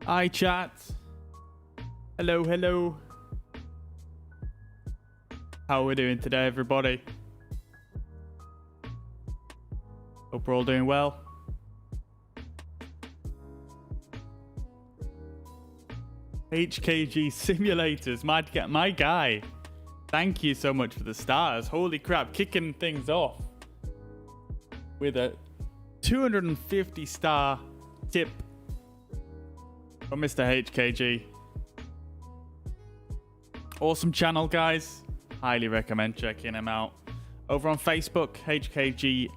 Hi, chat. Hello, hello. How are we doing today, everybody? Hope we're all doing well. HKG Simulators, my guy. Thank you so much for the stars. Holy crap, kicking things off with a 250 star tip from Mr. HKG. Awesome channel, guys. Highly recommend checking him out. Over on Facebook, HKG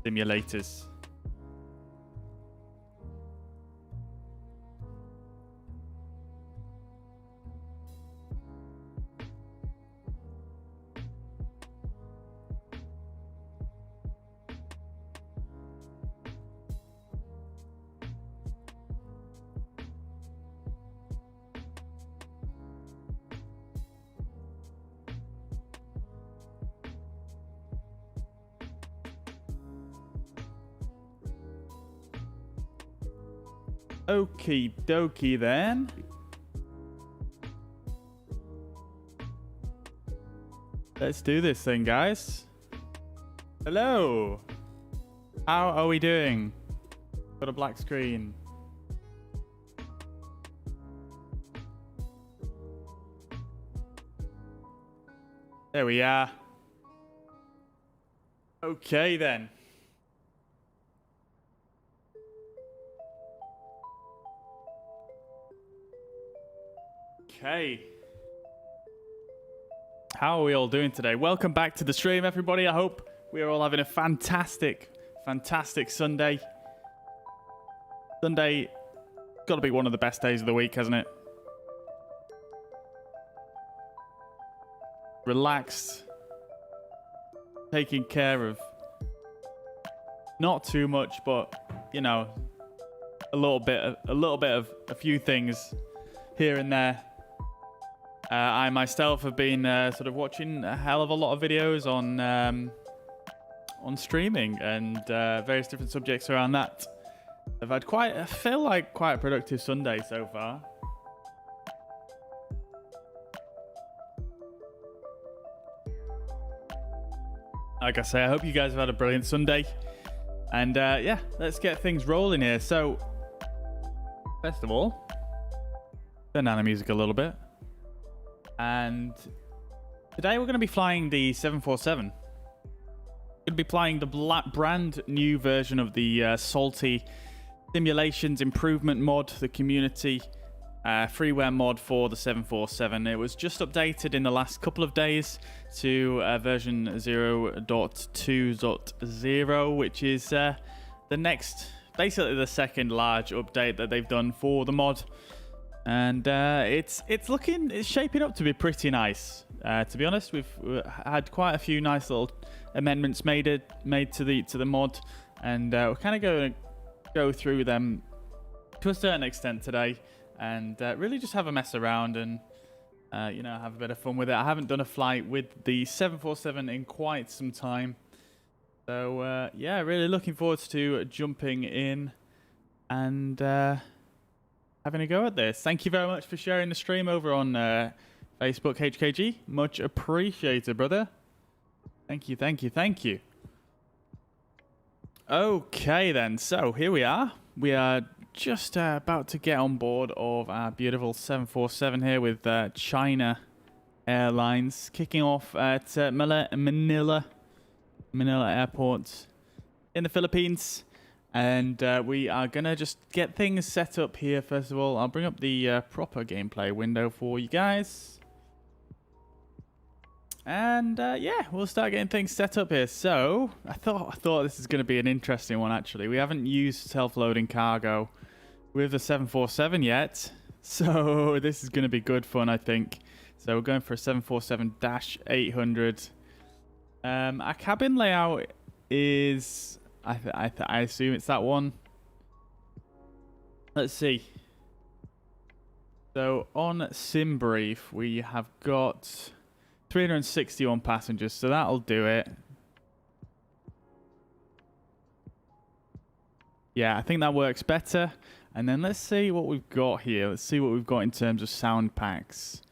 Simulators. Okie dokie then. Let's do this thing, guys. Hello. How are we doing? Got a black screen. There we are. Okay then. Okay. How are we all doing today? Welcome back to the stream, everybody. I hope we are all having a fantastic Sunday. Sunday, got to be one of the best days of the week, hasn't it? Relaxed, taking care of not too much, but you know, a little bit of a few things here and there. I myself have been sort of watching a hell of a lot of videos on streaming and various different subjects around that. I've had quite a productive Sunday so far. Like I say, I hope you guys have had a brilliant Sunday. And yeah, let's get things rolling here. So, first of all, turn down the music a little bit. And today we're going to be flying the 747. We're going to be flying the brand new version of the Salty Simulations Improvement mod, the community freeware mod for the 747. It was just updated in the last couple of days to version 0.2.0, which is the next, basically the second large update that they've done for the mod. And it's shaping up to be pretty nice. To be honest, we've had quite a few nice little amendments made to the mod, and we're kind of going to go through them to a certain extent today, and really just have a mess around and you know, have a bit of fun with it. I haven't done a flight with the 747 in quite some time, so yeah, really looking forward to jumping in and having a go at this. Thank you very much for sharing the stream over on Facebook, HKG. Much appreciated, brother. Thank you, thank you, thank you. Okay, then. So, here we are. We are just about to get on board of our beautiful 747 here with China Airlines. Kicking off at Manila Airport in the Philippines. And we are going to just get things set up here. First of all, I'll bring up the proper gameplay window for you guys. And yeah, we'll start getting things set up here. So, I thought this is going to be an interesting one, actually. We haven't used self-loading cargo with the 747 yet. So, this is going to be good fun, I think. So, we're going for a 747-800. Our cabin layout is... I assume it's that one. Let's see. So on SimBrief, we have got 361 passengers, so that'll do it. Yeah, I think that works better. And then let's see what we've got here. Let's see what we've got in terms of sound packs.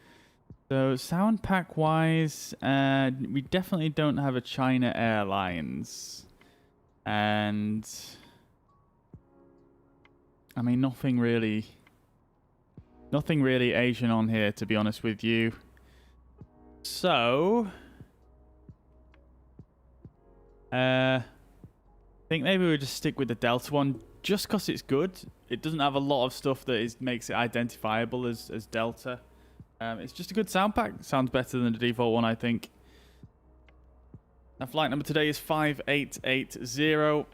So sound pack wise, we definitely don't have a China Airlines. And I mean, nothing really Asian on here, to be honest with you. So I think maybe we'll just stick with the Delta one, just because it's good. It doesn't have a lot of stuff that makes it identifiable as Delta. It's just a good sound pack. Sounds better than the default one, I think. Our flight number today is 5880.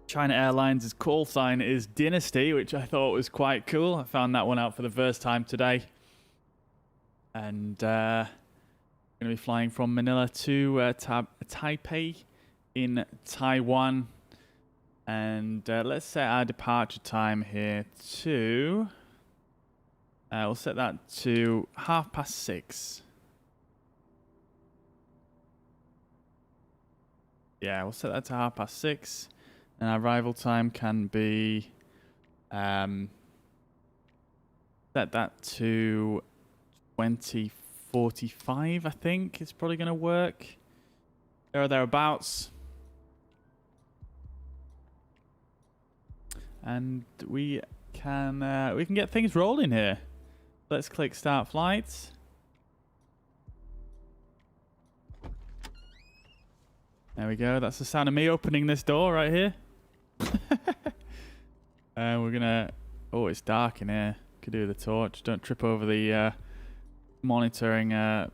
China Airlines' call sign is Dynasty, which I thought was quite cool. I found that one out for the first time today. And going to be flying from Manila to Taipei in Taiwan. And let's set our departure time here to... we'll set that to 6:30. Yeah, we'll set that to 6:30. And our arrival time can be... set that to 20:45, I think. It's probably going to work. There or thereabouts. And we can get things rolling here. Let's click start flight. There we go. That's the sound of me opening this door right here. We're gonna... Oh, it's dark in here. Could do the torch. Don't trip over the monitoring, the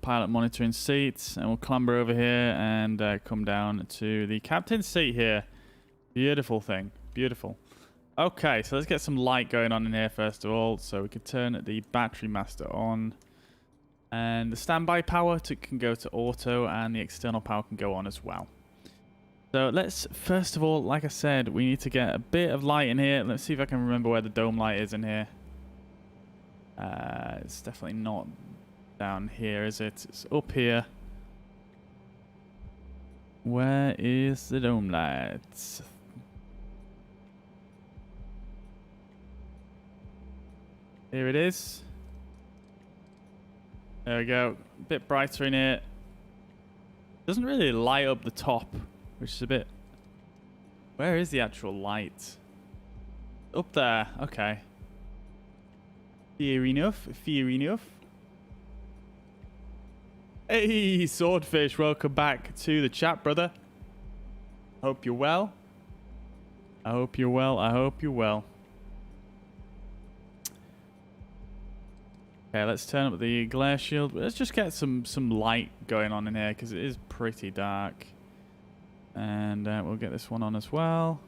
pilot monitoring seats. And we'll clamber over here and come down to the captain's seat here. Beautiful thing. Beautiful. Okay, so let's get some light going on in here first of all. So we can turn the battery master on. And the standby power can go to auto, and the external power can go on as well. So let's, first of all, like I said, we need to get a bit of light in here. Let's see if I can remember where the dome light is in here. It's definitely not down here, is it? It's up here. Where is the dome light? Here it is. There we go. A bit brighter in here. Doesn't really light up the top, which is a bit... Where is the actual light? Up there. Okay. Fair enough. Fair enough. Hey, Swordfish. Welcome back to the chat, brother. Hope you're well. I hope you're well. I hope you're well. Okay, let's turn up the glare shield. Let's just get some light going on in here because it is pretty dark. And we'll get this one on as well.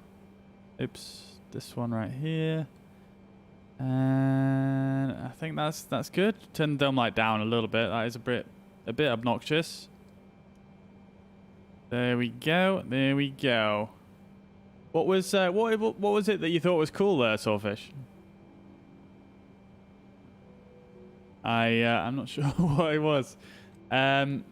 Oops, this one right here. And I think that's good. Turn the dome light down a little bit. That is a bit obnoxious. There we go. There we go. What was it that you thought was cool there, Swordfish? I'm not sure what it was.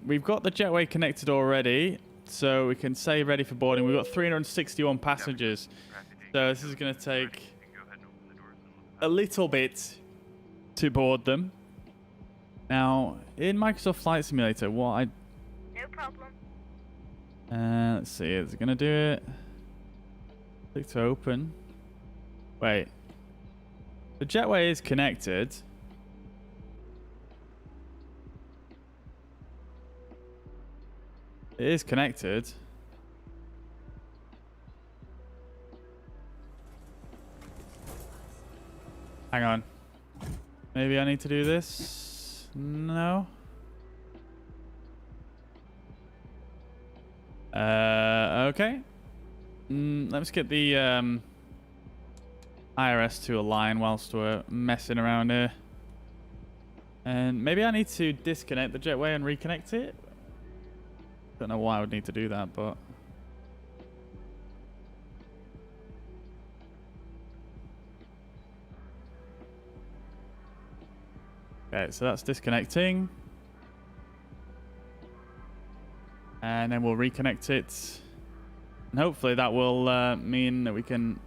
We've got the jetway connected already, so we can say ready for boarding. We've got 361 passengers, so this is going to take a little bit to board them. Now, in Microsoft Flight Simulator, No problem. Let's see, is it going to do it? Click to open. Wait. The jetway is connected. It is connected. Hang on. Maybe I need to do this? No. Okay. Let's get the IRS to align whilst we're messing around here. And maybe I need to disconnect the jetway and reconnect it. Don't know why I would need to do that, but... Okay, so that's disconnecting. And then we'll reconnect it. And hopefully that will mean that we can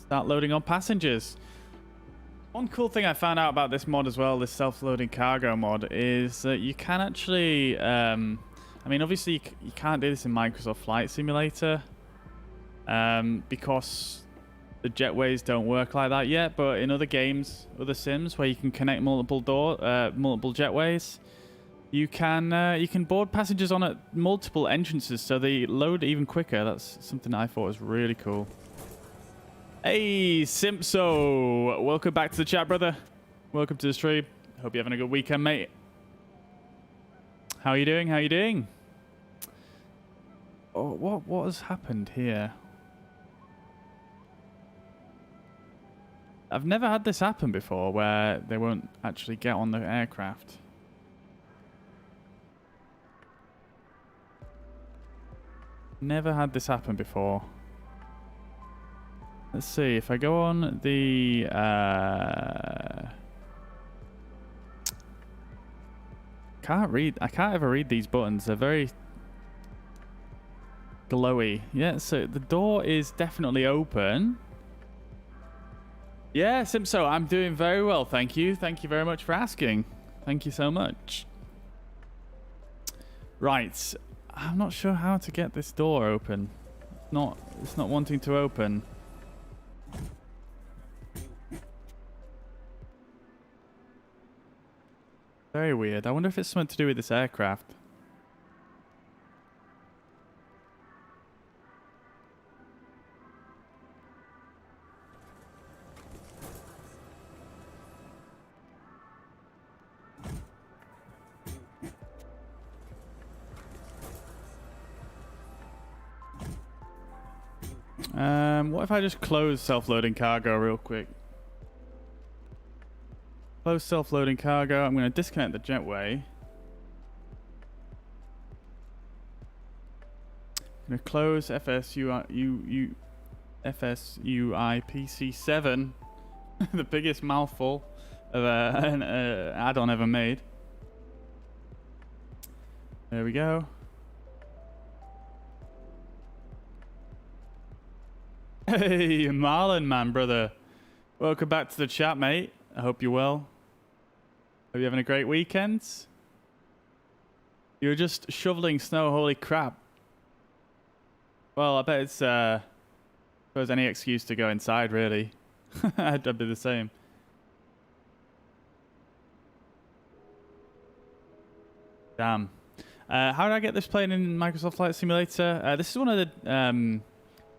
start loading on passengers. One cool thing I found out about this mod as well, this self-loading cargo mod, is that you can actually, I mean, obviously you can't do this in Microsoft Flight Simulator because the jetways don't work like that yet, but in other games, other sims where you can connect multiple jetways, you can board passengers on at multiple entrances, so they load even quicker. That's something I thought was really cool. Hey, Simpso! Welcome back to the chat, brother. Welcome to the stream. Hope you're having a good weekend, mate. How are you doing? How are you doing? Oh, what has happened here? I've never had this happen before, where they won't actually get on the aircraft. Never had this happen before. Let's see, if I go on the... I can't ever read these buttons. They're very glowy. Yeah, so the door is definitely open. Yeah, Simpso, I'm doing very well, thank you. Thank you very much for asking. Thank you so much. Right, I'm not sure how to get this door open. It's not wanting to open. Very weird. I wonder if it's something to do with this aircraft. What if I just close self-loading cargo real quick? Close self-loading cargo. I'm going to disconnect the jetway. I'm going to close FSUI PC7. The biggest mouthful of an add-on ever made. There we go. Hey, Marlon, man, brother. Welcome back to the chat, mate. I hope you're well. Hope you're having a great weekend. You're just shoveling snow, holy crap. Well, I bet it's, I suppose any excuse to go inside, really. I'd do the same. Damn. How did I get this plane in Microsoft Flight Simulator? This is one of the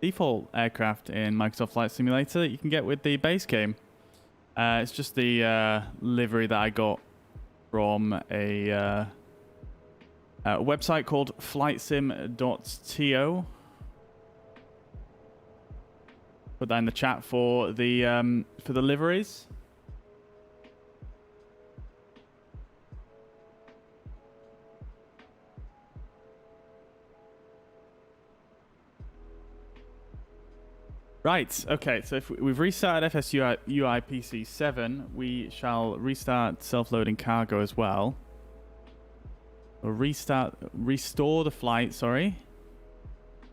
default aircraft in Microsoft Flight Simulator that you can get with the base game. It's just the livery that I got from a website called flightsim.to. Put that in the chat for the liveries. Right, okay, so if we've restarted FSUI PC7, we shall restart self-loading cargo as well. Or restore the flight, sorry.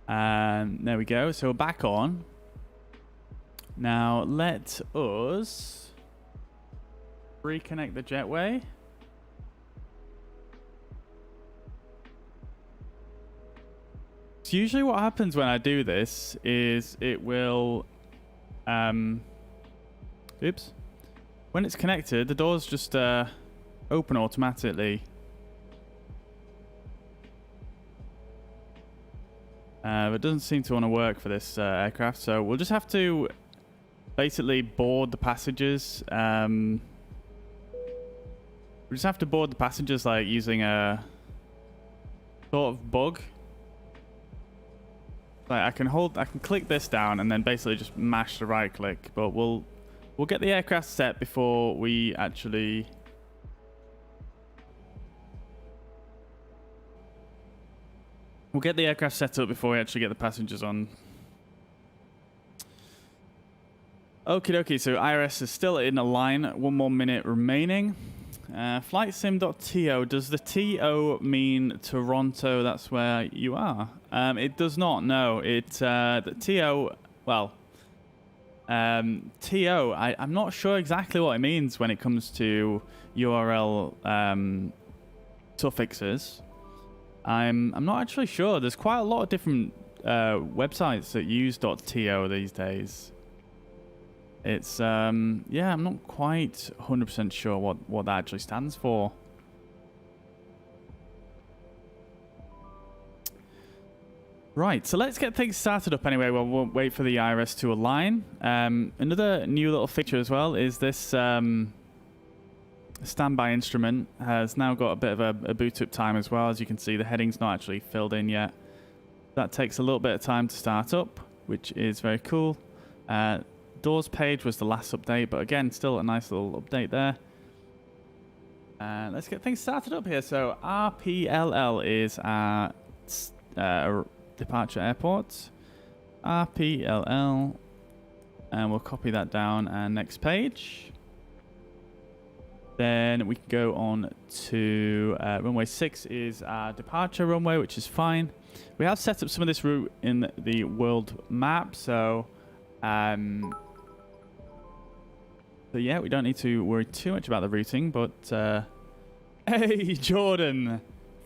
There we go, so we're back on. Now, let us reconnect the jetway. So usually what happens when I do this is it will, oops. When it's connected, the doors just open automatically. But it doesn't seem to want to work for this aircraft, so we'll just have to basically board the passengers. We just have to board the passengers like using a sort of bug. Like I can click this down and then basically just mash the right click, but we'll get the aircraft set before we actually get the aircraft set up before we actually get the passengers on. Okie dokie, so IRS is still in a line, 1 more minute remaining. Flightsim.to, does the TO mean Toronto? That's where you are. It does not, no. The TO, well, TO, I'm not sure exactly what it means when it comes to URL suffixes. I'm not actually sure. There's quite a lot of different websites that use .to these days. It's yeah, I'm not quite 100% sure what that actually stands for. Right, so let's get things started up anyway. We'll wait for the iris to align. Another new little feature as well is this standby instrument has now got a bit of a boot up time as well. As you can see, the heading's not actually filled in yet. That takes a little bit of time to start up, which is very cool. Doors page was the last update, but again, still a nice little update there. Let's get things started up here. So RPLL is our departure airport. RPLL, and we'll copy that down. And next page. Then we can go on to runway 6 is our departure runway, which is fine. We have set up some of this route in the world map, so yeah, we don't need to worry too much about the routing. But hey, Jordan,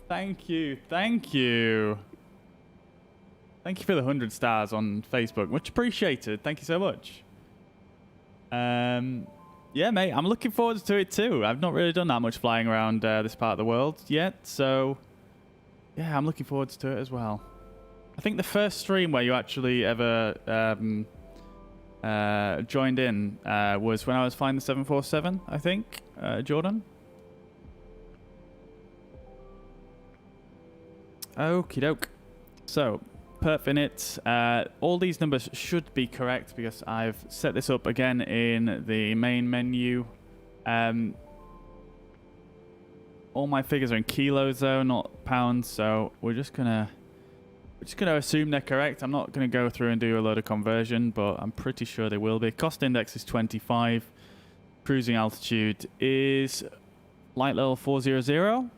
thank you for the 100 stars on Facebook. Much appreciated. Thank you so much. Yeah, mate, I'm looking forward to it too. I've not really done that much flying around this part of the world yet, so yeah, I'm looking forward to it as well. I think the first stream where you actually ever joined in was when I was flying the 747, I think, Jordan. Okie doke. So, perf init. All these numbers should be correct because I've set this up again in the main menu. All my figures are in kilos though, not pounds, so we're just gonna assume they're correct. I'm not gonna go through and do a load of conversion, but I'm pretty sure they will be. Cost index is 25. Cruising altitude is flight level 400.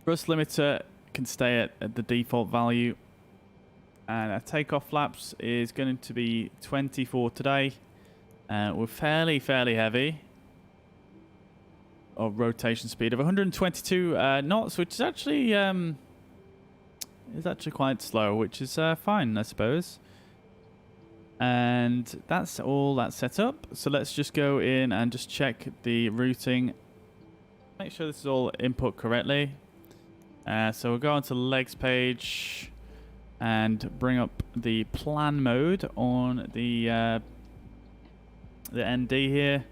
Thrust limiter can stay at the default value, and our takeoff flaps is going to be 20 for today. We're fairly heavy. Of rotation speed of 122 knots, which is actually quite slow, which is fine, I suppose. And that's all that's set up. So let's just go in and just check the routing. Make sure this is all input correctly. So we'll go on to the legs page and bring up the plan mode on the ND here.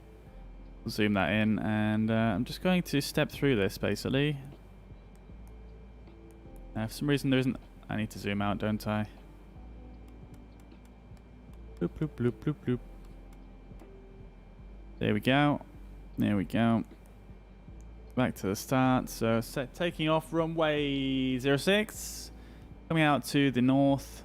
We'll zoom that in, and I'm just going to step through this basically. For some reason there isn't. I need to zoom out, don't I? Bloop bloop bloop bloop bloop. There we go. There we go. Back to the start. So taking off runway 06, coming out to the north.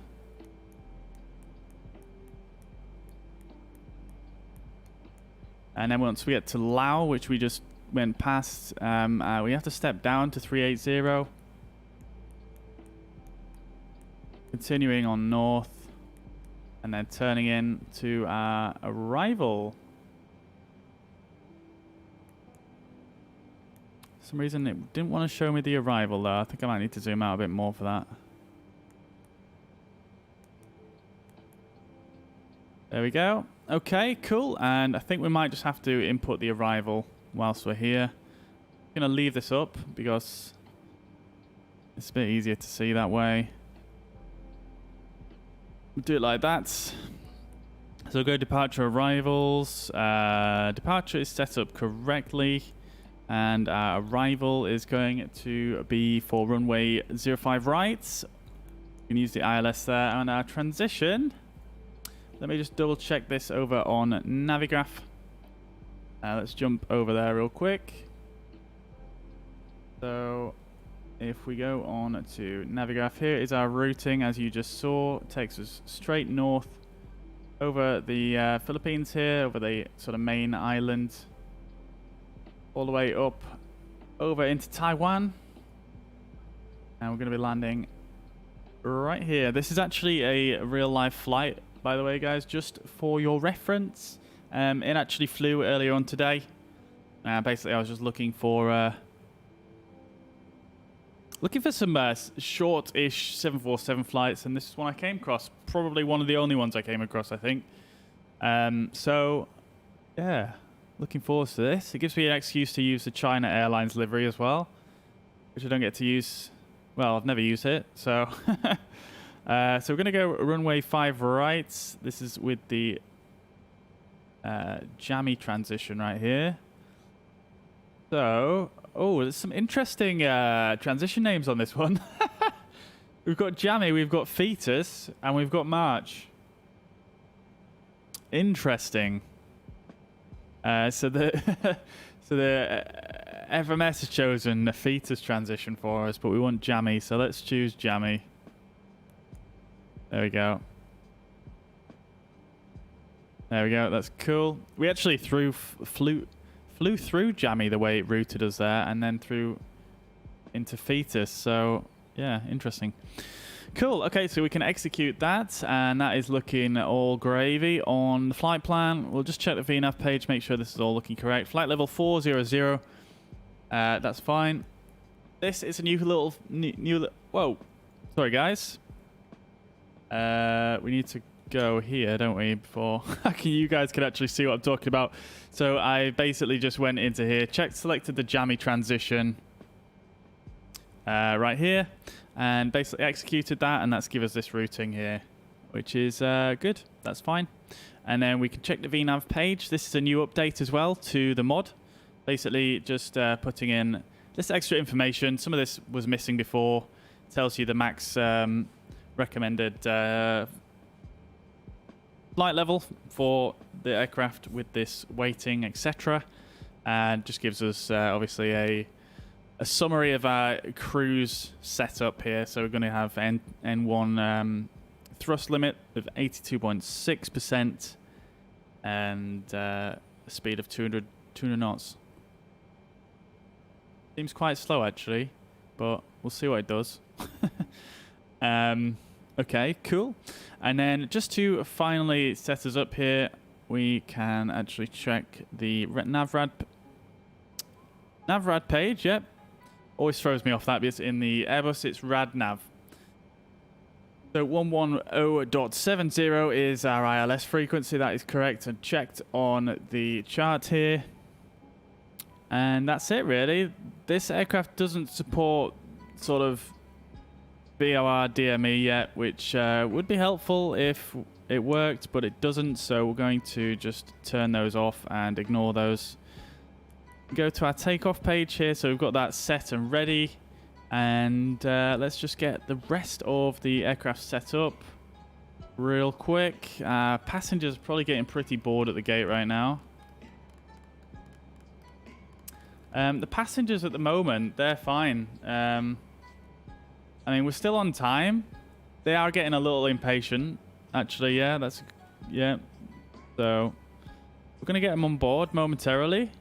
And then once we get to Lao, which we just went past, we have to step down to 380. Continuing on north, and then turning in to our arrival. For some reason it didn't want to show me the arrival though. I think I might need to zoom out a bit more for that. There we go. Okay, cool. And I think we might just have to input the arrival whilst we're here. I'm going to leave this up because it's a bit easier to see that way. We'll do it like that. So we'll go departure arrivals. Departure is set up correctly. And our arrival is going to be for runway 05 right. We can use the ILS there. And our transition, let me just double check this over on Navigraph. Let's jump over there real quick. So if we go on to Navigraph, here is our routing as you just saw. It takes us straight north over the Philippines here, over the sort of main island, all the way up over into Taiwan. And we're going to be landing right here. This is actually a real life flight by the way, guys, just for your reference. It actually flew earlier on today. Basically, I was just looking for some short-ish 747 flights, and this is one I came across. Probably one of the only ones I came across, I think. So, yeah, looking forward to this. It gives me an excuse to use the China Airlines livery as well, which I don't get to use. Well, I've never used it, so... so we're going to go runway 5 right. This is with the jammy transition right here. So, oh, there's some interesting transition names on this one. We've got jammy, we've got fetus, and we've got march. Interesting. So the FMS has chosen a fetus transition for us, but we want jammy, so let's choose jammy. There we go. There we go. That's cool. We actually flew through jammy the way it routed us there, and then through into fetus. So yeah, interesting. Cool. Okay, so we can execute that, and that is looking all gravy on the flight plan. We'll just check the VNAV page, make sure this is all looking correct. Flight level 400. That's fine. This is a new. Whoa. Sorry, guys. We need to go here, don't we, before you guys can actually see what I'm talking about. So I basically just went into here, selected the jammy transition right here, and basically executed that, and that's give us this routing here, which is good. That's fine. And then we can check the VNAV page. This is a new update as well to the mod. Basically just putting in this extra information. Some of this was missing before. It tells you the max recommended flight level for the aircraft with this weighting, etc. And just gives us obviously a summary of our cruise setup here. So we're going to have N1 thrust limit of 82.6% and a speed of 200 knots. Seems quite slow actually, but we'll see what it does. Okay, cool. And then just to finally set us up here, we can actually check the NavRad page. Yep. Always throws me off that because in the Airbus it's RadNav. So 110.70 is our ILS frequency. That is correct and checked on the chart here. And that's it really. This aircraft doesn't support sort of VOR DME yet, which would be helpful if it worked, but it doesn't, so we're going to just turn those off and ignore those. Go to our takeoff page here, so we've got that set and ready, and let's just get the rest of the aircraft set up real quick. Passengers are probably getting pretty bored at the gate right now. The passengers at the moment, they're fine. I mean, we're still on time. They are getting a little impatient, actually. Yeah, yeah. So we're gonna get them on board momentarily.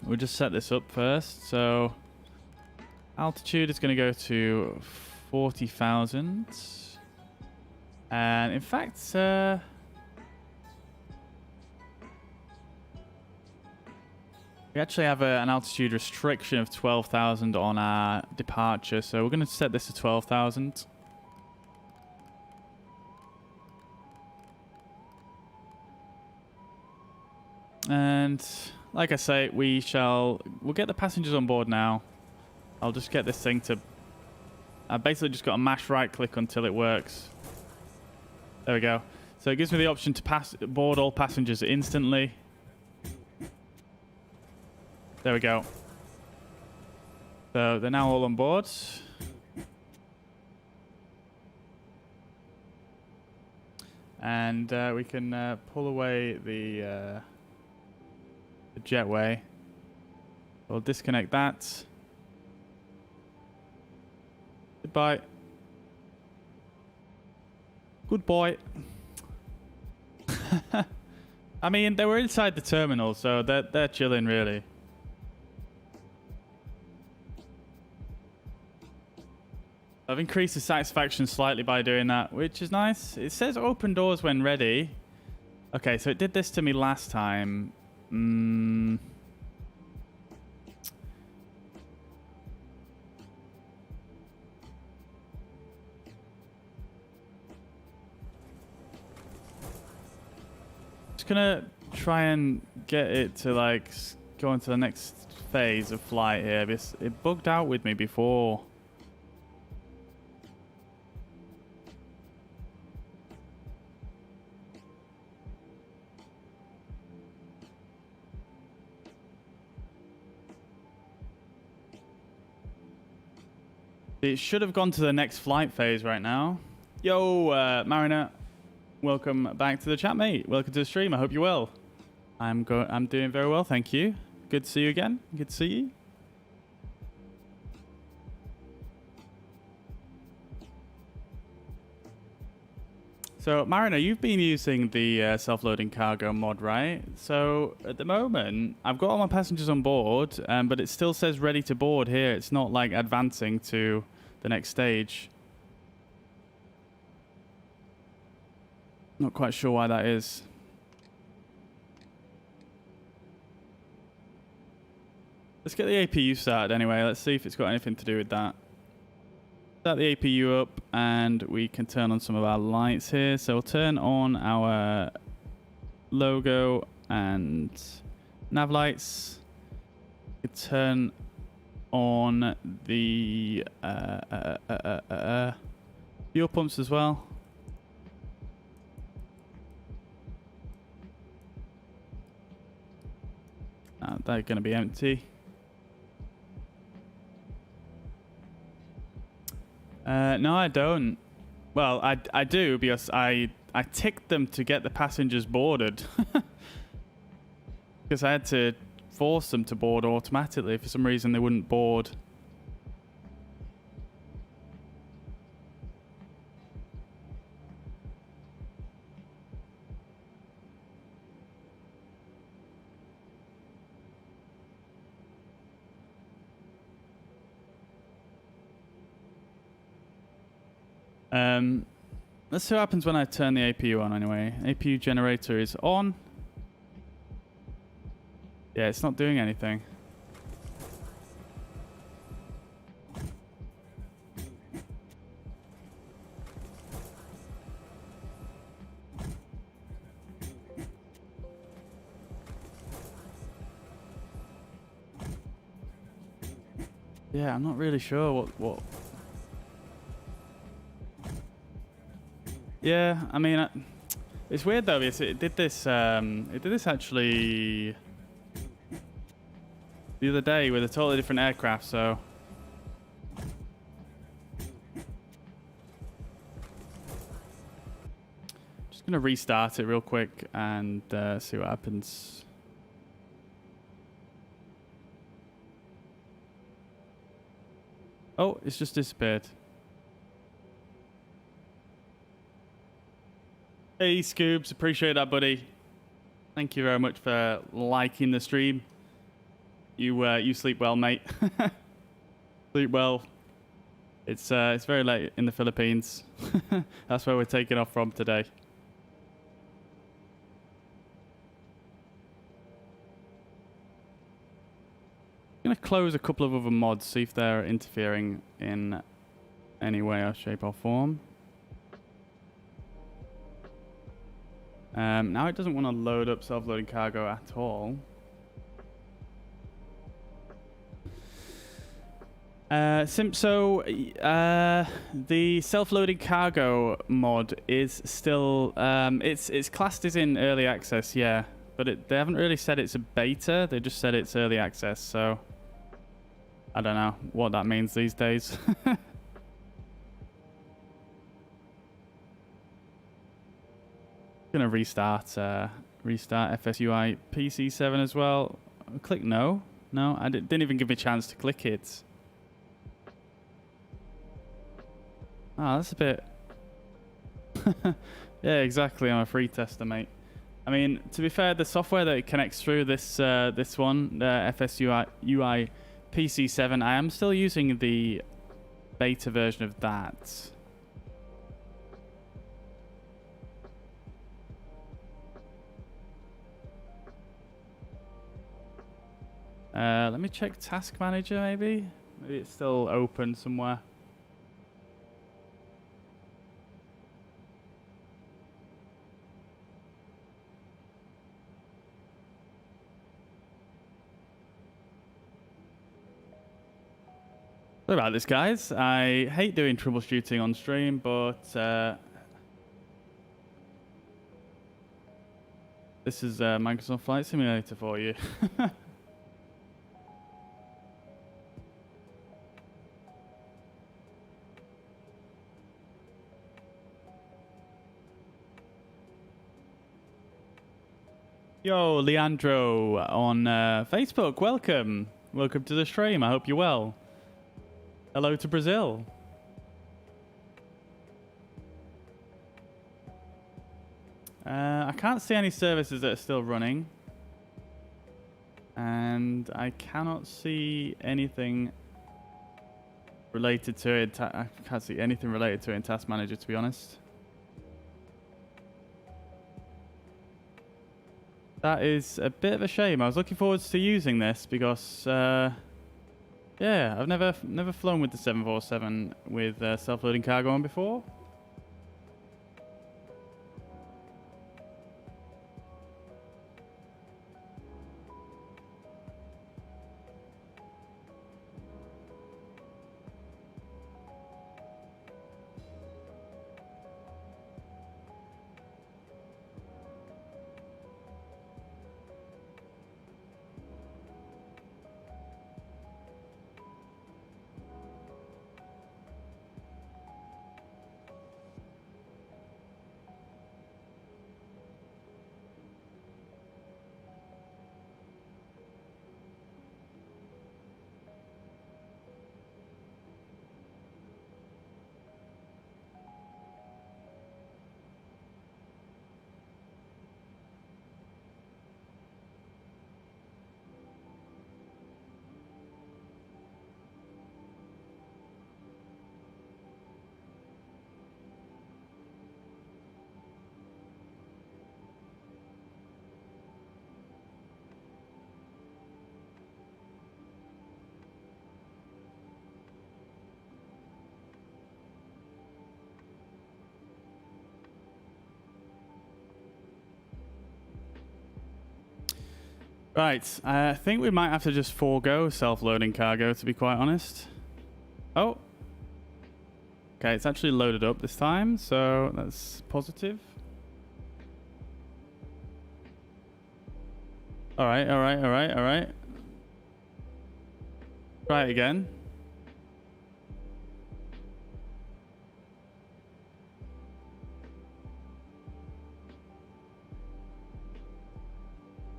We'll just set this up first. So altitude is gonna go to 40,000, and in fact, we actually have an altitude restriction of 12,000 on our departure, so we're going to set this to 12,000. And like I say, we'll get the passengers on board now. I'll just get this thing to... I basically just got to mash right click until it works. There we go. So it gives me the option to board all passengers instantly. There we go. So they're now all on board. And we can pull away the jetway. We'll disconnect that. Goodbye. Goodbye. I mean, they were inside the terminal, so they're chilling, really. I've increased the satisfaction slightly by doing that, which is nice. It says open doors when ready. Okay, so it did this to me last time. Just gonna try and get it to like go into the next phase of flight here. It bugged out with me before. It should have gone to the next flight phase right now. Yo, Mariner. Welcome back to the chat, mate. Welcome to the stream. I hope you're well. I'm doing very well, thank you. Good to see you again. Good to see you. So, Mariner, you've been using the self-loading cargo mod, right? So, at the moment, I've got all my passengers on board, but it still says ready to board here. It's not like advancing to the next stage. Not quite sure why that is. Let's get the APU started anyway. Let's see if it's got anything to do with that. Start the APU up and we can turn on some of our lights here. So we'll turn on our logo and nav lights. We can turn on the fuel pumps as well. They're going to be empty. No, I don't. Well, I do because I ticked them to get the passengers boarded. Because I had to force them to board automatically. For some reason, they wouldn't board. Let's see what happens when I turn the APU on anyway. APU generator is on. Yeah, it's not doing anything. Yeah, I'm not really sure what. Yeah, I mean, it's weird though because it did this actually the other day with a totally different aircraft, so. Just gonna restart it real quick and see what happens. Oh, it's just disappeared. Hey, Scoobs, appreciate that, buddy. Thank you very much for liking the stream. You sleep well, mate. Sleep well. It's very late in the Philippines. That's where we're taking off from today. I'm gonna close a couple of other mods, see if they're interfering in any way or shape or form. Now it doesn't want to load up self-loading cargo at all. The self-loading cargo mod is still it's classed as in early access, yeah, but they haven't really said it's a beta. They just said it's early access, so I don't know what that means these days. Gonna restart FSUI PC7 as well. Click no. I didn't even give me a chance to click it. Ah, that's a bit. Yeah, exactly. I'm a free tester, mate. I mean, to be fair, the software that it connects through this one, the FSUI PC7, I am still using the beta version of that. Let me check Task Manager, maybe. Maybe it's still open somewhere. Sorry about this, guys. I hate doing troubleshooting on stream, but this is Microsoft Flight Simulator for you. Yo, Leandro on Facebook. Welcome. Welcome to the stream. I hope you're well. Hello to Brazil. I can't see any services that are still running. And I cannot see anything related to it. I can't see anything related to it in Task Manager, to be honest. That is a bit of a shame. I was looking forward to using this because, yeah, I've never flown with the 747 with self-loading cargo on before. Right, I think we might have to just forego self-loading cargo, to be quite honest. Oh. Okay, it's actually loaded up this time, so that's positive. Alright. Try it again.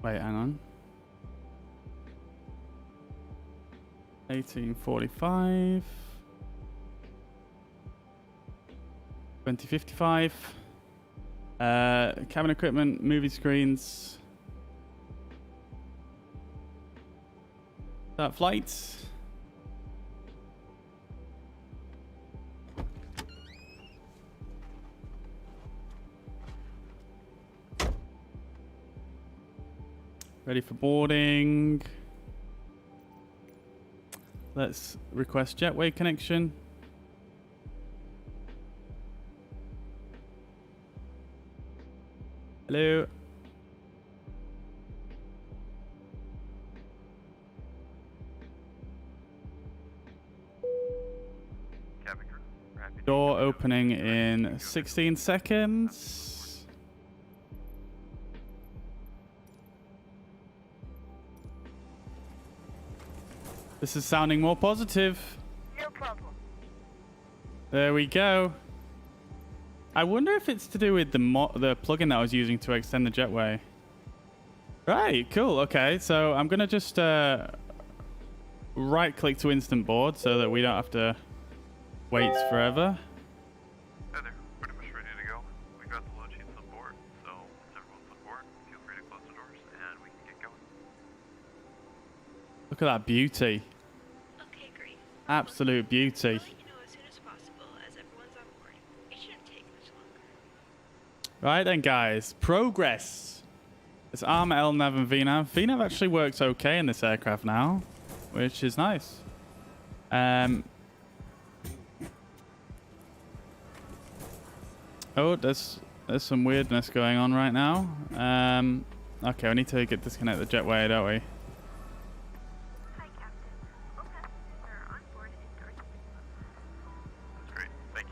Wait, hang on. 1845. 2055. Cabin equipment, movie screens. Start flight. Ready for boarding. Let's request jetway connection. Hello. Door opening in 16 seconds. This is sounding more positive. No problem. There we go. I wonder if it's to do with the plugin that I was using to extend the jetway. Right, cool. Okay, so I'm going to just right-click to instant board so that we don't have to wait forever. Hey there, pretty much ready to go. We got the load sheets on board, so once everyone's on board, feel free to close the doors and we can get going. Look at that beauty. Okay, great. Absolute beauty. I'll let you know as Right then, guys. Progress. It's Arm, LNAV, and VNAV. VNAV actually works okay in this aircraft now, which is nice. Oh, there's some weirdness going on right now. Okay, we need to disconnect the jetway, don't we? Hi, Captain. All passengers are on board indoors. That's great. Thank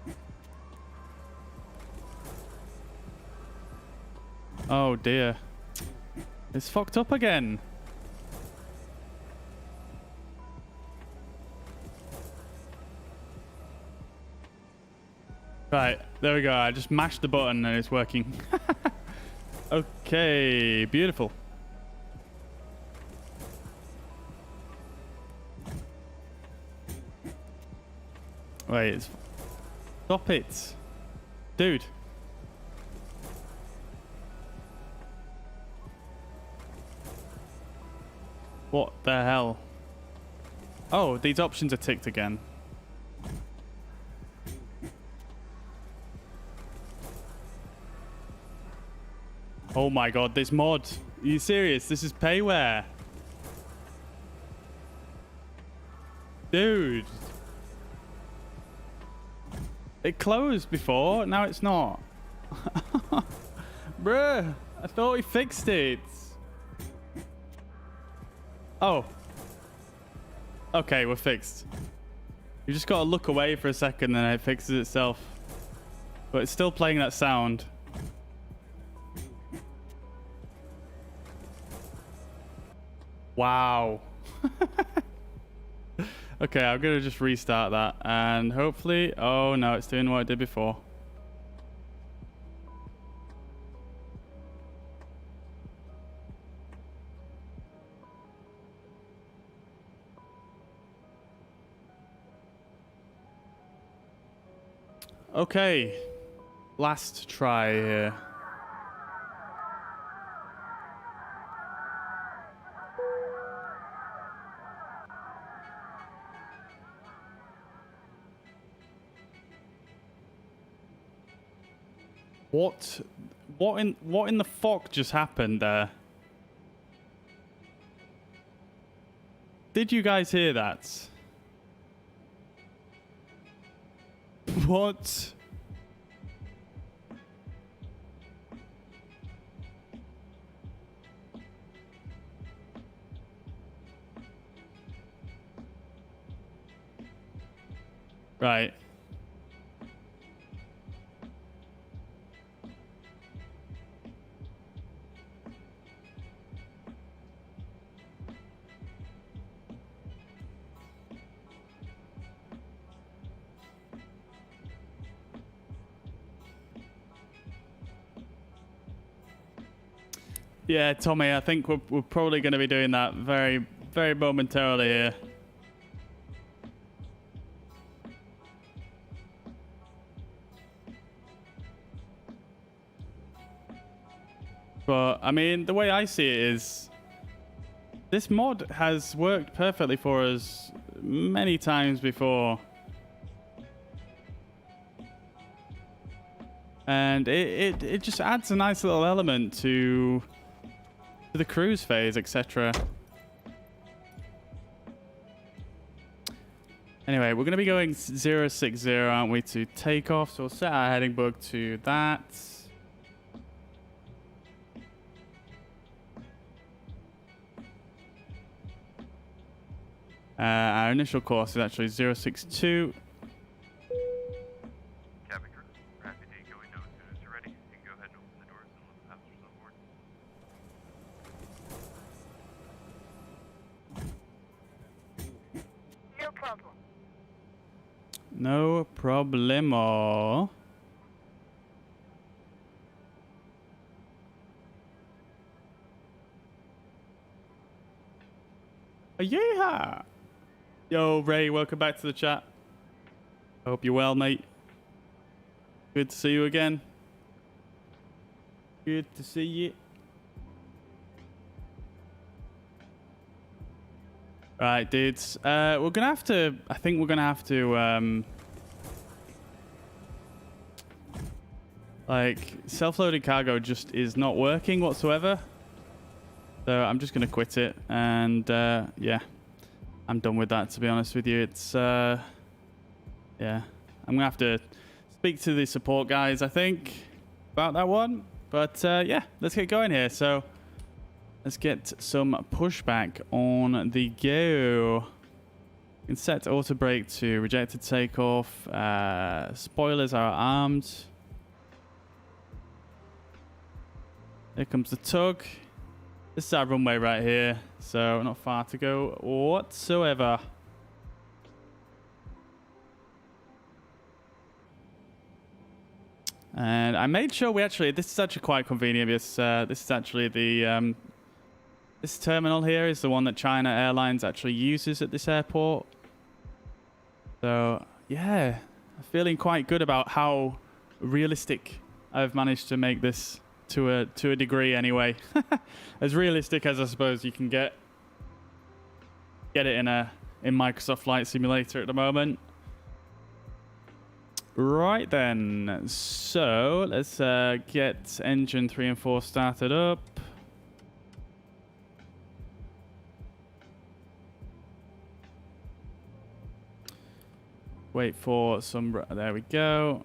you. Oh dear. It's fucked up again. Right, there we go. I just mashed the button and it's working. Okay, beautiful. Wait, stop it. Dude. What the hell? Oh, these options are ticked again. Oh my god, this mod. Are you serious? This is payware. Dude. It closed before, now it's not. Bruh, I thought we fixed it. Oh. Okay, we're fixed. You just got to look away for a second and it fixes itself. But it's still playing that sound. Wow. Okay, I'm going to just restart that. And hopefully... Oh, no, it's doing what it did before. Okay. Last try here. What in the fuck just happened there? Did you guys hear that? What? Right. Yeah, Tommy, I think we're probably going to be doing that very, very momentarily here. But, I mean, the way I see it is, this mod has worked perfectly for us many times before. And it just adds a nice little element to the cruise phase, etc. Anyway, we're going to be going 060, aren't we, to takeoff. So we'll set our heading book to that. Our initial course is actually 062. Cabin crew, rapid D going down as soon as you're ready. You can go ahead and open the doors and let the passengers on board. No problem. No problemo. Yeah. Yo, Ray, welcome back to the chat. I hope you're well, mate. Good to see you again. Good to see you. Right, dudes. We're gonna have to. I think we're gonna have to. Like, self-loaded cargo just is not working whatsoever. So I'm just going to quit it. And, yeah. I'm done with that, to be honest with you. It's, yeah. I'm going to have to speak to the support guys, I think, about that one. But, yeah, let's get going here. So, let's get some pushback on the go. You can set auto brake to rejected takeoff. Spoilers are armed. Here comes the tug. This is our runway right here, so not far to go whatsoever. And I made sure we actually, this is actually quite convenient because this is actually the, this terminal here is the one that China Airlines actually uses at this airport. So, yeah, I'm feeling quite good about how realistic I've managed to make this to a degree anyway. As realistic as I suppose you can get it in Microsoft Flight Simulator at the moment. Right then, so let's get engine 3 and 4 started up. Wait for some, there we go.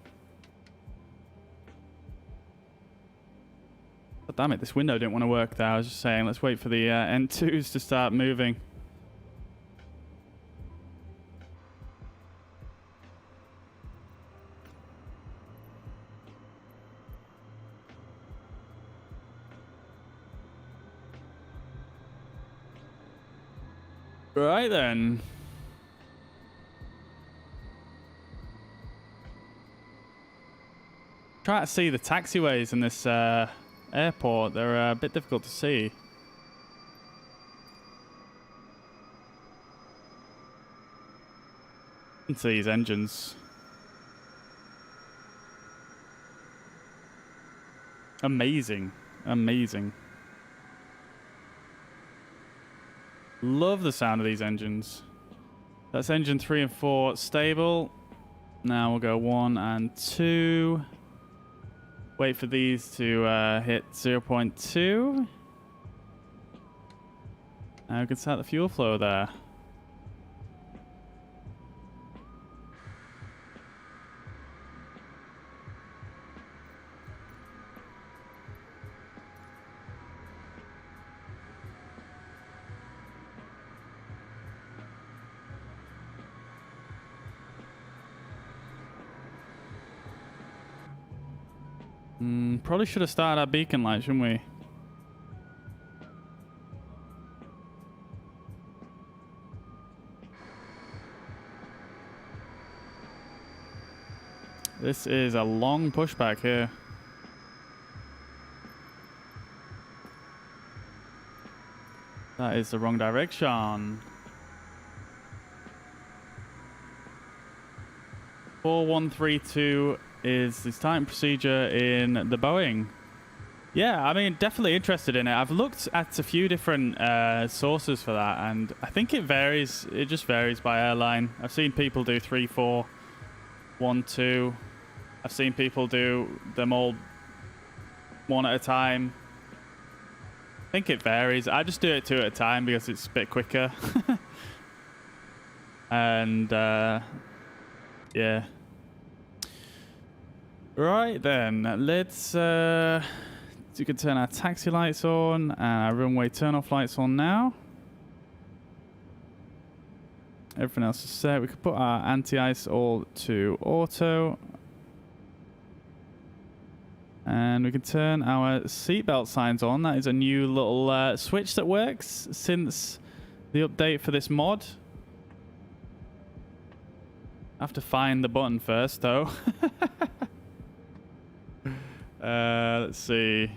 God damn it, this window didn't want to work there. I was just saying, let's wait for the N2s to start moving. Right then. Try to see the taxiways in this airport. They're a bit difficult to see. You can see these engines. Amazing. Amazing. Love the sound of these engines. That's engine 3 and 4 stable. Now we'll go 1 and 2. Wait for these to hit 0.2. And we can start the fuel flow there. Probably should have started our beacon light, shouldn't we? This is a long pushback here. That is the wrong direction. 4132 is the starting procedure in the Boeing. Yeah, I mean, definitely interested in it. I've looked at a few different sources for that, and I think it varies. It just varies by airline. I've seen people do 3, 4, 1, 2. I've seen people do them all one at a time. I think it varies. I just do it 2 at a time because it's a bit quicker. And, yeah. Right then, let's you can turn our taxi lights on and our runway turn-off lights on now. Everything else is set. We could put our anti-ice all to auto. And we can turn our seatbelt signs on. That is a new little switch that works since the update for this mod. I have to find the button first though. Let's see.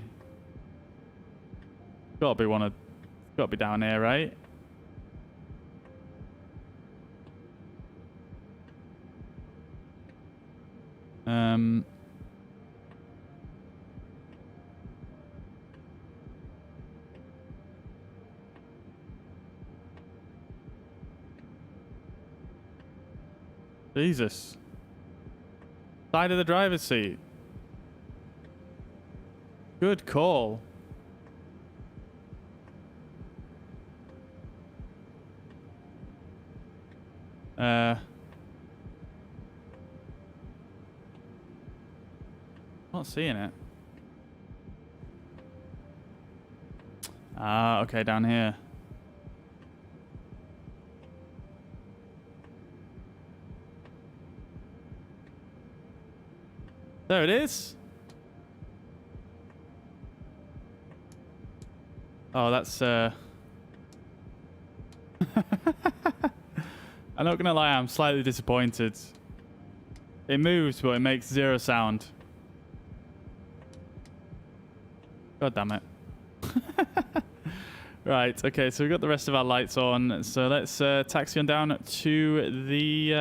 Gotta be down here, right? Jesus. Side of the driver's seat. Good call. Not seeing it. Ah, okay, down here. There it is. Oh, that's I'm not gonna lie, I'm slightly disappointed. It moves, but it makes zero sound. God damn it. Right, okay, so we've got the rest of our lights on. So let's taxi on down to the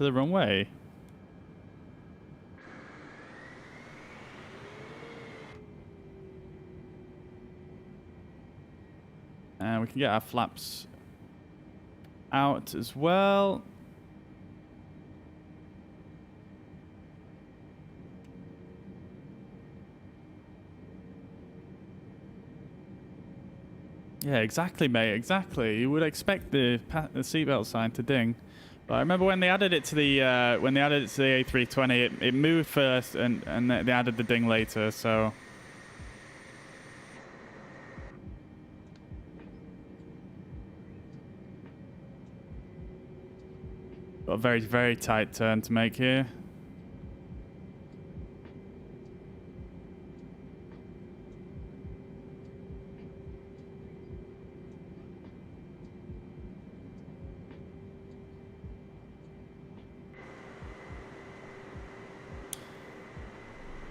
runway. And we can get our flaps out as well. Yeah, exactly, mate. Exactly. You would expect the seatbelt sign to ding, but I remember when they added it to the A320, it moved first, and they added the ding later. So. Got a very, very tight turn to make here.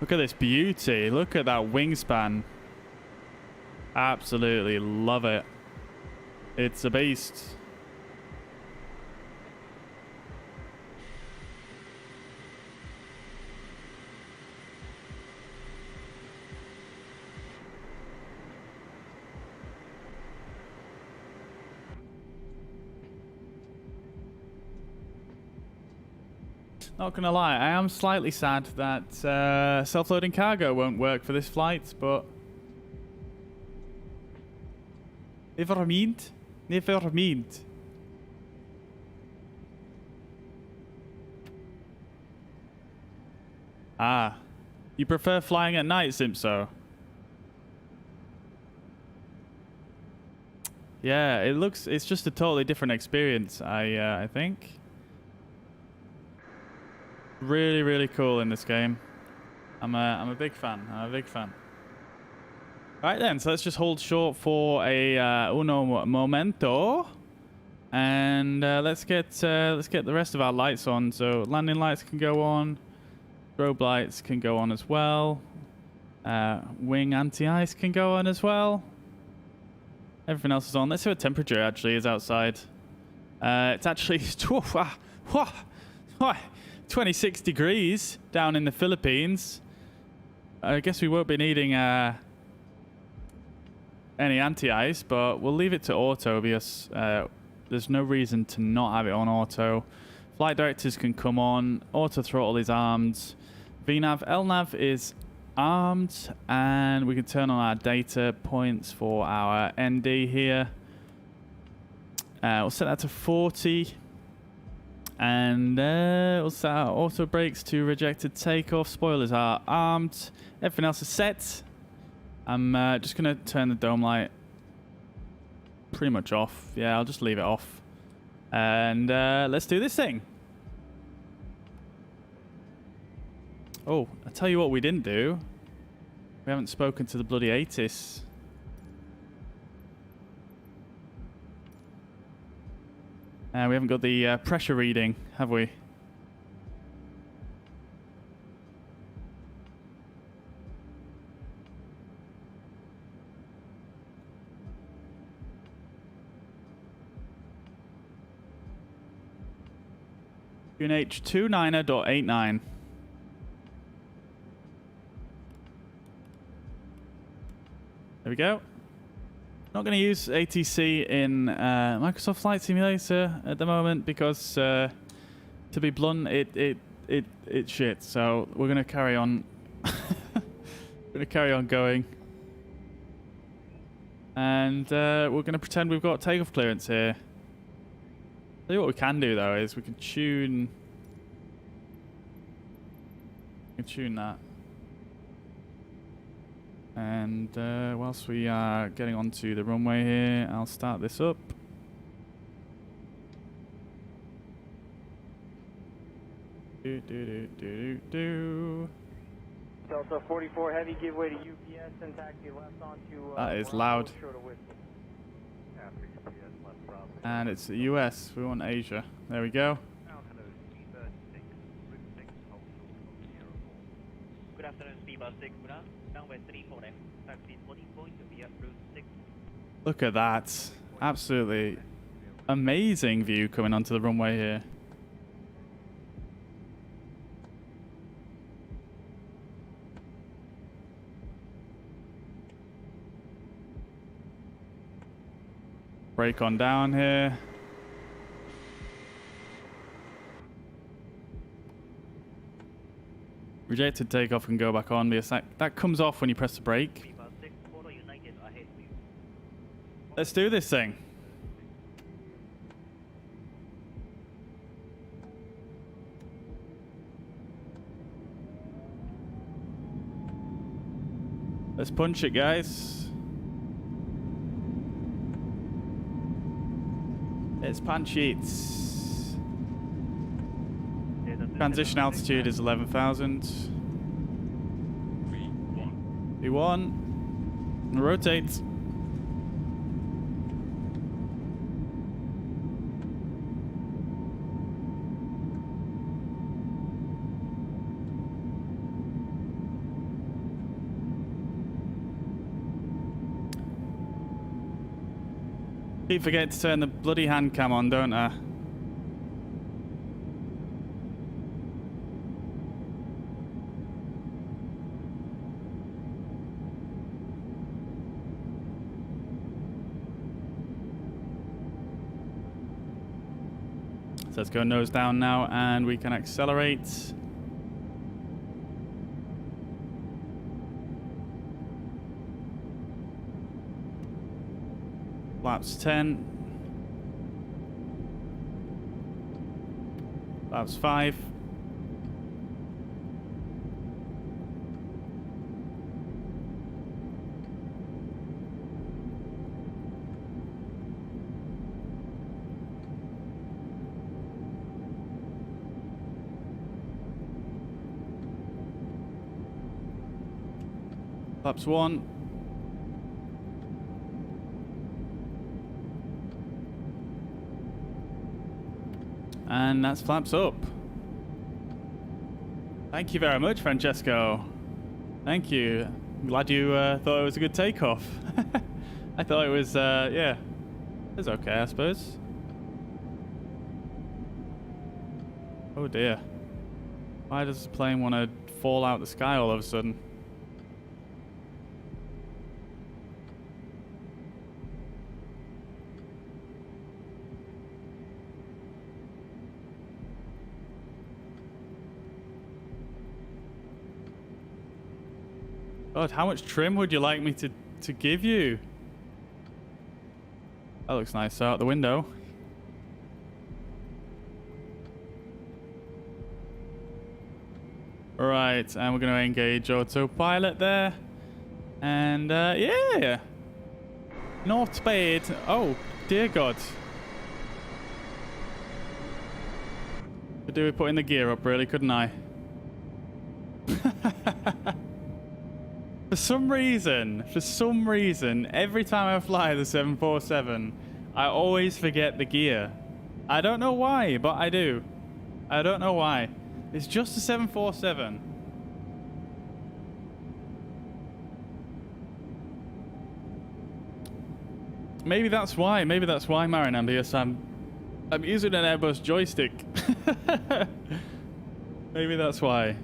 Look at this beauty. Look at that wingspan. Absolutely love it. It's a beast. Not gonna lie, I am slightly sad that self-loading cargo won't work for this flight, but never mind. Never mind. Ah, you prefer flying at night, Simpso? Yeah, it's just a totally different experience, I think. Really, really cool in this game. I'm a big fan. I'm a big fan. Right then, so let's just hold short for a uno momento, and let's get the rest of our lights on. So landing lights can go on, strobe lights can go on as well, wing anti-ice can go on as well. Everything else is on. Let's see what temperature actually is outside. It's actually 26 degrees down in the Philippines. I guess we won't be needing any anti-ice, but we'll leave it to auto because there's no reason to not have it on auto. Flight directors can come on. Auto throttle is armed. VNav, LNav is armed, and we can turn on our data points for our ND here. We'll set that to 40. And we'll set our auto brakes to rejected takeoff. Spoilers are armed. Everything else is set. I'm just going to turn the dome light pretty much off. Yeah, I'll just leave it off. And let's do this thing. Oh, I'll tell you what we didn't do. We haven't spoken to the bloody ATIS. We haven't got the pressure reading, have we? UNH 29.89. There we go. Not going to use ATC in Microsoft Flight Simulator at the moment because, to be blunt, it's shit. So we're going to carry on Gonna carry on going. And we're gonna pretend we've got takeoff clearance here. Tell you what we can do though is we can tune that. And whilst we are getting onto the runway here, I'll start this up. Delta 44 Heavy, give way to UPS and taxi left onto... That is loud. And it's the US. We want Asia. There we go. Good afternoon, Speedbus 6, runway 34 left, taxi 14 point to be at route 6. Look at that. Absolutely amazing view coming onto the runway here. Brake on down here. Rejected takeoff and go back on. That comes off when you press the brake. Speedbus 6, Photo United ahead of you. Let's do this thing. Let's punch it, guys. It's punch it. Transition altitude is 11,000. V1. Rotate. Keep forgetting to turn the bloody hand cam on, don't I? So let's go nose down now and we can accelerate. Flaps 10. Flaps 5. Flaps 1. And that's flaps up. Thank you very much, Francesco. Thank you. I'm glad you thought it was a good takeoff. I thought it was, yeah, it was okay, I suppose. Oh dear. Why does the plane want to fall out the sky all of a sudden? God, how much trim would you like me to give you? That looks nice out the window. Right, and we're going to engage autopilot there. And, yeah. Not bad. Oh, dear God. Could do with putting the gear up, really, couldn't I? For some reason, every time I fly the 747, I always forget the gear. I don't know why, but I do. I don't know why. It's just a 747. Maybe that's why. Maybe that's why, Marinambius. I'm using an Airbus joystick. Maybe that's why.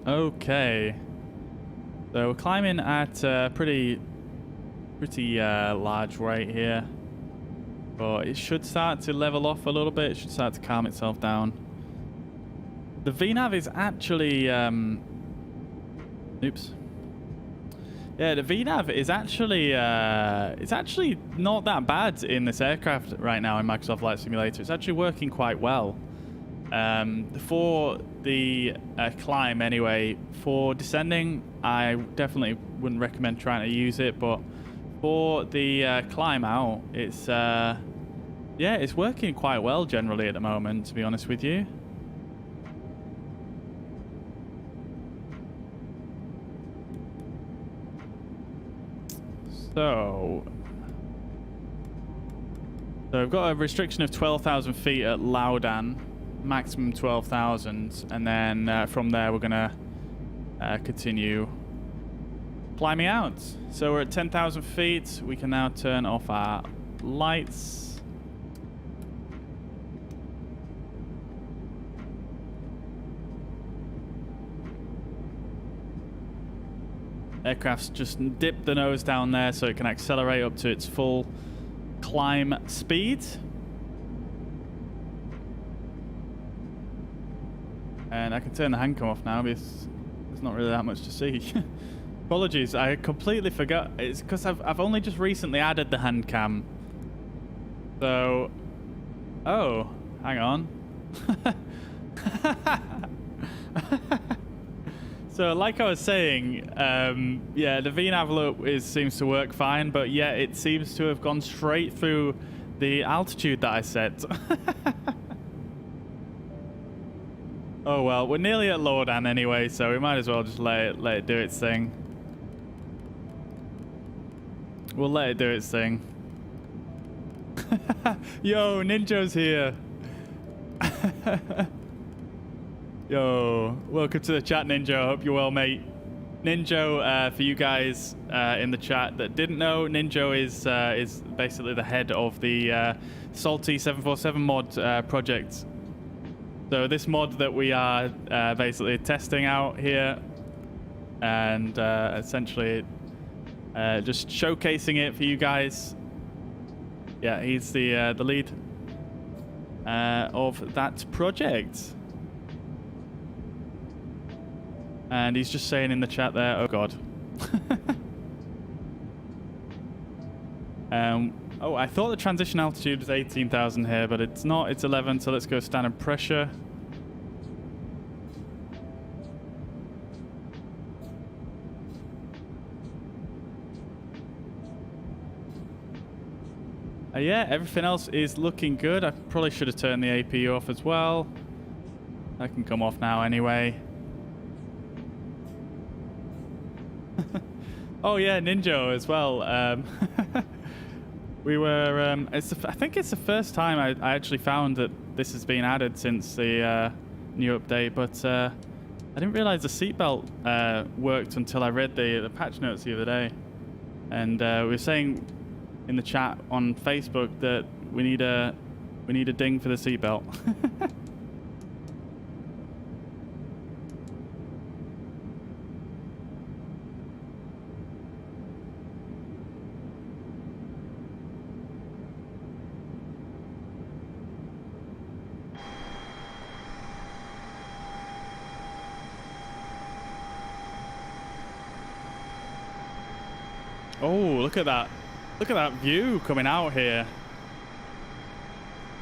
Okay, so we're climbing at a pretty large rate here, but it should start to level off a little bit. It should start to calm itself down. The VNav is actually oops. Yeah, the VNav is actually it's actually not that bad in this aircraft right now in Microsoft Flight Simulator. It's actually working quite well. For the climb anyway, for descending, I definitely wouldn't recommend trying to use it, but for the climb out, it's yeah, it's working quite well generally at the moment, to be honest with you. So we've got a restriction of 12,000 feet at Laudan, maximum 12,000, and then from there we're gonna continue climbing out. So we're at 10,000 feet. We can now turn off our lights. Aircraft's just dipped the nose down there so it can accelerate up to its full climb speed. And I can turn the hand cam off now because there's not really that much to see. Apologies, I completely forgot. It's because I've only just recently added the hand cam. So, oh, hang on. So, like I was saying, yeah, the VNav loop seems to work fine, but yeah, it seems to have gone straight through the altitude that I set. Oh well, we're nearly at Laudan anyway, so we might as well just let it do its thing. We'll let it do its thing. Yo, Ninjo's here. Yo, welcome to the chat, Ninja. Hope you're well, mate. Ninjo, for you guys in the chat that didn't know, Ninjo is basically the head of the Salty 747 mod project. So this mod that we are basically testing out here, and essentially just showcasing it for you guys. Yeah, he's the lead of that project. And he's just saying in the chat there, oh god. Oh, I thought the transition altitude was 18,000 here, but it's not. It's 11, so let's go standard pressure. Yeah, everything else is looking good. I probably should have turned the APU off as well. That can come off now anyway. Oh yeah, Ninjo as well. We were, I think it's the first time I actually found that this has been added since the new update, but I didn't realize the seatbelt worked until I read the patch notes the other day. And we were saying in the chat on Facebook that we need a ding for the seatbelt. Oh, look at that. Look at that view coming out here.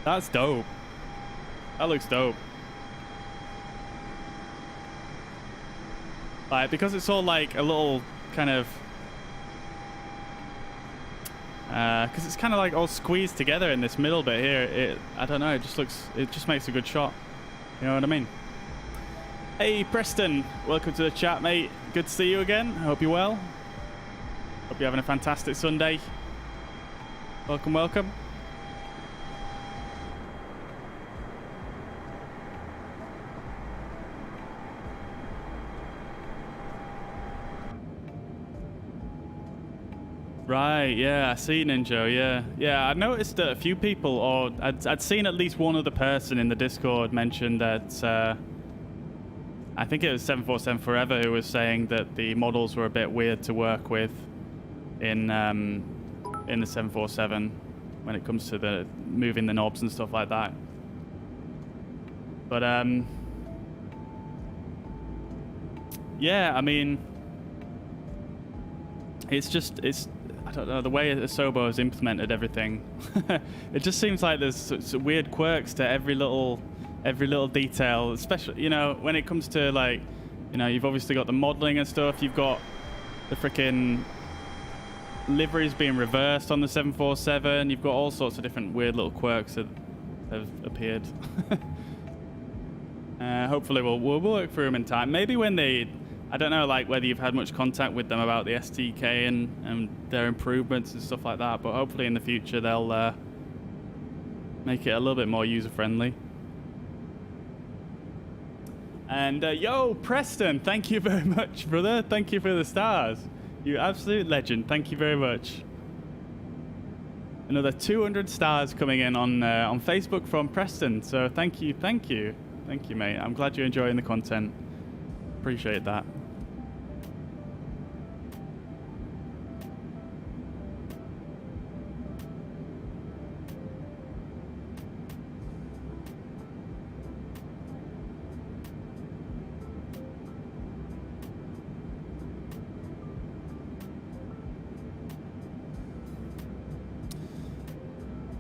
That's dope. That looks dope. Like, because it's all like a little kind of... because it's kind of like all squeezed together in this middle bit here. I don't know, it just makes a good shot. You know what I mean? Hey, Preston. Welcome to the chat, mate. Good to see you again. I hope you're well. Hope you're having a fantastic Sunday. Welcome, welcome. Right, yeah, I see Ninja, yeah. Yeah, I noticed that a few people, or I'd seen at least one other person in the Discord mention that, I think it was 747 Forever who was saying that the models were a bit weird to work with in the 747 when it comes to the moving the knobs and stuff like that. But yeah, I mean, it's I don't know, the way Asobo has implemented everything. It just seems like there's some weird quirks to every little detail, especially, you know, when it comes to, like, you know, you've obviously got the modeling and stuff. You've got the freaking liveries being reversed on the 747. You've got all sorts of different weird little quirks that have appeared. Hopefully we'll work through them in time. Maybe when they, I don't know, like, whether you've had much contact with them about the STK and their improvements and stuff like that, but hopefully in the future they'll make it a little bit more user-friendly. And yo, Preston, thank you very much, brother. Thank you for the stars. You absolute legend. Thank you very much. Another 200 stars coming in on Facebook from Preston. So thank you, mate. I'm glad you're enjoying the content. Appreciate that.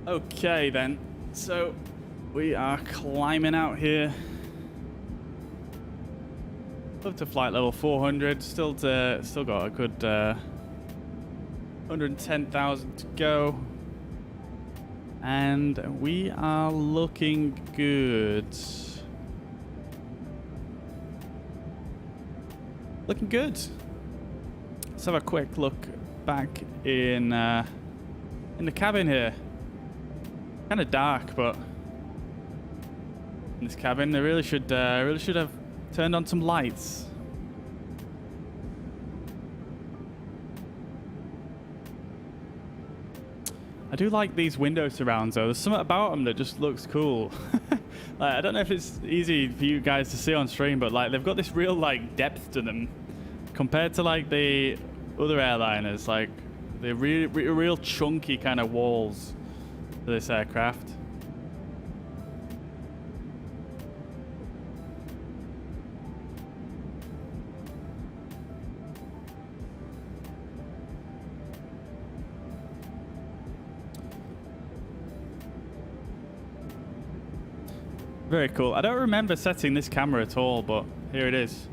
Okay then, so we are climbing out here up to flight level 400. Still got a good 110,000 to go, and we are looking good. Looking good. Let's have a quick look back in the cabin here. Kind of dark, but in this cabin they really should have turned on some lights. I do like these window surrounds though. There's something about them that just looks cool. Like, I don't know if it's easy for you guys to see on stream, but like they've got this real like depth to them compared to like the other airliners. Like they're real chunky kind of walls for this aircraft. Very cool. I don't remember setting this camera at all, but here it is.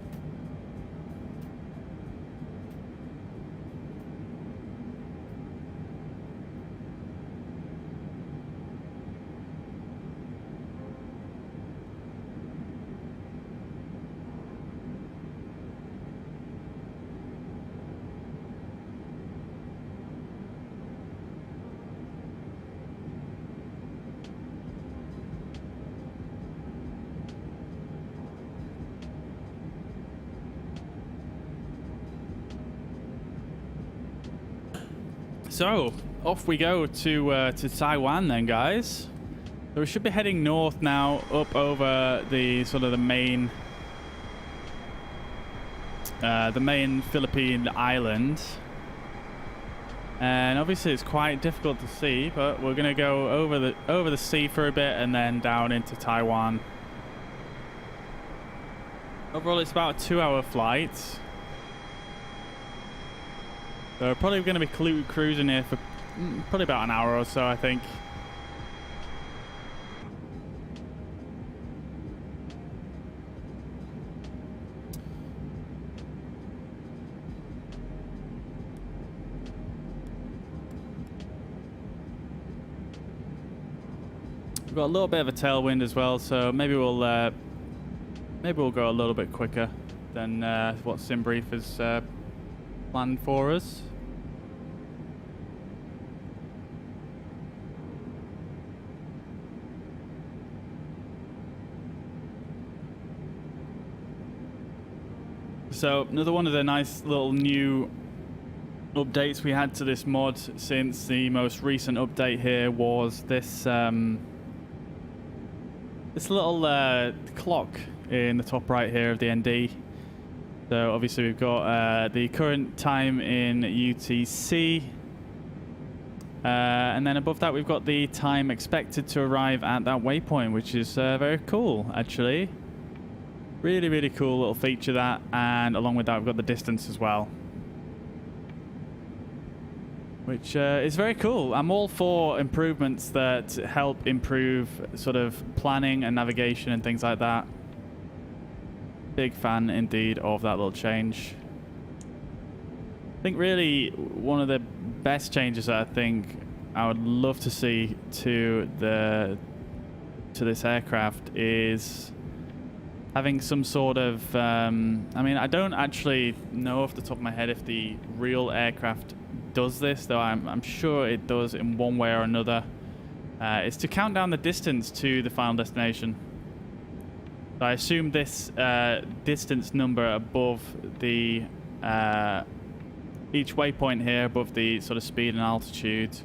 So off we go to Taiwan then, guys. So we should be heading north now, up over the sort of the main Philippine island. And obviously it's quite difficult to see, but we're gonna go over the sea for a bit and then down into Taiwan. Overall, it's about a 2-hour flight. So we're probably going to be cruising here for probably about an hour or so, I think. We've got a little bit of a tailwind as well, so maybe we'll go a little bit quicker than what SimBrief has planned for us. So another one of the nice little new updates we had to this mod since the most recent update here was this this little clock in the top right here of the ND. So obviously we've got the current time in UTC, and then above that we've got the time expected to arrive at that waypoint, which is very cool actually. Really, really cool little feature that, and along with that, we've got the distance as well, which is very cool. I'm all for improvements that help improve sort of planning and navigation and things like that. Big fan indeed of that little change. I think really one of the best changes that I think I would love to see to this aircraft is having some sort of I mean, I don't actually know off the top of my head if the real aircraft does this, though I'm sure it does in one way or another. It's to count down the distance to the final destination. So I assume this distance number above the each waypoint here, above the sort of speed and altitude,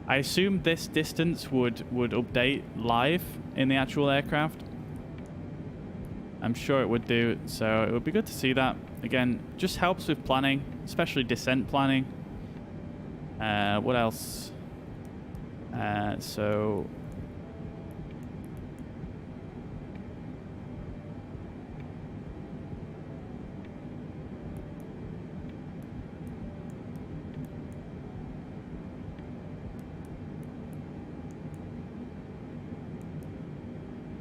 I assume this distance would update live in the actual aircraft. I'm sure it would do, so it would be good to see that. Again, just helps with planning, especially descent planning. What else? So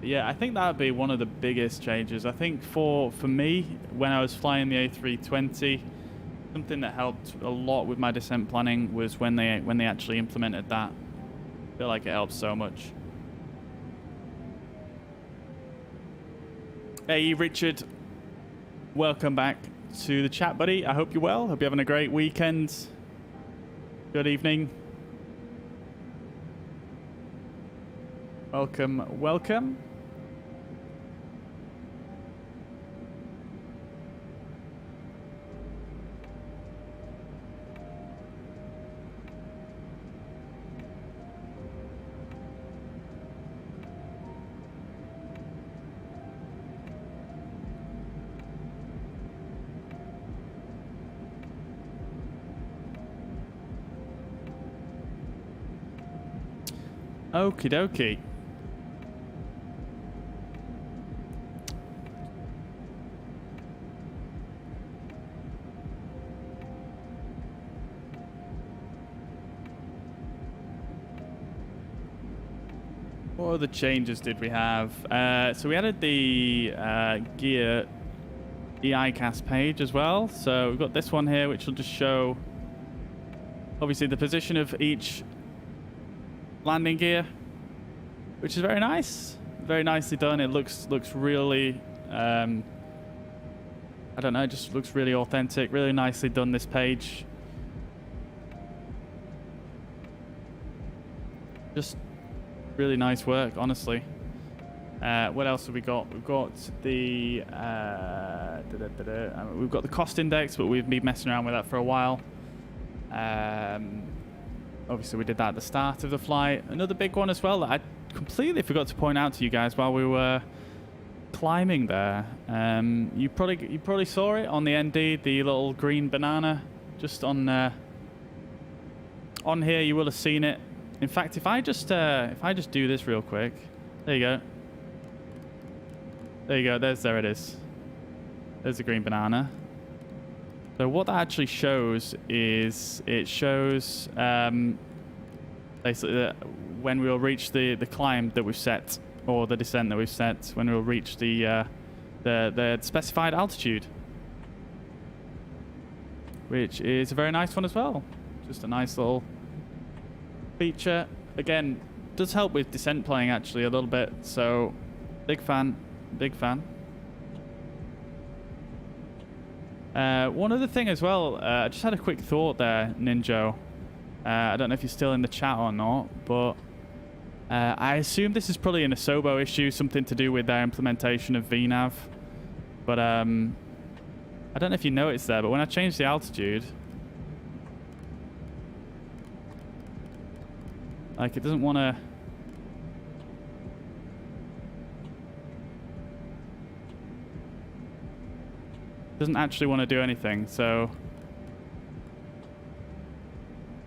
yeah, I think that would be one of the biggest changes. I think for me, when I was flying the A320, something that helped a lot with my descent planning was when they actually implemented that. I feel like it helps so much. Hey Richard, welcome back to the chat, buddy. I hope you're well. Hope you're having a great weekend. Good evening. Welcome, welcome. Okie dokie. What other changes did we have? So we added the gear EICAS page as well. So we've got this one here, which will just show obviously the position of each landing gear, which is very nice, very nicely done. It looks really I don't know, it just looks really authentic, really nicely done, this page. Just really nice work, honestly. What else have we got? We've got the we've got the cost index, but we've been messing around with that for a while. Obviously, we did that at the start of the flight. Another big one as well that I completely forgot to point out to you guys while we were climbing there. You probably saw it on the ND, the little green banana just on here. You will have seen it. In fact, if I just do this real quick, there you go. There you go. There it is. There's the green banana. So what that actually shows is it shows basically that when we'll reach the climb that we've set, or the descent that we've set, when we'll reach the specified altitude, which is a very nice one as well. Just a nice little feature. Again, does help with descent planning actually a little bit. So big fan, big fan. One other thing as well, I just had a quick thought there, Ninjo. I don't know if you're still in the chat or not, but I assume this is probably an Asobo issue, something to do with their implementation of VNav. But I don't know if you noticed there, but when I changed the altitude, like, it doesn't want to... doesn't actually want to do anything. So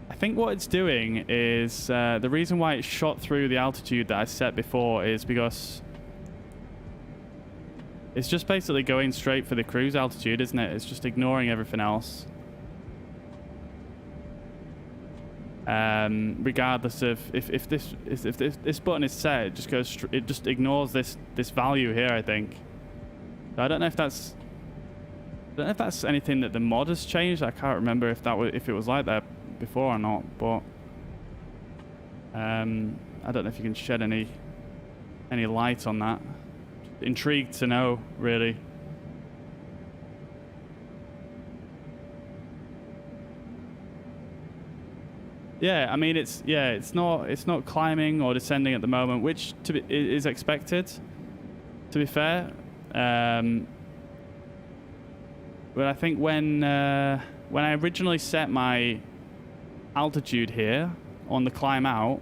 I think what it's doing is the reason why it shot through the altitude that I set before is because It's just basically going straight for the cruise altitude, isn't it? It's just ignoring everything else. Regardless of if this button is set, it just goes. It just ignores this value here, I think. So I don't know if that's. I don't know if that's anything that the mod has changed. I can't remember if it was like that before or not. But I don't know if you can shed any light on that. Intrigued to know, really. Yeah, I mean it's not climbing or descending at the moment, which is expected. To be fair, but I think when I originally set my altitude here on the climb out,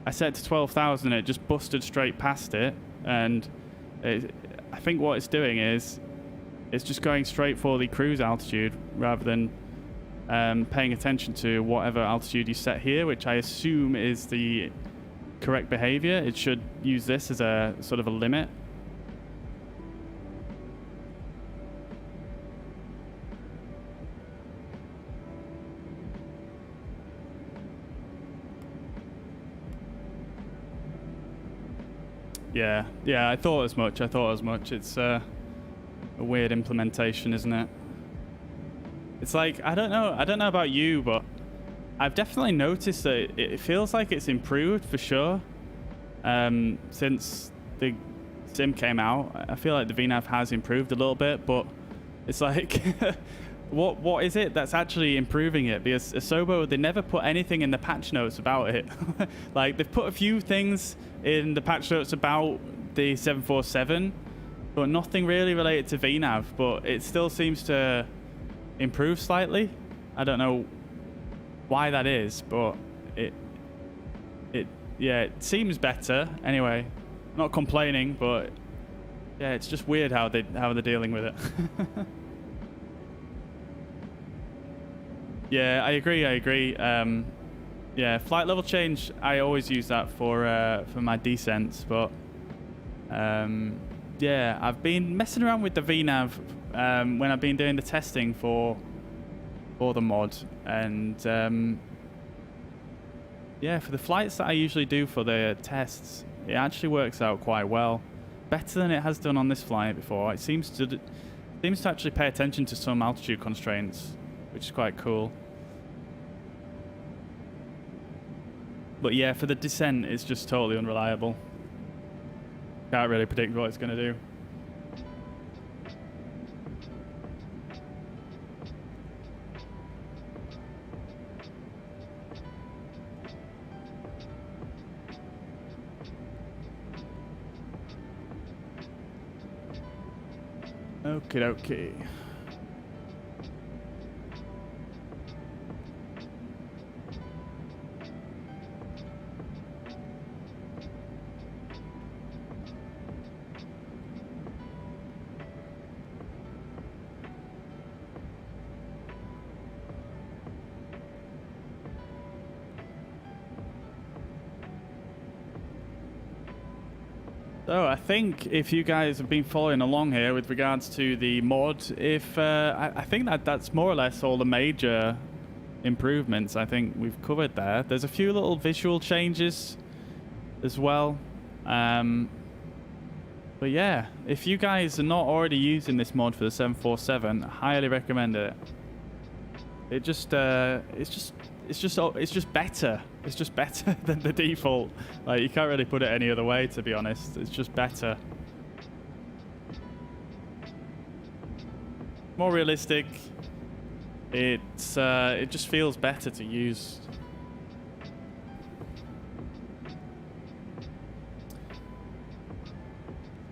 I set it to 12,000. It just busted straight past it, and I think what it's doing is it's just going straight for the cruise altitude rather than paying attention to whatever altitude you set here, which I assume is the correct behavior. It should use this as a sort of a limit. Yeah, I thought as much. It's a weird implementation, isn't it? It's like, I don't know about you, but I've definitely noticed that it feels like it's improved for sure. Since the sim came out, I feel like the VNAV has improved a little bit, but it's like, what is it that's actually improving it? Because Asobo, they never put anything in the patch notes about it. Like, they've put a few things in the patch notes about the 747, but nothing really related to VNAV, but it still seems to improve slightly. I don't know why that is, but it seems better anyway. Not complaining, but yeah, it's just weird how they're dealing with it. Yeah, I agree. Yeah, flight level change, I always use that for my descents, but yeah, I've been messing around with the VNAV when I've been doing the testing for the mod, and yeah, for the flights that I usually do for the tests, it actually works out quite well, better than it has done on this flight before. It seems to actually pay attention to some altitude constraints, which is quite cool. But yeah, for the descent, it's just totally unreliable. Can't really predict what it's going to do. Okie dokie. So I think if you guys have been following along here with regards to the mod, I think that's more or less all the major improvements I think we've covered there. There's a few little visual changes as well. But yeah, if you guys are not already using this mod for the 747, I highly recommend it. It's just better. It's just better than the default. Like, you can't really put it any other way, to be honest. It's just better. More realistic. It just feels better to use.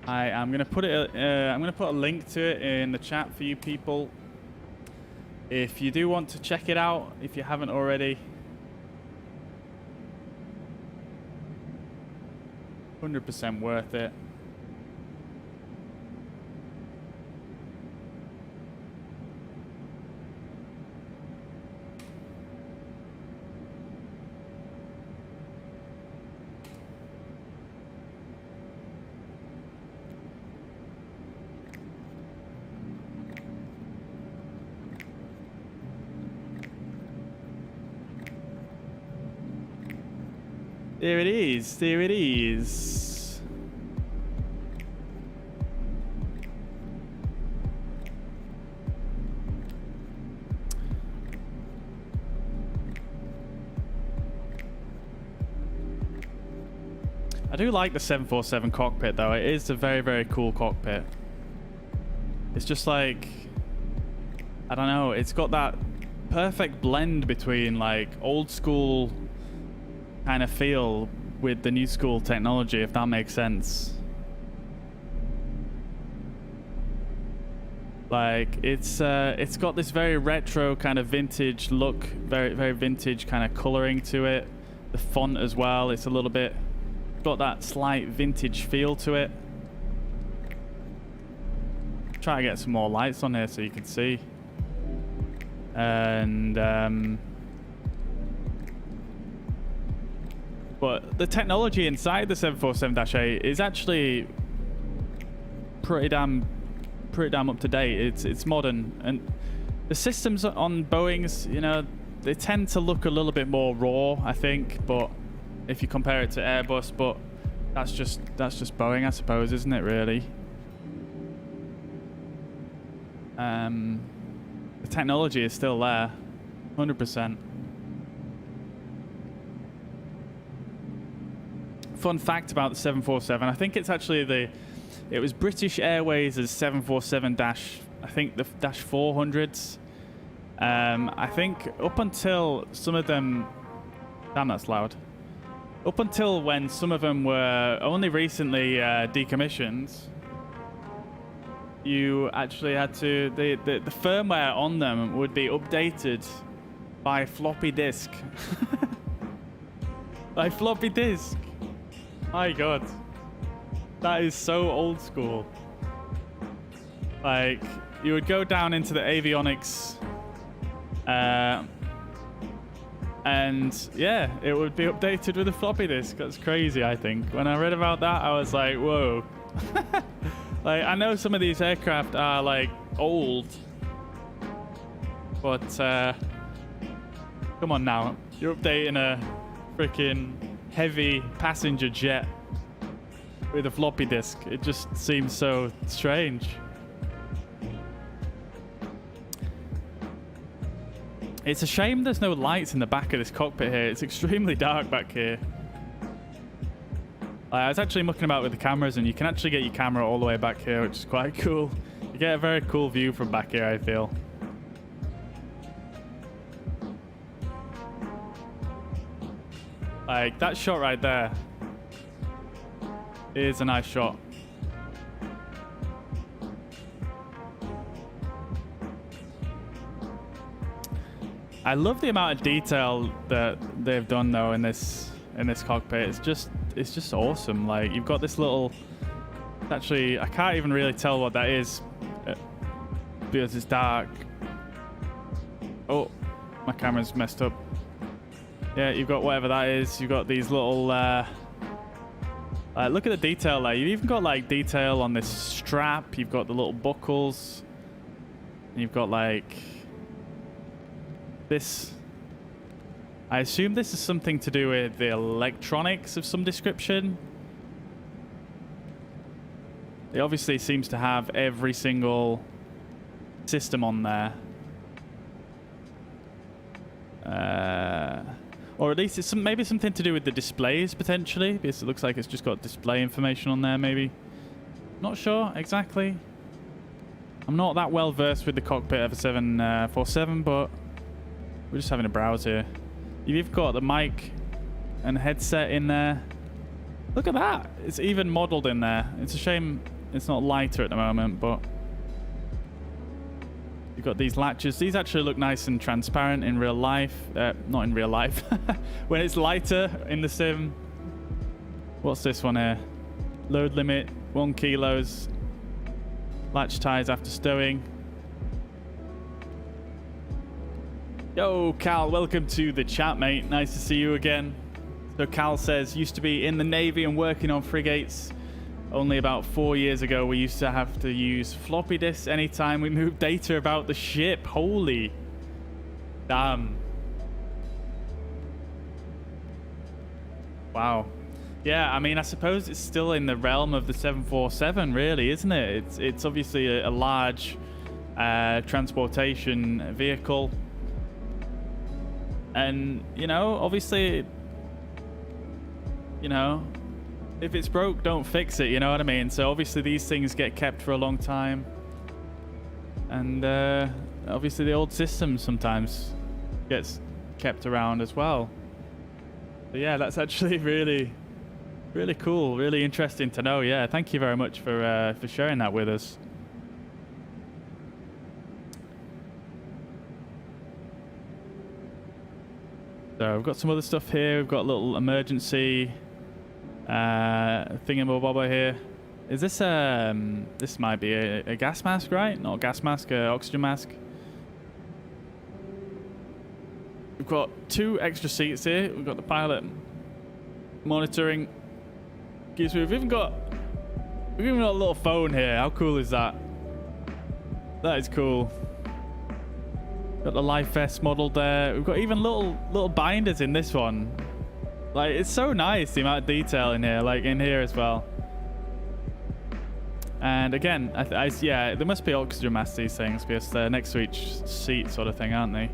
I'm gonna put a link to it in the chat for you people. If you do want to check it out, if you haven't already. 100% worth it. There it is. There it is. I do like the 747 cockpit though. It is a very, very cool cockpit. It's just like, I don't know, it's got that perfect blend between like old school kind of feel with the new school technology, if that makes sense. Like it's got this very retro kind of vintage look, very, very vintage kind of coloring to it. The font as well, it's a little bit got that slight vintage feel to it. Try to get some more lights on here so you can see. And but the technology inside the 747-8 is actually pretty damn up to date. It's modern, and the systems on Boeing's, you know, they tend to look a little bit more raw, I think, but if you compare it to Airbus, but that's just Boeing, I suppose, isn't it, really? The technology is still there, 100%. Fun fact about the 747, I think it's actually it was British Airways' 747 I think the dash 400s. I think up until some of them, damn, that's loud. Up until when some of them were only recently decommissioned, you actually had to, the firmware on them would be updated by floppy disk. By floppy disk. My god. That is so old school. Like, you would go down into the avionics and yeah, it would be updated with a floppy disk. That's crazy, I think. When I read about that, I was like, whoa. Like, I know some of these aircraft are like old, but come on now. You're updating a freaking heavy passenger jet with a floppy disk. It just seems so strange. It's a shame there's no lights in the back of this cockpit here. It's extremely dark back here. I was actually mucking about with the cameras, and you can actually get your camera all the way back here, which is quite cool. You get a very cool view from back here, I feel. Like, that shot right there is a nice shot. I love the amount of detail that they've done though in this cockpit. It's just awesome. Like, you've got this little, actually I can't even really tell what that is because it's dark. Oh, my camera's messed up. Yeah, you've got whatever that is. You've got these little look at the detail there. You've even got like detail on this strap. You've got the little buckles, and you've got like this. I assume this is something to do with the electronics of some description. It obviously seems to have every single system on there. Or at least it's maybe something to do with the displays, potentially, because it looks like it's just got display information on there, maybe. Not sure exactly. I'm not that well versed with the cockpit of a 747, but we're just having a browse here. You've got the mic and headset in there. Look at that. It's even modeled in there. It's a shame it's not lighter at the moment, but you've got these latches. These actually look nice and transparent in real life. Not in real life. When it's lighter in the sim. What's this one here? Load limit 1 kilos. Latch ties after stowing. Yo, Cal, welcome to the chat, mate. Nice to see you again. So Cal says, used to be in the Navy and working on frigates. Only about 4 years ago, we used to have to use floppy disks anytime we moved data about the ship. Holy damn. Wow. Yeah, I mean, I suppose it's still in the realm of the 747, really, isn't it? It's obviously a large transportation vehicle. And, you know, obviously, you know, if it's broke, don't fix it, you know what I mean? So obviously these things get kept for a long time. And obviously the old system sometimes gets kept around as well. But yeah, that's actually really cool, really interesting to know. Yeah, thank you very much for sharing that with us. So we've got some other stuff here. We've got a little emergency thingamabobber here. Is this this might be a gas mask, right? Not a gas mask, oxygen mask. We've got 2 extra seats here. We've got the pilot monitoring. Excuse me. We've even got a little phone here. How cool is that? That is cool. Got the life vest model there. We've got even little binders in this one. Like, it's so nice, the amount of detail in here, like in here as well. And again, yeah, there must be oxygen masks, these things, because they're next to each seat sort of thing, aren't they?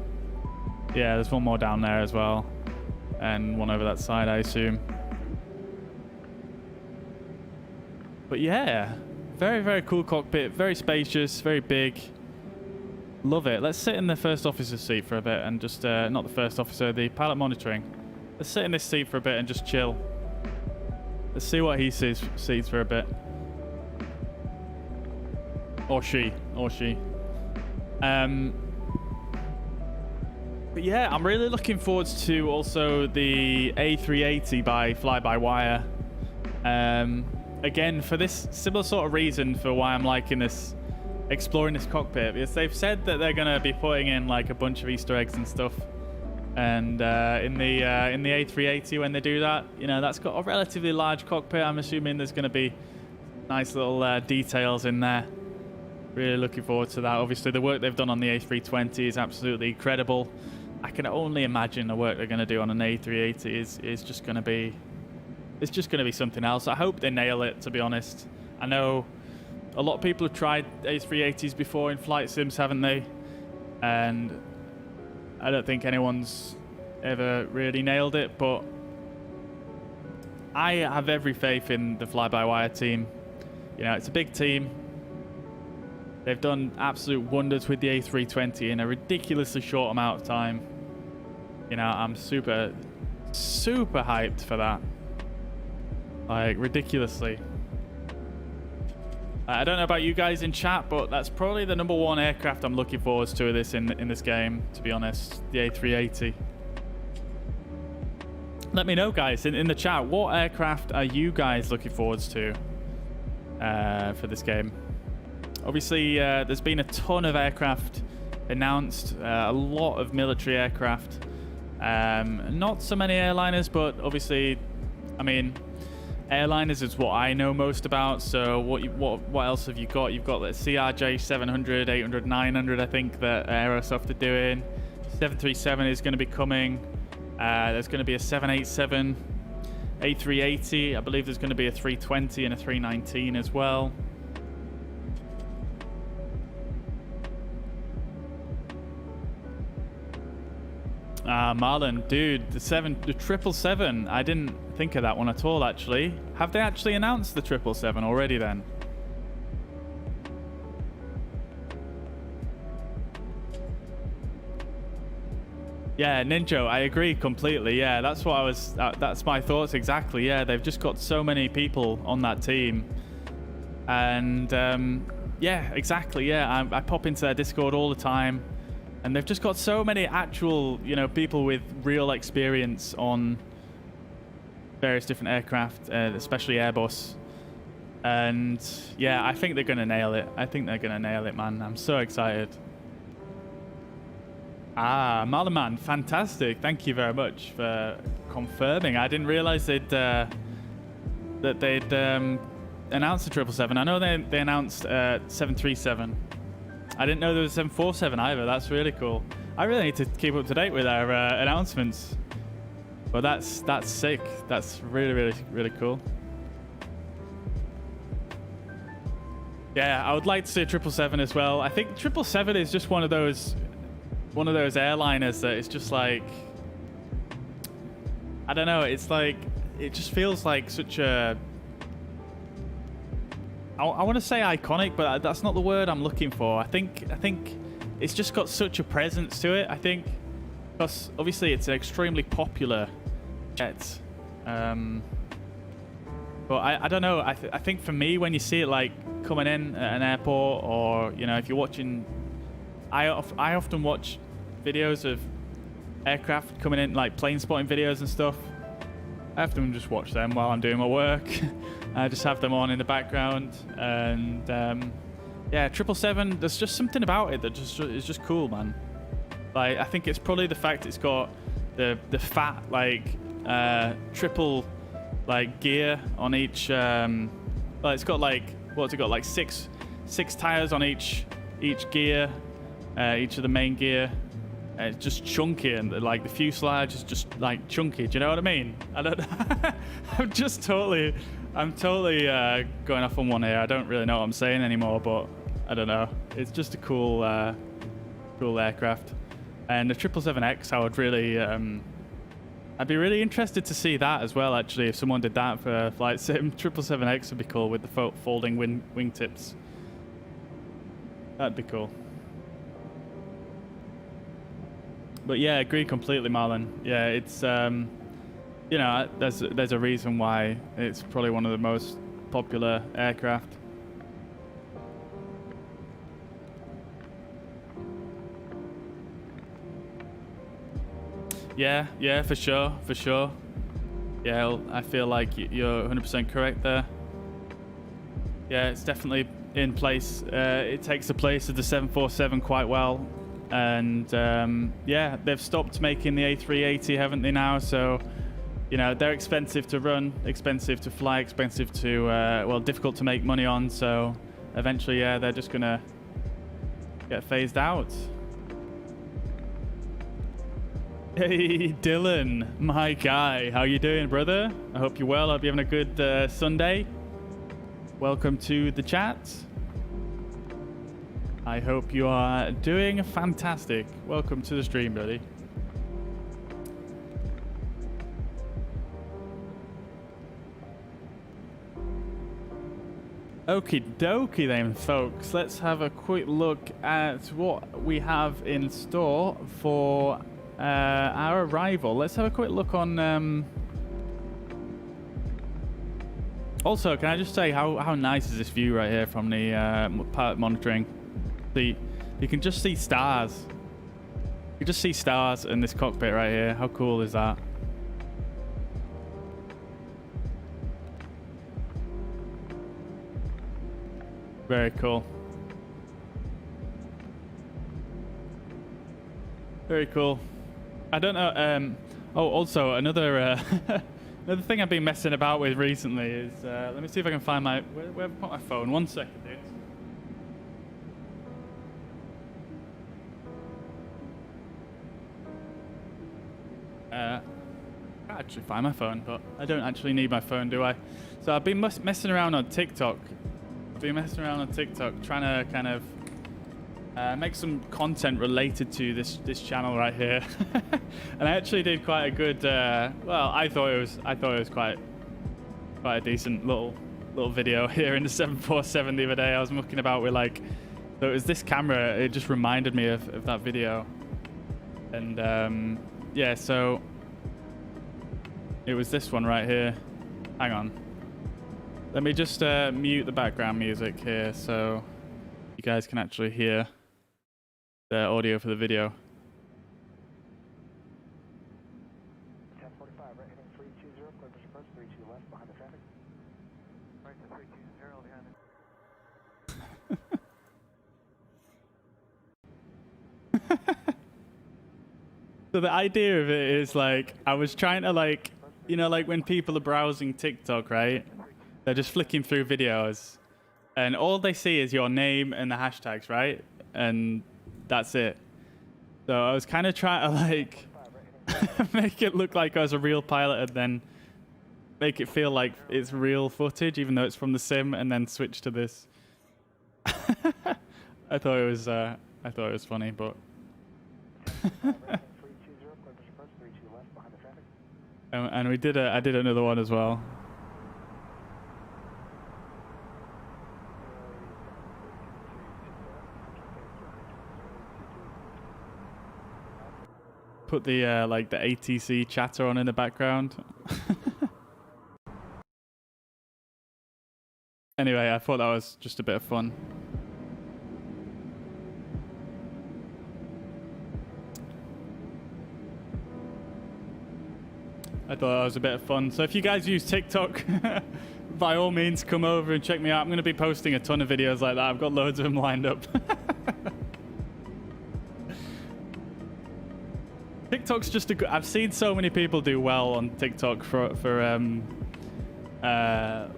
Yeah, there's one more down there as well. And one over that side, I assume. But yeah, very cool cockpit, very spacious, very big. Love it. Let's sit in the first officer's seat for a bit and just, not the first officer, the pilot monitoring. Let's sit in this seat for a bit and just chill. Let's see what he sees for a bit. Or she. But yeah, I'm really looking forward to also the A380 by fly-by-wire. Again, for this similar sort of reason for why I'm liking this, exploring this cockpit, because they've said that they're going to be putting in like a bunch of Easter eggs and stuff. And in the A380, when they do that, you know, that's got a relatively large cockpit. I'm assuming there's going to be nice little details in there. Really looking forward to that. Obviously, the work they've done on the A320 is absolutely incredible. I can only imagine the work they're going to do on an A380 is just going to be, it's just going to be something else. I hope they nail it, to be honest. I know a lot of people have tried A380s before in flight sims, haven't they? And I don't think anyone's ever really nailed it, but I have every faith in the fly-by-wire team. You know, it's a big team. They've done absolute wonders with the A320 in a ridiculously short amount of time. You know, I'm super hyped for that. Like, ridiculously. I don't know about you guys in chat, but that's probably the #1 aircraft I'm looking forward to in this game, to be honest. The A380. Let me know, guys, in the chat, what aircraft are you guys looking forward to for this game? Obviously, there's been a ton of aircraft announced, a lot of military aircraft. Not so many airliners, but obviously, I mean, airliners is what I know most about. So what else have you got? You've got the CRJ 700, 800, 900, I think, that Aerosoft are doing. 737 is going to be coming. There's going to be a 787, A380. I believe there's going to be a 320 and a 319 as well. Marlon, dude, the 777. I didn't think of that one at all, actually. Have they actually announced the 777 already then? Yeah, Ninja, I agree completely. Yeah, that's what I was. That's my thoughts exactly. Yeah, they've just got so many people on that team, and yeah, exactly. Yeah, I pop into their Discord all the time, and they've just got so many actual, you know, people with real experience on various different aircraft, especially Airbus. And yeah, I think they're gonna nail it. I think they're gonna nail it, man. I'm so excited. Malaman, fantastic. Thank you very much for confirming. I didn't realize that they'd announced the 777. I know they announced 737. I didn't know there was 747 either. That's really cool. I really need to keep up to date with our announcements. But that's sick. That's really cool. Yeah, I would like to see a 777 as well. I think 777 is just one of those airliners that it's just like, I don't know. It's like, it just feels like such a, I want to say iconic, but that's not the word I'm looking for. I think it's just got such a presence to it. I think because obviously it's an extremely popular jet. But I don't know. I think for me, when you see it like coming in at an airport, or you know, if you're watching, I often watch videos of aircraft coming in, like plane spotting videos and stuff. I often just watch them while I'm doing my work. I just have them on in the background, and yeah, 777. There's just something about it that is just cool, man. Like, I think it's probably the fact it's got the fat like triple like gear on each. Well, it's got like, what's it got, like six tires on each gear, each of the main gear. It's just chunky, and like the fuselage is just like chunky. Do you know what I mean? I don't. I'm totally going off on one here. I don't really know what I'm saying anymore, but I don't know. It's just a cool aircraft. And the 777X, I would really, I'd be really interested to see that as well. Actually, if someone did that for a flight sim, 777X would be cool with the folding wingtips. That'd be cool. But yeah, I agree completely, Marlon. Yeah, it's you know, there's a reason why it's probably one of the most popular aircraft. Yeah, for sure. Yeah, I feel like you're 100% correct there. Yeah, it's definitely in place. It takes the place of the 747 quite well. And yeah, they've stopped making the A380, haven't they now? So, you know, they're expensive to run, expensive to fly, expensive to, well, difficult to make money on. So eventually, yeah, they're just going to get phased out. Hey, Dylan, my guy. How you doing, brother? I hope you're well. I hope you're having a good Sunday. Welcome to the chat. I hope you are doing fantastic. Welcome to the stream, buddy. Okie dokie then, folks. Let's have a quick look at what we have in store for our arrival. Let's have a quick look on... Also, can I just say how nice is this view right here from the pilot monitoring? You can just see stars. You can just see stars in this cockpit right here. How cool is that? Very cool. Very cool. I don't know. Oh, also another another thing I've been messing about with recently is let me see if I can find my where have I put my phone. 1 second, dude. I can't actually find my phone, but I don't actually need my phone, do I? So I've been messing around on TikTok. Trying to kind of make some content related to this channel right here. And I actually did quite a good. Well, I thought it was quite a decent little video here in the 747 the other day. I was mucking about with like, so it was this camera. It just reminded me of that video, and yeah, so it was this one right here. Hang on. Let me just mute the background music here so you guys can actually hear the audio for the video. 1045, right heading 320, clear push approach, 32 left behind the traffic. Right to 320 behind it. So the idea of it is like, I was trying to like, you know, like when people are browsing TikTok, right? They're just flicking through videos and all they see is your name and the hashtags, right? And that's it. So I was kind of trying to like, make it look like I was a real pilot and then make it feel like it's real footage, even though it's from the sim, and then switch to this. I thought it was funny, but and I did another one as well. Put the like the ATC chatter on in the background. Anyway, I thought that was just a bit of fun. I thought that was a bit of fun. So if you guys use TikTok, by all means come over and check me out. I'm going to be posting a ton of videos like that. I've got loads of them lined up. TikTok's just a good... I've seen so many people do well on TikTok for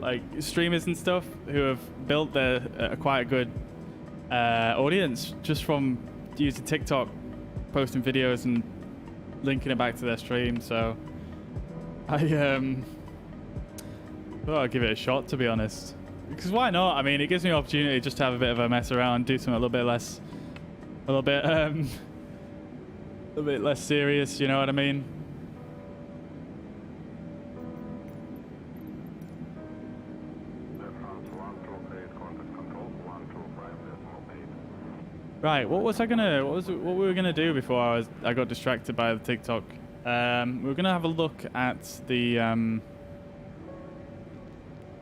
like streamers and stuff who have built their quite a good audience just from using TikTok, posting videos and linking it back to their stream. So I thought I'd give it a shot, to be honest, because why not? I mean, it gives me an opportunity just to have a bit of a mess around, do something a little bit less serious, you know what I mean? Right, what we were gonna do before I got distracted by the TikTok? We were gonna have a look at the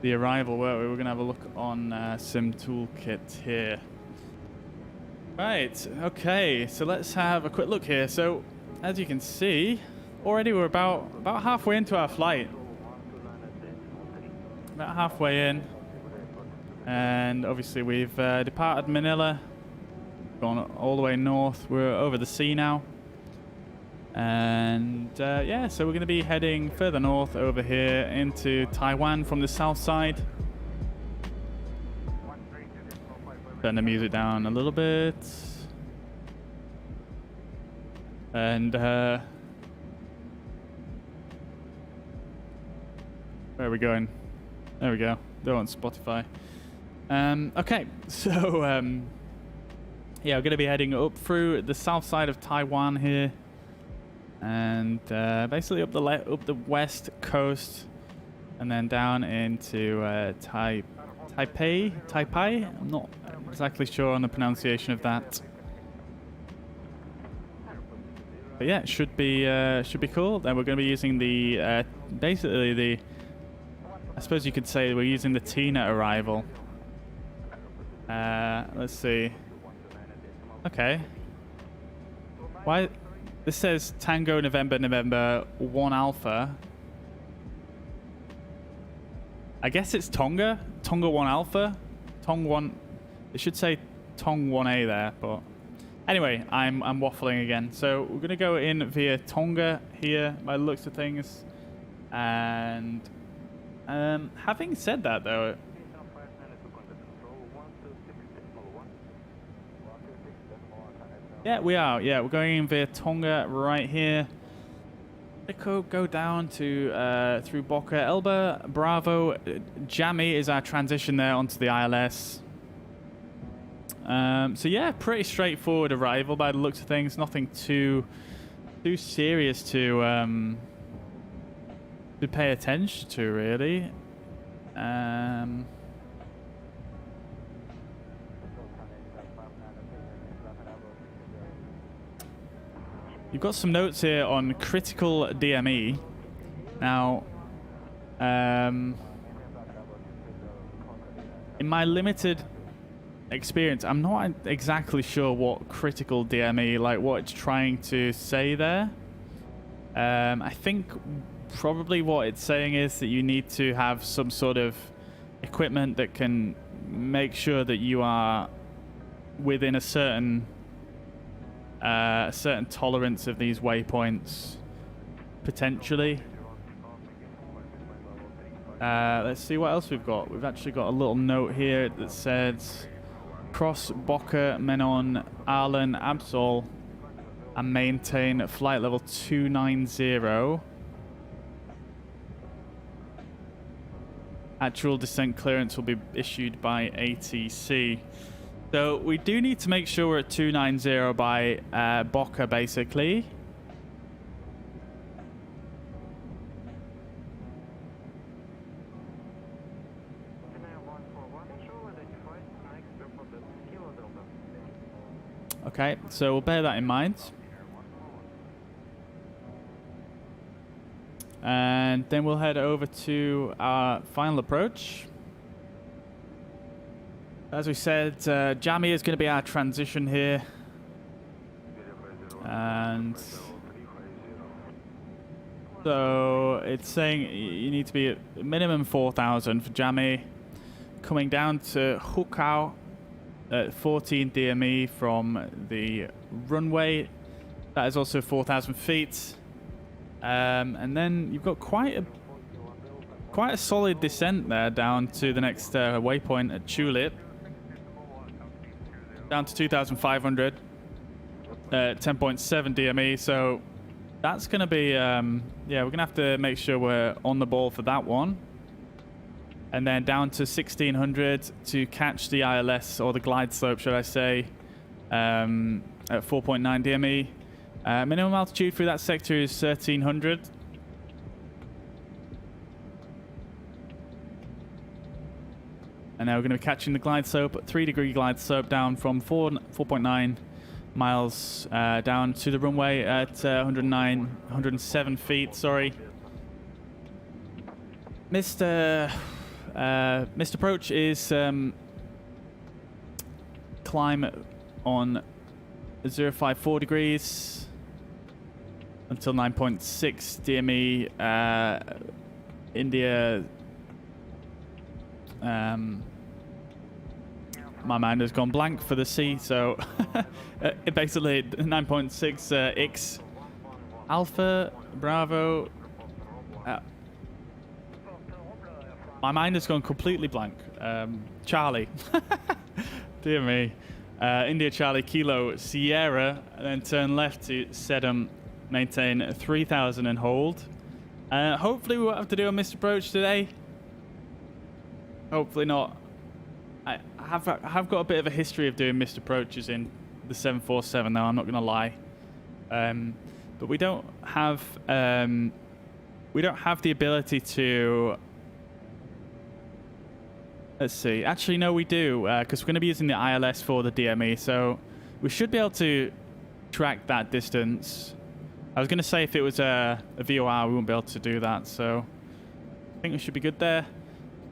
arrival, weren't we? We're gonna have a look on Sim Toolkit here. Right, okay, so let's have a quick look here. So, as you can see, already we're about halfway into our flight. About halfway in. And obviously we've departed Manila, gone all the way north. We're over the sea now. And yeah, so we're going to be heading further north over here into Taiwan from the south side. Turn the music down a little bit. And where are we going? There we go. They're on Spotify. Okay, so yeah, we're going to be heading up through the south side of Taiwan here, and basically up the west coast, and then down into Taipei. I'm not exactly sure on the pronunciation of that, but yeah, it should be cool. Then we're going to be using the basically the, I suppose you could say we're using the Tina arrival. Let's see. Okay. Why? This says Tango November 1 Alpha. I guess it's Tonga 1 Alpha. Tong 1. It should say Tong 1A there, but anyway, I'm waffling again. So we're gonna go in via Tonga here by the looks of things. And having said that, though, yeah, we are. Yeah, we're going in via Tonga right here. Go down to through Boca Elba, Bravo, Jammy is our transition there onto the ILS. So yeah, pretty straightforward arrival by the looks of things. Nothing too serious to pay attention to, really. You've got some notes here on critical DME. Now, in my limited experience, I'm not exactly sure what critical DME, like what it's trying to say there. I think probably what it's saying is that you need to have some sort of equipment that can make sure that you are within a certain tolerance of these waypoints, potentially. Let's see what else we've got. We've actually got a little note here that says cross Boca, Menon, Arlen, Absol. and maintain flight level 290. Actual descent clearance will be issued by ATC. So we do need to make sure we're at 290 by Boca, basically. Okay, so we'll bear that in mind. And then we'll head over to our final approach. As we said, Jammy is going to be our transition here. And so it's saying you need to be at minimum 4,000 for Jammy. Coming down to Hukau at 14 DME from the runway. That is also 4,000 feet. And then you've got quite a solid descent there down to the next waypoint at Tulip. Down to 2,500. 10.7 DME. So that's going to be, yeah, we're going to have to make sure we're on the ball for that one. And then down to 1,600 to catch the ILS, or the glide slope, should I say, at 4.9 DME. Minimum altitude through that sector is 1,300. And now we're going to be catching the glide slope, 3-degree glide slope down from 4.9 miles down to the runway at 107 feet, sorry. Mr. Approach is climb on 054 degrees until 9.6 DME. India. My mind has gone blank for the C, so it basically 9.6 X Alpha Bravo. My mind has gone completely blank. Charlie. Dear me. India Charlie Kilo Sierra, and then turn left to Sedum, maintain 3,000 and hold. Hopefully we won't have to do a missed approach today. Hopefully not. I have got a bit of a history of doing missed approaches in the 747, though, I'm not going to lie. But we don't have the ability to. Let's see. Actually, no, we do, because we're going to be using the ILS for the DME, so we should be able to track that distance. I was going to say if it was a VOR, we wouldn't be able to do that, so I think we should be good there.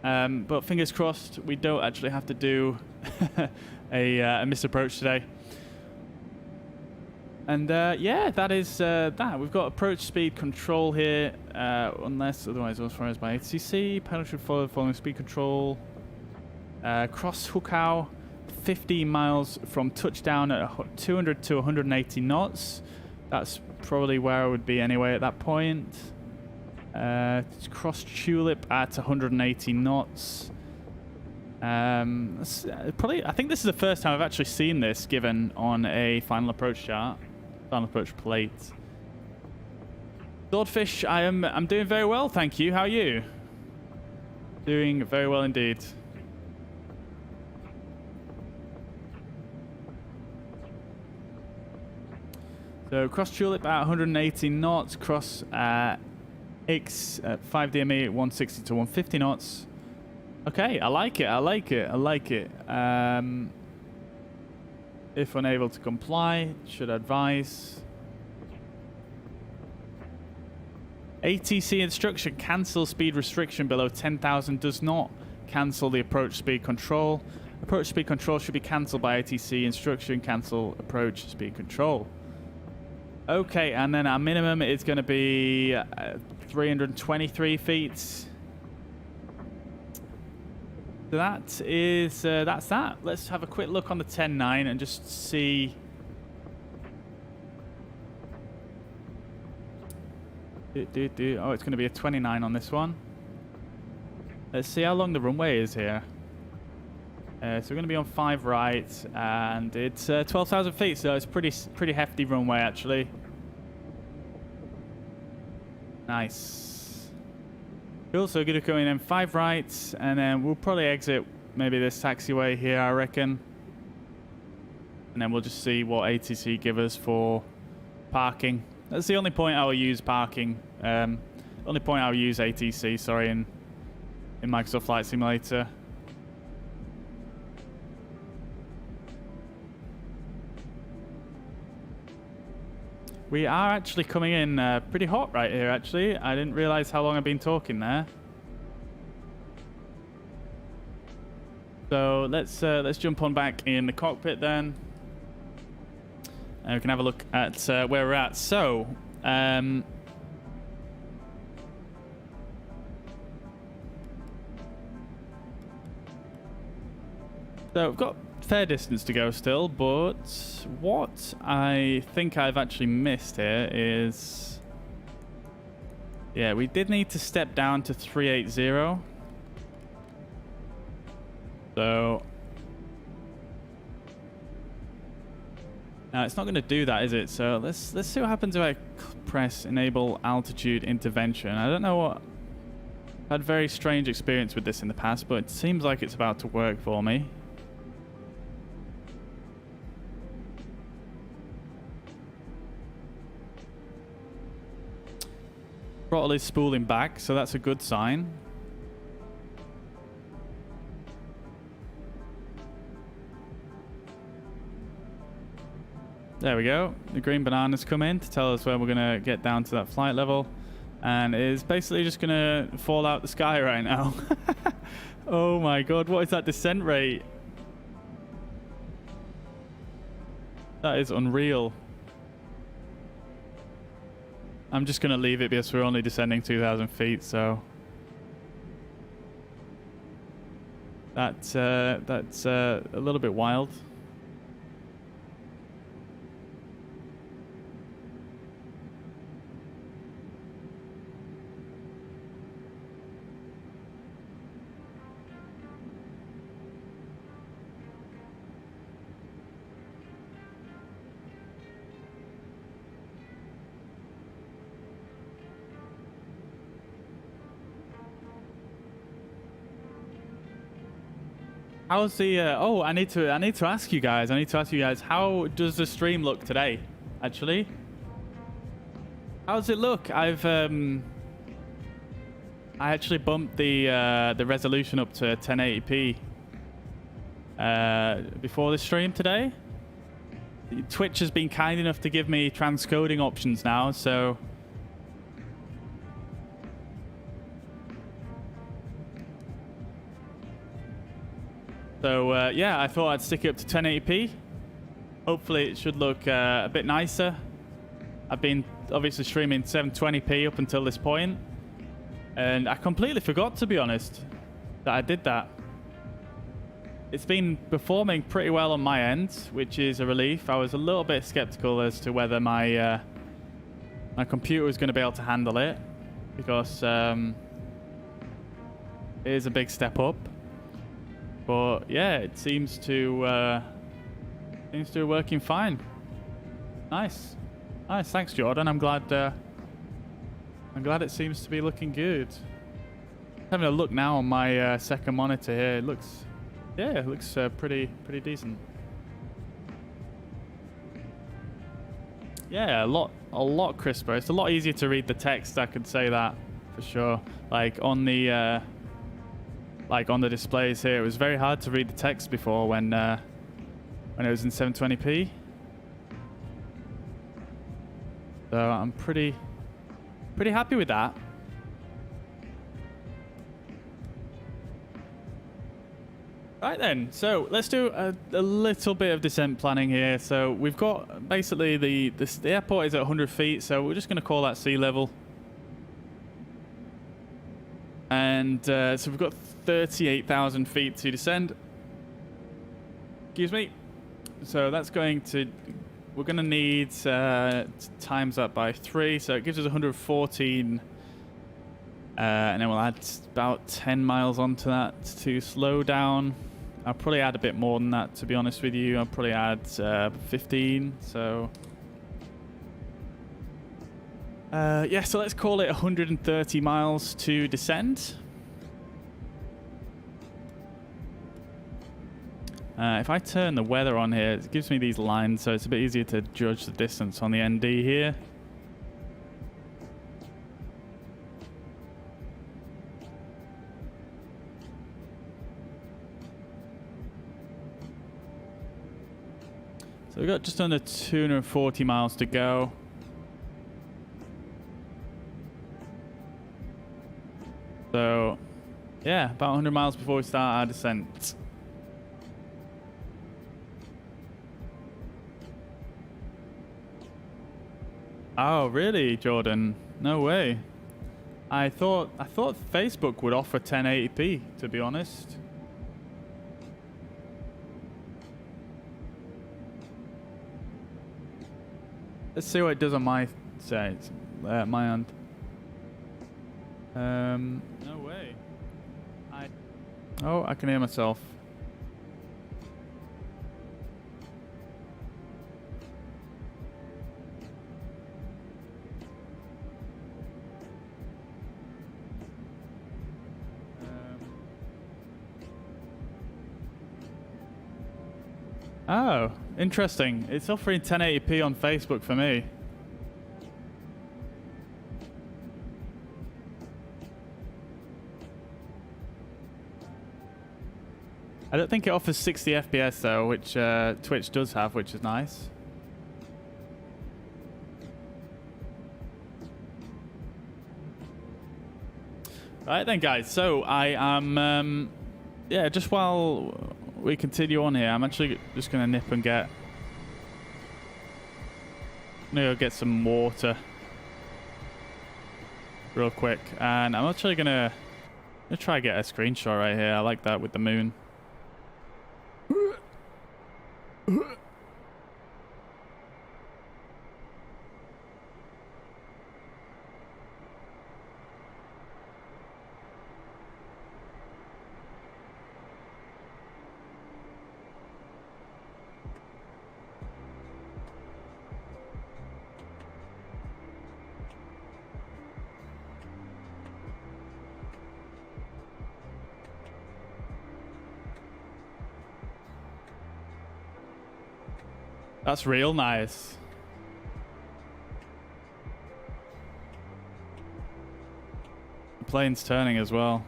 But fingers crossed, we don't actually have to do a missed approach today. And yeah, that is that. We've got approach speed control here, unless otherwise authorized by ATC. Pilot should follow following speed control. Cross Hukau, 15 miles from touchdown at 200 to 180 knots. That's probably where I would be anyway at that point. Cross Tulip at 180 knots. Probably, I think this is the first time I've actually seen this given on a final approach chart, final approach plate. Swordfish, I'm doing very well, thank you. How are you? Doing very well indeed. So cross Tulip at 180 knots, cross X at 5 DME at 160 to 150 knots. Okay, I like it, I like it, I like it. If unable to comply, should advise. ATC instruction, cancel speed restriction below 10,000 does not cancel the approach speed control. Approach speed control should be cancelled by ATC instruction, cancel approach speed control. Okay, and then our minimum is going to be 323 feet. So that is that's that. Let's have a quick look on the 10.9 and just see. Oh, it's going to be a 29 on this one. Let's see how long the runway is here. So we're going to be on 5 right, and it's 12,000 feet, so it's pretty hefty runway actually. Nice. Cool. So we're going to go in 5 right, and then we'll probably exit maybe this taxiway here, I reckon. And then we'll just see what ATC give us for parking. That's the only point I will use parking. Only point I will use ATC, sorry, in Microsoft Flight Simulator. We are actually coming in pretty hot right here, actually. I didn't realize how long I've been talking there. So let's jump on back in the cockpit then. And we can have a look at where we're at. So, so we've got a fair distance to go still, but what I think I've actually missed here is, yeah, we did need to step down to 380. So now it's not going to do that, is it? So let's see what happens if I press enable altitude intervention. I don't know what. I've had very strange experience with this in the past, but it seems like it's about to work for me. Throttle is spooling back, so that's a good sign. There we go. The green bananas come in to tell us where we're going to get down to that flight level. And it is basically just going to fall out the sky right now. Oh my god, what is that descent rate? That is unreal. I'm just going to leave it because we're only descending 2,000 feet, so... That's a little bit wild. How's the oh, I need to ask you guys. How does the stream look today? Actually, how does it look? I actually bumped the resolution up to 1080p before the stream today. Twitch has been kind enough to give me transcoding options now, so yeah, I thought I'd stick it up to 1080p. Hopefully it should look a bit nicer. I've been obviously streaming 720p up until this point, and I completely forgot, to be honest, that I did that. It's been performing pretty well on my end, which is a relief. I was a little bit skeptical as to whether my my computer was going to be able to handle it, because it is a big step up. But yeah, it seems to be working fine. Nice. Thanks, Jordan. I'm glad it seems to be looking good. Having a look now on my second monitor here, it looks pretty decent. Yeah, a lot crisper. It's a lot easier to read the text, I could say that for sure. Like on the displays here, it was very hard to read the text before when it was in 720p. So I'm pretty happy with that. Right then, so let's do a little bit of descent planning here. So we've got basically the airport is at 100 feet, so we're just going to call that sea level. And so we've got 38,000 feet to descend. Excuse me. So that's going to, we're going to need times that by 3, so it gives us 114. And then we'll add about 10 miles onto that to slow down. I'll probably add a bit more than that, to be honest with you. I'll probably add 15. So yeah, so let's call it 130 miles to descend. If I turn the weather on here, it gives me these lines, so it's a bit easier to judge the distance on the ND here. So we've got just under 240 miles to go. So, yeah, about 100 miles before we start our descent. Oh, really, Jordan? No way. I thought Facebook would offer 1080p, to be honest. Let's see what it does on my side, my end. No way. Oh, I can hear myself. Oh, interesting. It's offering 1080p on Facebook for me. I don't think it offers 60 FPS though, which Twitch does have, which is nice. Right then, guys. So I am, yeah, just while we continue on here, I'm actually just gonna nip and I'm gonna go get some water real quick, and I'm actually gonna try to get a screenshot right here. I like that with the moon. That's real nice. The plane's turning as well.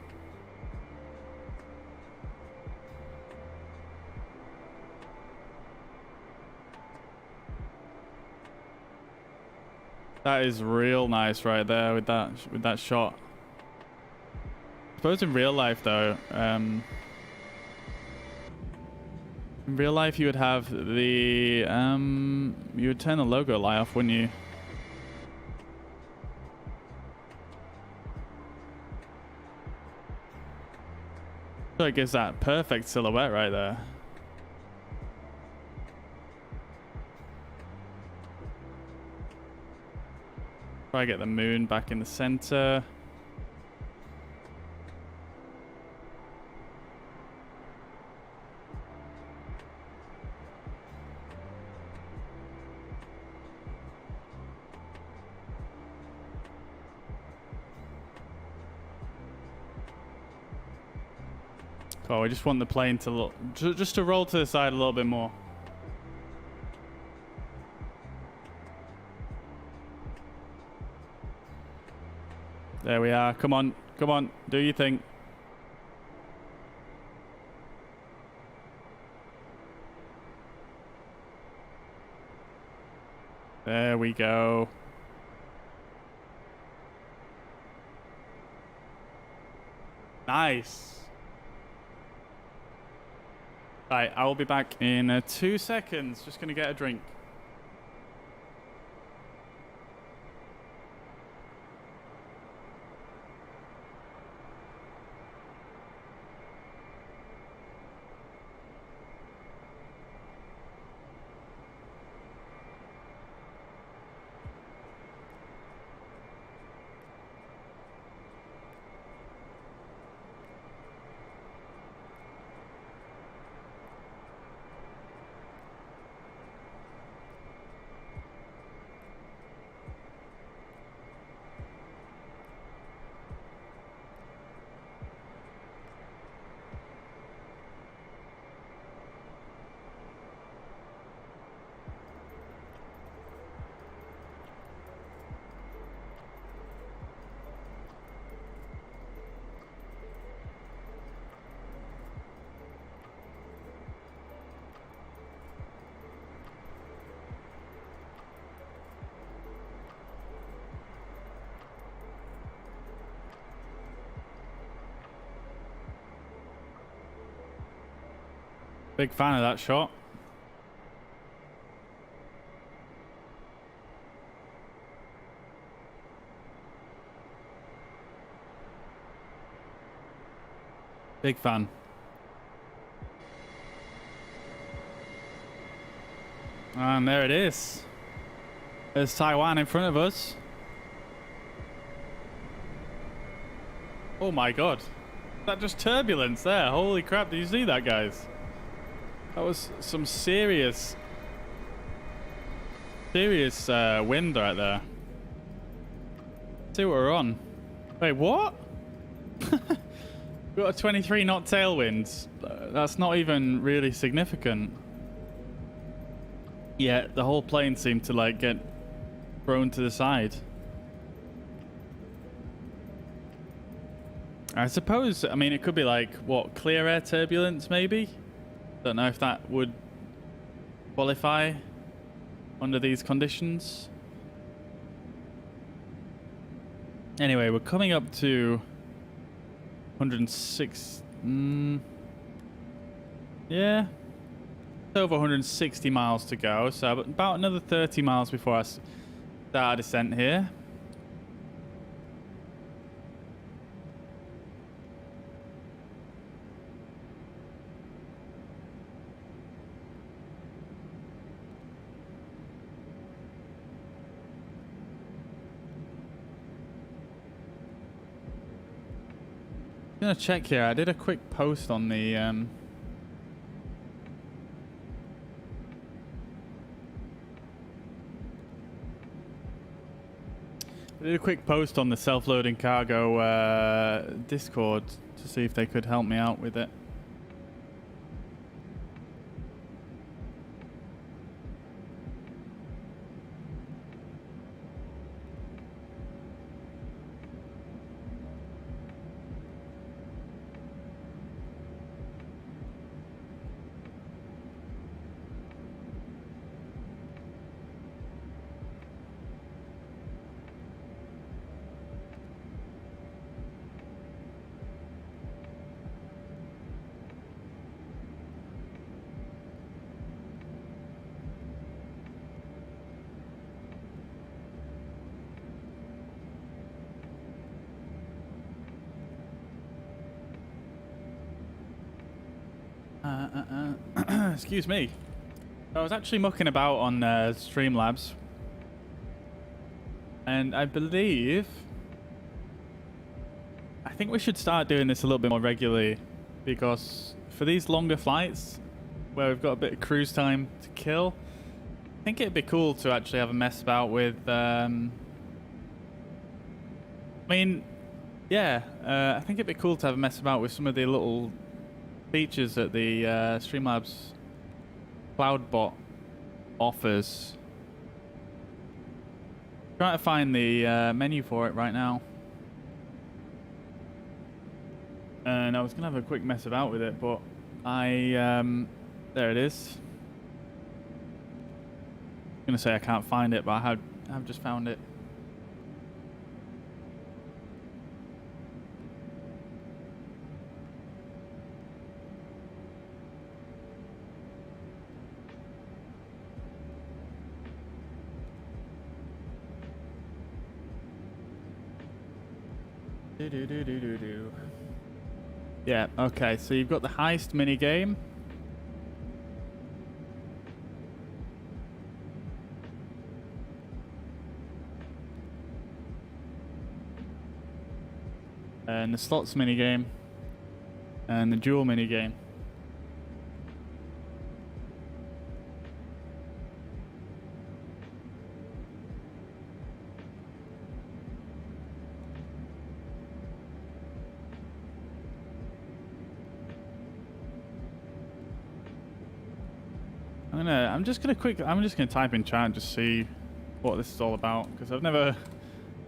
That is real nice right there with that shot. I suppose in real life though, in real life, you would have the, you would turn the logo light off, wouldn't you? So it gives that perfect silhouette right there. Try to get the moon back in the center. Oh, I just want the plane to look, just to roll to the side a little bit more. There we are. Come on, come on, do your thing. There we go. Nice. Right, I will be back in 2 seconds. Just gonna get a drink. Big fan of that shot. Big fan. And there it is. There's Taiwan in front of us. Oh my god. That just turbulence there. Holy crap, did you see that, guys? That was some serious wind right there. Let's see what we're on. Wait, what? We've got a 23 knot tailwind. That's not even really significant. Yeah, the whole plane seemed to like get thrown to the side. I suppose, I mean, it could be like, what, clear air turbulence maybe? Don't know if that would qualify under these conditions. Anyway, we're coming up to 106. Yeah. Over 160 miles to go, so about another 30 miles before I start our descent here. I'm gonna check here. I did a quick post on the I did a quick post on the self-loading cargo Discord to see if they could help me out with it. Excuse me. I was actually mucking about on Streamlabs, and I think we should start doing this a little bit more regularly, because for these longer flights where we've got a bit of cruise time to kill, I think it'd be cool to actually have a mess about with I mean, yeah, I think it'd be cool to have a mess about with some of the little features that the Streamlabs CloudBot offers. Trying to find the menu for it right now. And I was gonna have a quick mess about with it, but there it is. I'm gonna say I can't find it, but I've just found it. Yeah, okay, so you've got the heist mini game. And the slots mini game. And the duel mini game. I'm just gonna type in chat and just see what this is all about, because I've never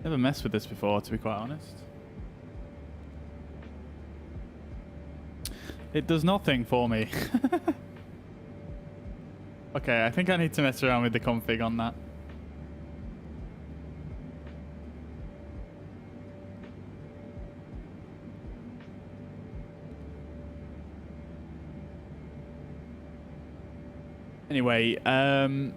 messed with this before, to be quite honest. It does nothing for me. Okay, I think I need to mess around with the config on that. Anyway, I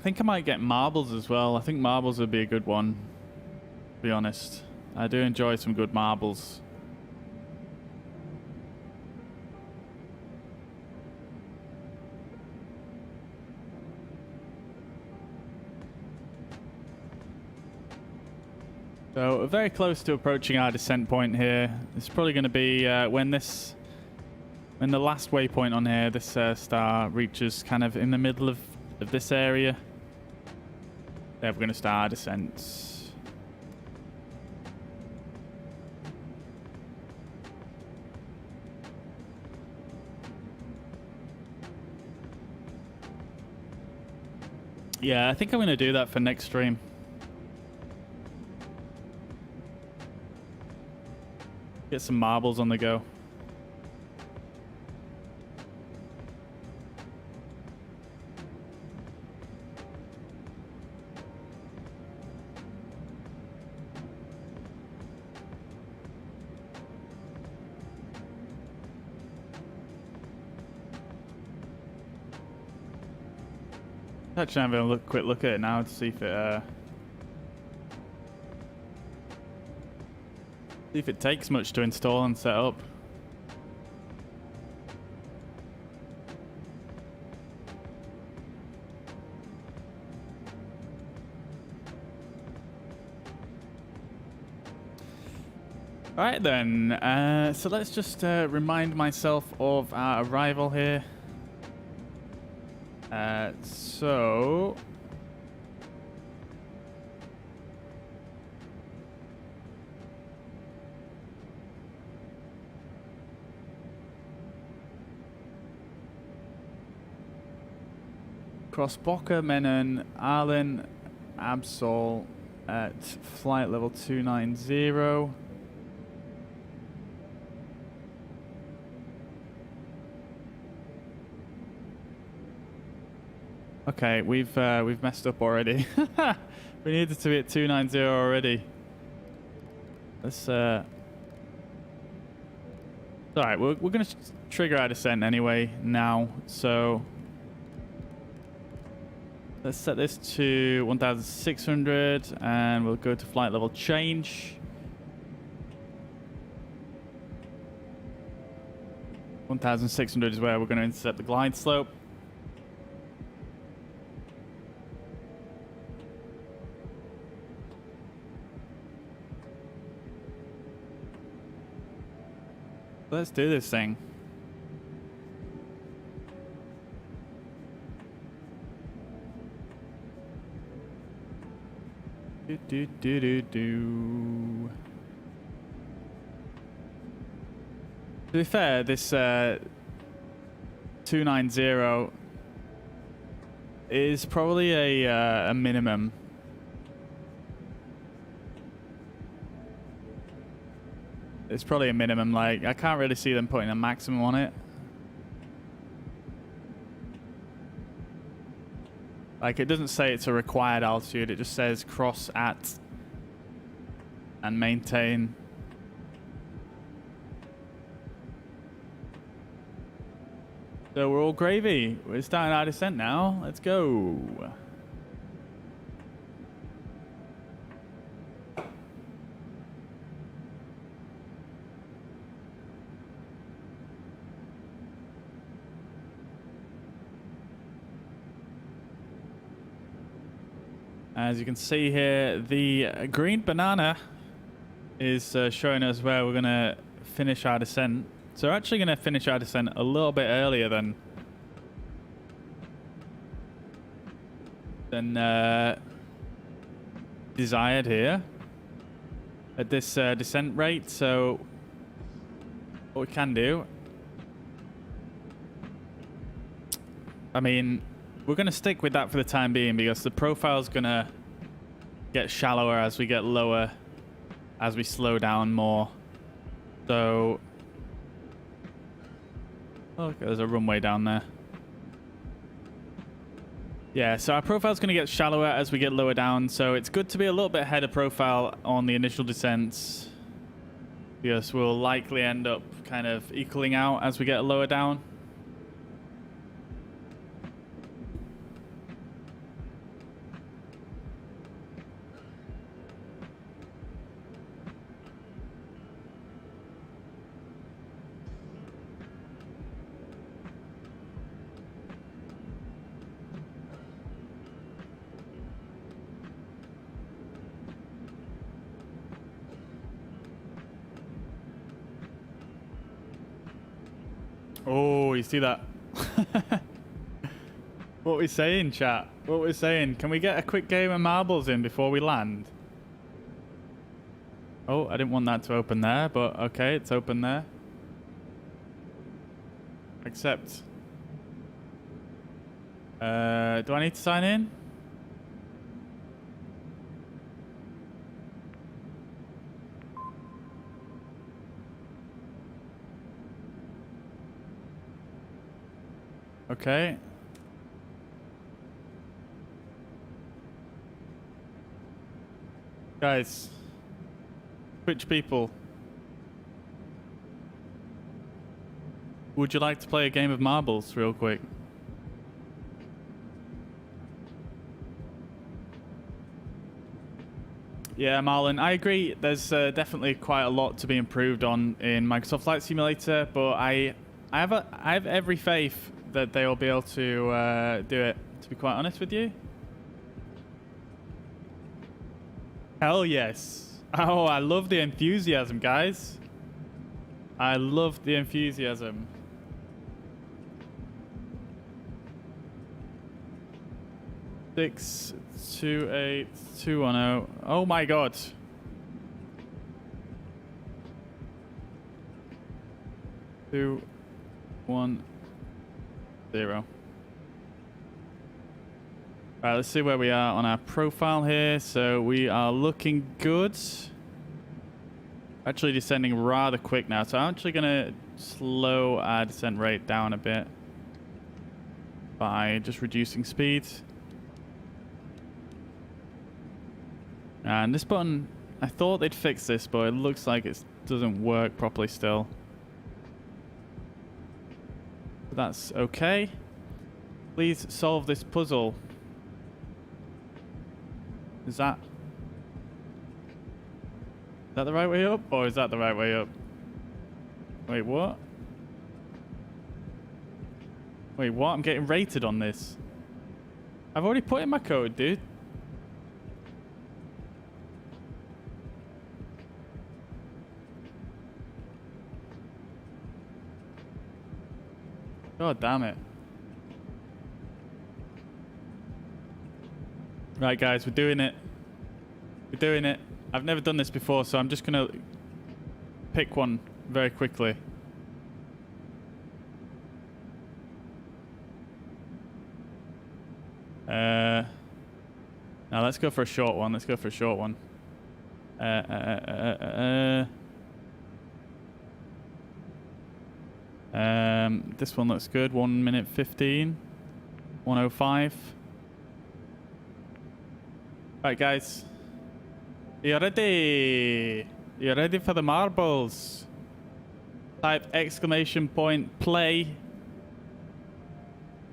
think I might get marbles as well. I think marbles would be a good one, to be honest. I do enjoy some good marbles. So we're very close to approaching our descent point here. It's probably going to be when the last waypoint on here, this star reaches kind of in the middle of this area. There we're going to start our descent. Yeah, I think I'm going to do that for next stream. Get some marbles on the go. Actually, I'm having a quick look at it now to see if it takes much to install and set up. Alright then, so let's just remind myself of our arrival here. So cross Boca, Menon, Arlen, Absol at flight level 290. Okay, we've messed up already. We needed to be at 290 already. Let's all right, we're gonna trigger our descent anyway now. So let's set this to 1,600 and we'll go to flight level change. 1,600 is where we're going to intercept the glide slope. Let's do this thing. Do. To be fair, this 290 is probably a minimum. It's probably a minimum. Like, I can't really see them putting a maximum on it. Like, it doesn't say it's a required altitude. It just says cross at and maintain. So we're all gravy. We're starting our descent now. Let's go. As you can see here, the green banana is showing us where we're going to finish our descent. So we're actually going to finish our descent a little bit earlier than desired here at this descent rate. So what we can do, I mean, we're going to stick with that for the time being because the profile's going to get shallower as we get lower, as we slow down more. So, oh, there's a runway down there. Yeah, so our profile's going to get shallower as we get lower down, so it's good to be a little bit ahead of profile on the initial descents. Yes, we'll likely end up kind of equaling out as we get lower down. Oh, you see that? What we saying, chat? What we saying? Can we get a quick game of marbles in before we land? Oh, I didn't want that to open there, but okay, it's open there. Accept. Do I need to sign in? Okay. Guys. Twitch people. Would you like to play a game of marbles real quick? Yeah, Marlon, I agree. There's definitely quite a lot to be improved on in Microsoft Flight Simulator, but I have every faith that they will be able to do it, to be quite honest with you. Hell yes. Oh, I love the enthusiasm, guys. I love the enthusiasm. Six, 2, 8, 2, 1, 0. Oh my god. Two, 1, 0. Right, let's see where we are on our profile here. So we are looking good. Actually descending rather quick now. So I'm actually going to slow our descent rate down a bit by just reducing speed. And this button, I thought they'd fix this, but it looks like it doesn't work properly still. But that's okay. Please solve this puzzle. Is that the right way up, or is that the right way up? Wait, what? Wait, what? I'm getting rated on this. I've already put in my code, dude. God damn it. Right, guys, we're doing it. We're doing it. I've never done this before, so I'm just going to pick one very quickly. Now let's go for a short one. Let's go for a short one. This one looks good. 1 minute 15. 105. Right, guys. You ready? You ready for the marbles? Type exclamation point play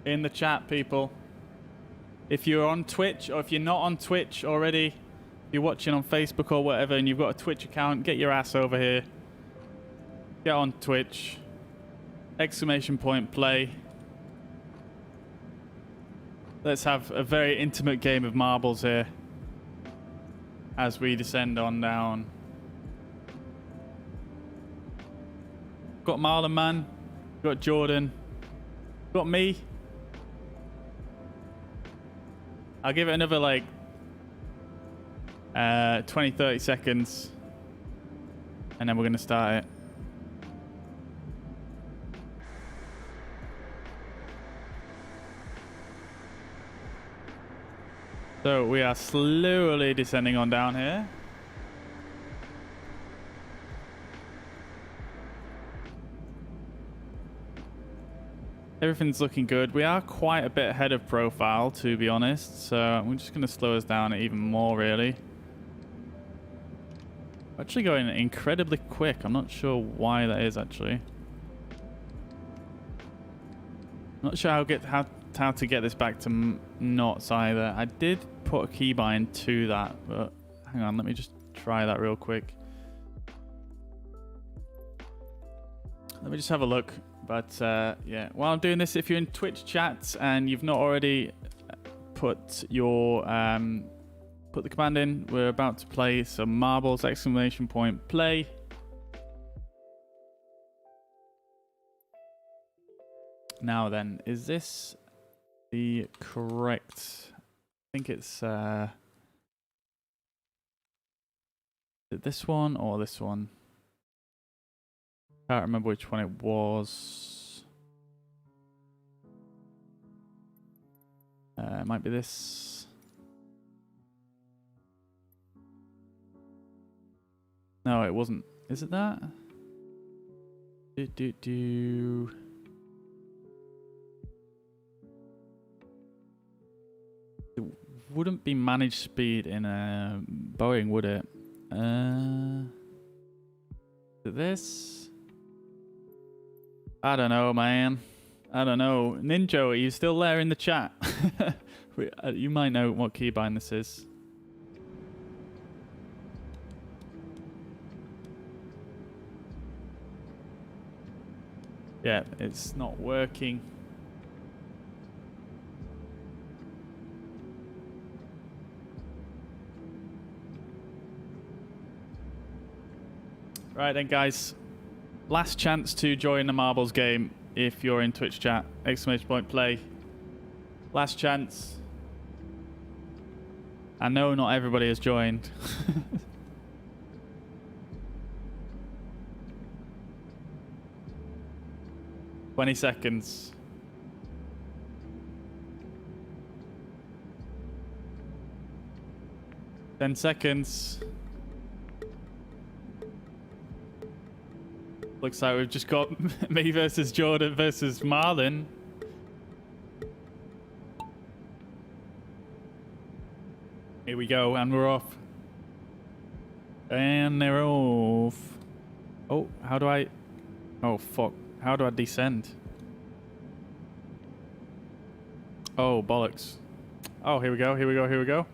in the chat, people. If you're on Twitch, or if you're not on Twitch already, if you're watching on Facebook or whatever, and you've got a Twitch account, get your ass over here. Get on Twitch. Exclamation point play. Let's have a very intimate game of marbles here as we descend on down. Got Marlon, man. Got Jordan. Got me. I'll give it another like 20-30 seconds, and then we're gonna start it. So we are slowly descending on down here. Everything's looking good. We are quite a bit ahead of profile, to be honest. So we're just going to slow us down even more, really. Actually going incredibly quick. I'm not sure why that is actually. Not sure how to get this back to knots either. I did put a keybind to that, but hang on, let me just try that real quick. Let me just have a look. But yeah, while I'm doing this, if you're in Twitch chat and you've not already put your put the command in, we're about to play some marbles! Play. Now then, is this the correct? I think it's is it this one or this one? Can't remember which one it was. It might be this. No, it wasn't. Is it that? Do. It wouldn't be managed speed in a Boeing, would it? Is it this? I don't know, man. I don't know. Ninja, are you still there in the chat? You might know what keybind this is. Yeah, it's not working. Right then, guys. Last chance to join the marbles game if you're in Twitch chat. !play. Last chance. I know not everybody has joined. 20 seconds. Ten seconds. Looks like we've just got me versus Jordan versus Marlon. Here we go, and we're off. And they're off. Oh, how do I... Oh, fuck. How do I descend? Oh, bollocks. Oh, here we go, here we go, here we go.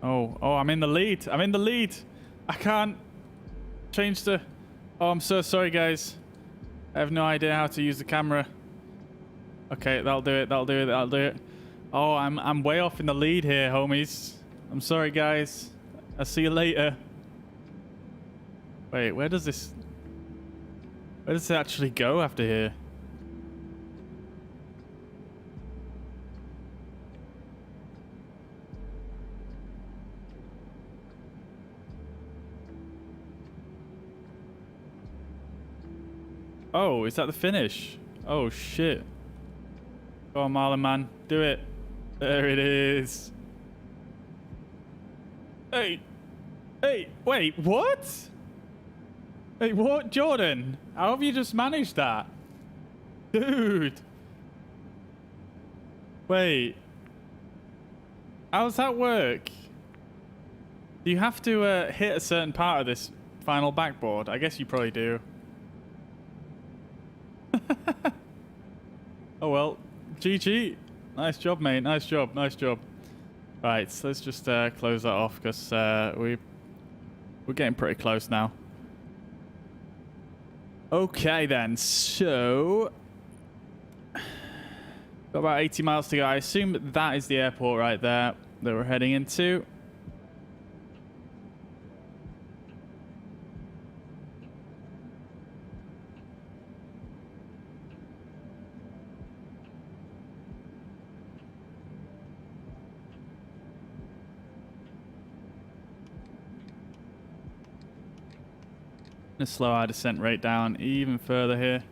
Oh, I'm in the lead. I'm in the lead. I can't change the... Oh, I'm so sorry, guys. I have no idea how to use the camera. Okay, that'll do it. That'll do it. That'll do it. Oh, I'm way off in the lead here, homies. I'm sorry, guys. I'll see you later. Wait, where does this... Where does it actually go after here? Oh, is that the finish? Oh, shit. Go on, Marlon, man. Do it. There it is. Hey. Hey, wait, what? Hey, what? Jordan, how have you just managed that? Dude. Wait. How does that work? Do you have to hit a certain part of this final backboard? I guess you probably do. Oh well, GG. Nice job, mate. Nice job. Nice job. Right, so let's just close that off because we're getting pretty close now. Okay then, so got about 80 miles to go. I assume that is the airport right there that we're heading into. Gonna slow our descent rate down even further here.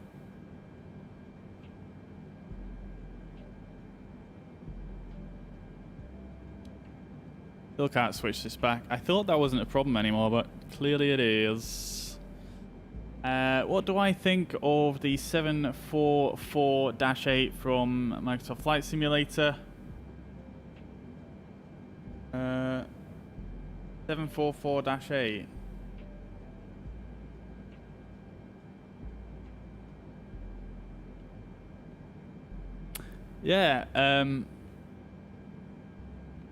Still can't switch this back. I thought that wasn't a problem anymore, but clearly it is. What do I think of the 747-8 from Microsoft Flight Simulator? 747-8. Yeah,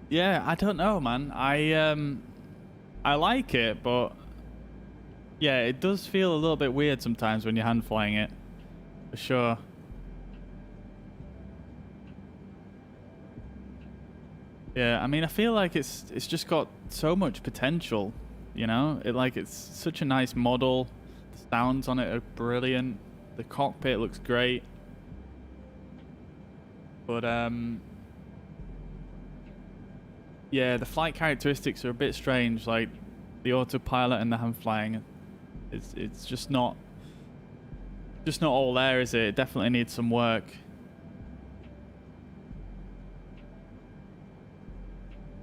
yeah, I don't know, man. I like it, but yeah, it does feel a little bit weird sometimes when you're hand flying it, for sure. Yeah, I mean, I feel like it's just got so much potential, you know? It's such a nice model. The sounds on it are brilliant. The cockpit looks great. But yeah, the flight characteristics are a bit strange, like the autopilot and the hand flying. It's just not all there, is it? It definitely needs some work.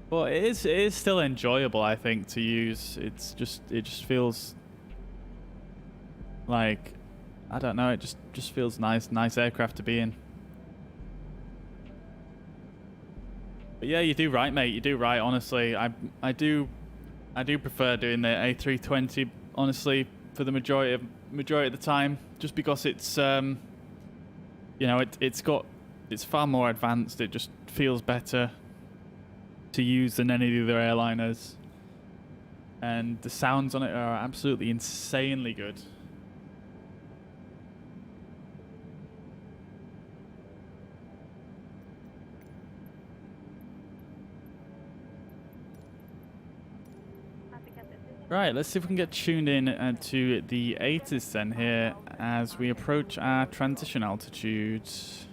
But it is still enjoyable, I think, to use. It just feels like, I don't know, it just feels nice aircraft to be in. But yeah, you do right, mate. You do right. Honestly, I do prefer doing the A320. Honestly, for the majority of the time, just because it's you know, it's far more advanced. It just feels better to use than any of the other airliners, and the sounds on it are absolutely insanely good. Right, let's see if we can get tuned in to the 80s then here as we approach our transition altitudes.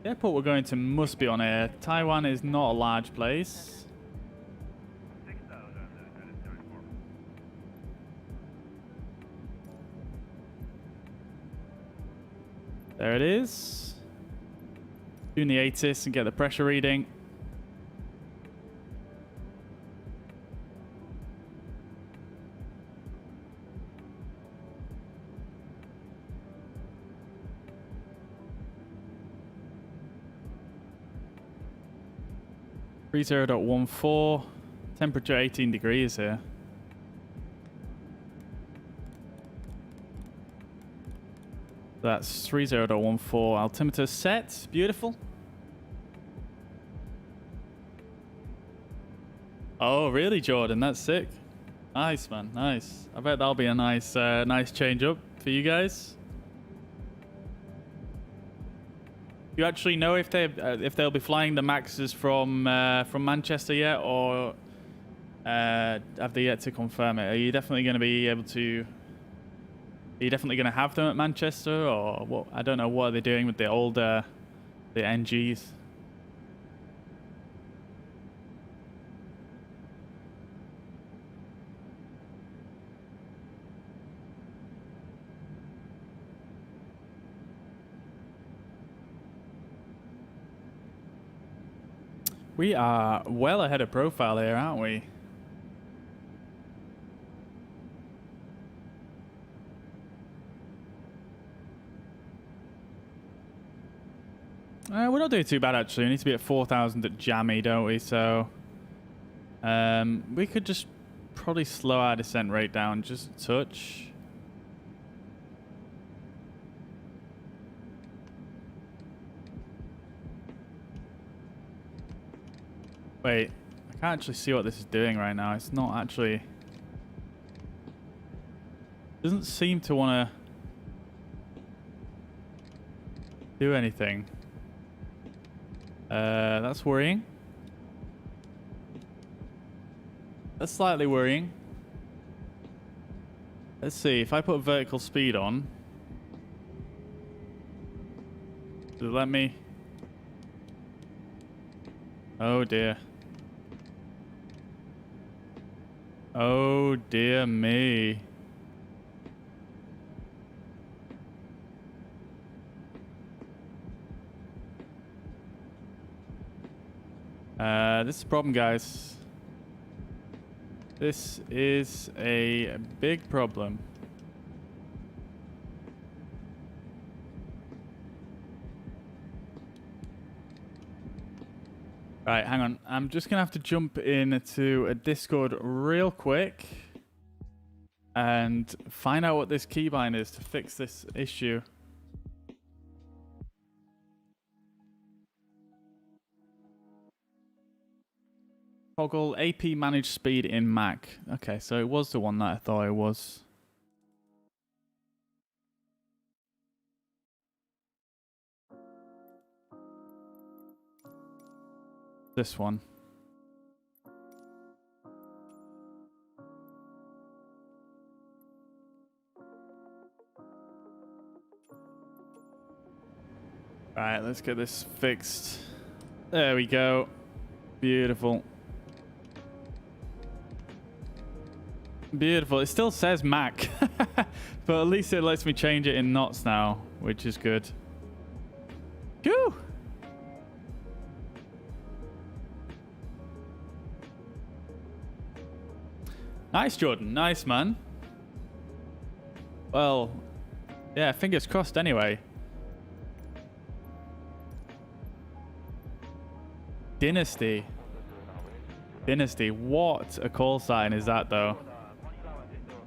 The airport we're going to must be on air. Taiwan is not a large place. There it is. Doing the ATIS and get the pressure reading. .14. Temperature 18 degrees here. That's 30.14. Altimeter set. Beautiful. Oh, really, Jordan? That's sick. Nice, man. Nice. I bet that'll be a nice change up for you guys. You actually know if they'll be flying the Maxes from Manchester yet, or have they yet to confirm it? Are you definitely going to be able to? Are you definitely going to have them at Manchester, or what? I don't know. What are they doing with the older, the NGs? We are well ahead of profile here, aren't we? We're not doing too bad, actually. We need to be at 4,000 at Jammy, don't we? So we could just probably slow our descent rate down just a touch. Wait, I can't actually see what this is doing right now. It's not actually... It doesn't seem to want to do anything. That's worrying. That's slightly worrying. Let's see, if I put vertical speed on... Does it let me? Oh dear. Oh dear me. This is a problem, guys. This is a big problem. Right, hang on. I'm just going to have to jump into a Discord real quick and find out what this keybind is to fix this issue. Toggle AP manage speed in Mac. Okay, so it was the one that I thought it was. This one. Alright, let's get this fixed. There we go. Beautiful. Beautiful. It still says Mac. But at least it lets me change it in knots now, which is good. Phew! Nice, Jordan. Nice, man. Well, yeah, fingers crossed anyway. Dynasty. Dynasty. What a call sign is that, though?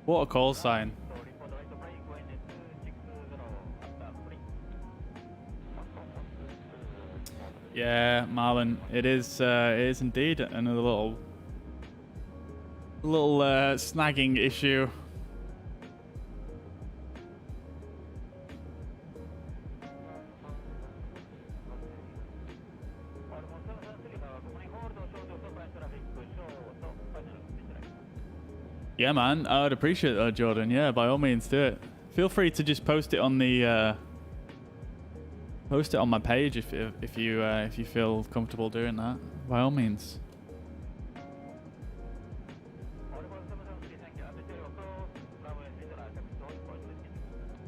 What a call sign. Yeah, Marlon, it is indeed another little snagging issue. Yeah, man, I would appreciate that, Jordan. Yeah, by all means, do it. Feel free to just post it on the post it on my page if you feel comfortable doing that. By all means.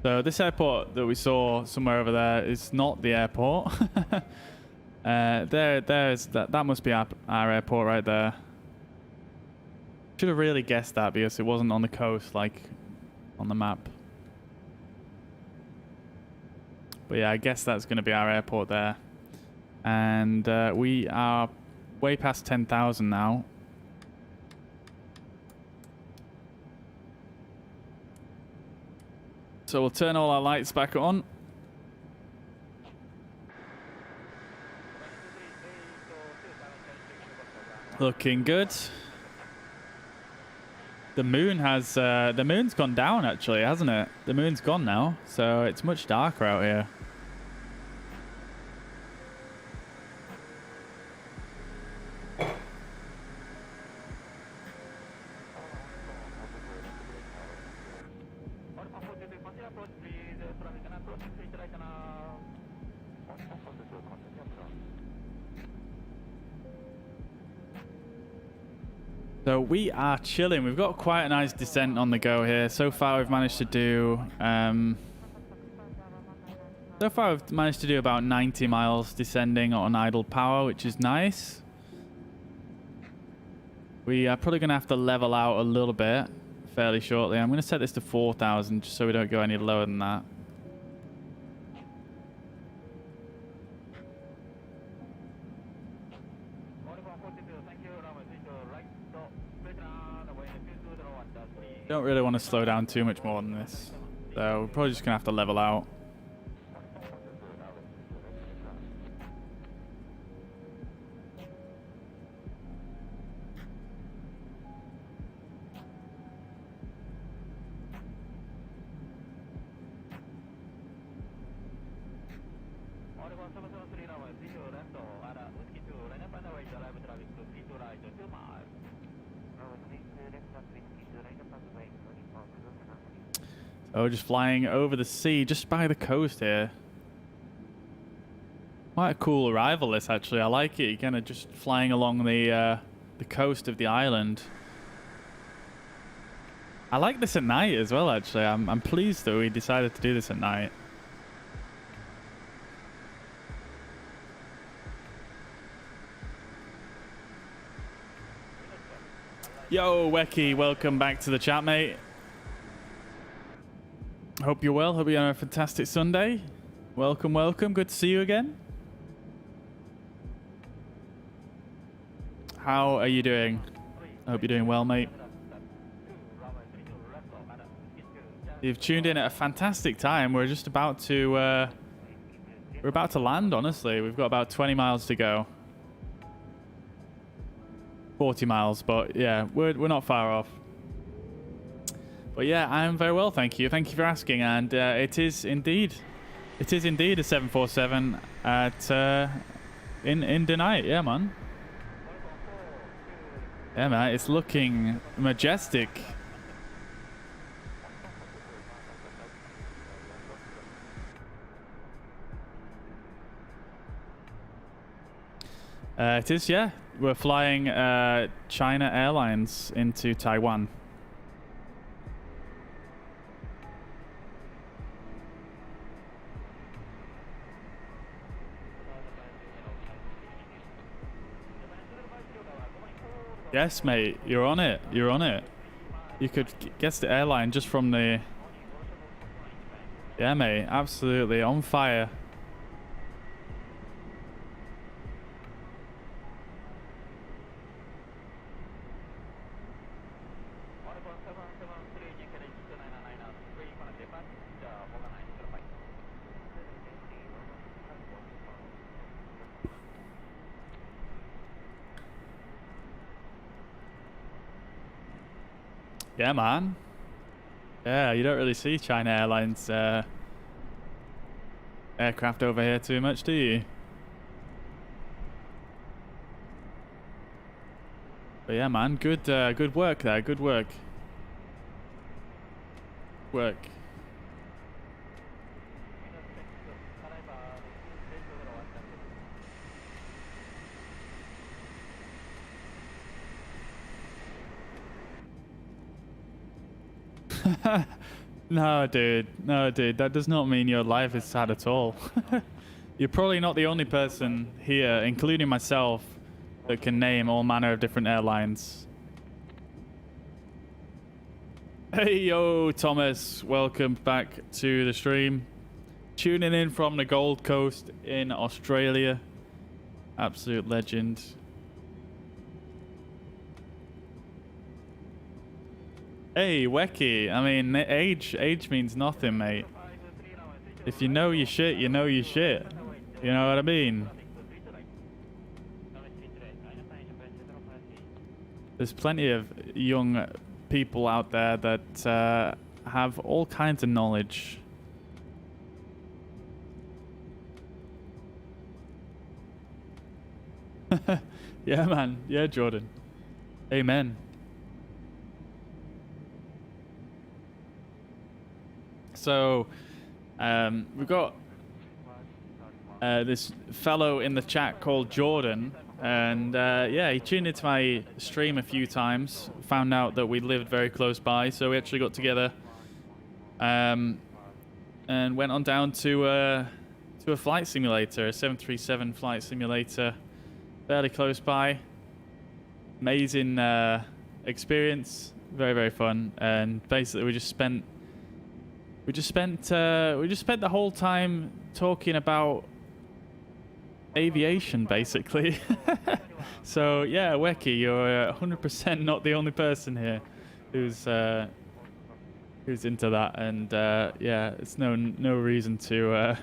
So this airport that we saw somewhere over there is not the airport. That must be our airport right there. Should have really guessed that because it wasn't on the coast like on the map. But yeah, I guess that's going to be our airport there. And we are way past 10,000 now. So we'll turn all our lights back on. Looking good. The moon has the moon's gone down actually, hasn't it? The moon's gone now, so it's much darker out here. So we are chilling. We've got quite a nice descent on the go here. So far we've managed to do about 90 miles descending on idle power, which is nice. We are probably going to have to level out a little bit fairly shortly. I'm going to set this to 4,000 just so we don't go any lower than that. Don't really want to slow down too much more than this, so we're probably just gonna have to level out. Oh, just flying over the sea, just by the coast here. Quite a cool arrival this, actually. I like it. You're kind of just flying along the coast of the island. I like this at night as well, actually. I'm pleased that we decided to do this at night. Yo, Wecky, welcome back to the chat, mate. Hope you're well. Hope you're having a fantastic Sunday. Welcome, welcome. Good to see you again. how are you doing? I hope you're doing well, mate. You've tuned in at a fantastic time. We're just about to we're about to land, honestly. We've got about 20 miles to go. 40 miles, but yeah, we're not far off. But yeah, I'm very well, thank you. Thank you for asking. And it is indeed a 747 at in Denai. Yeah, man. Yeah, man, it's looking majestic. It is, yeah. We're flying China Airlines into Taiwan. Yes, mate, you're on it. You're on it. You could guess the airline just from the... Yeah, mate, absolutely on fire. Yeah, man. Yeah, you don't really see China Airlines aircraft over here too much, do you? But yeah, man, good work there. Good work. Work. No, dude. No, dude. That does not mean your life is sad at all. You're probably not the only person here, including myself, that can name all manner of different airlines. Hey, yo, Thomas. Welcome back to the stream. Tuning in from the Gold Coast in Australia. Absolute legend. Hey, Wecky. I mean, age means nothing, mate. If you know your shit, you know your shit. You know what I mean? There's plenty of young people out there that have all kinds of knowledge. Yeah, man. Yeah, Jordan. Amen. So, we've got this fellow in the chat called Jordan, and yeah, he tuned into my stream a few times, found out that we lived very close by, so we actually got together and went on down to a flight simulator, a 737 flight simulator, fairly close by. Amazing experience, very, very fun, and basically we just spent the whole time talking about aviation, basically. So yeah, Wecky, you're 100% not the only person here who's into that, and yeah, it's no reason to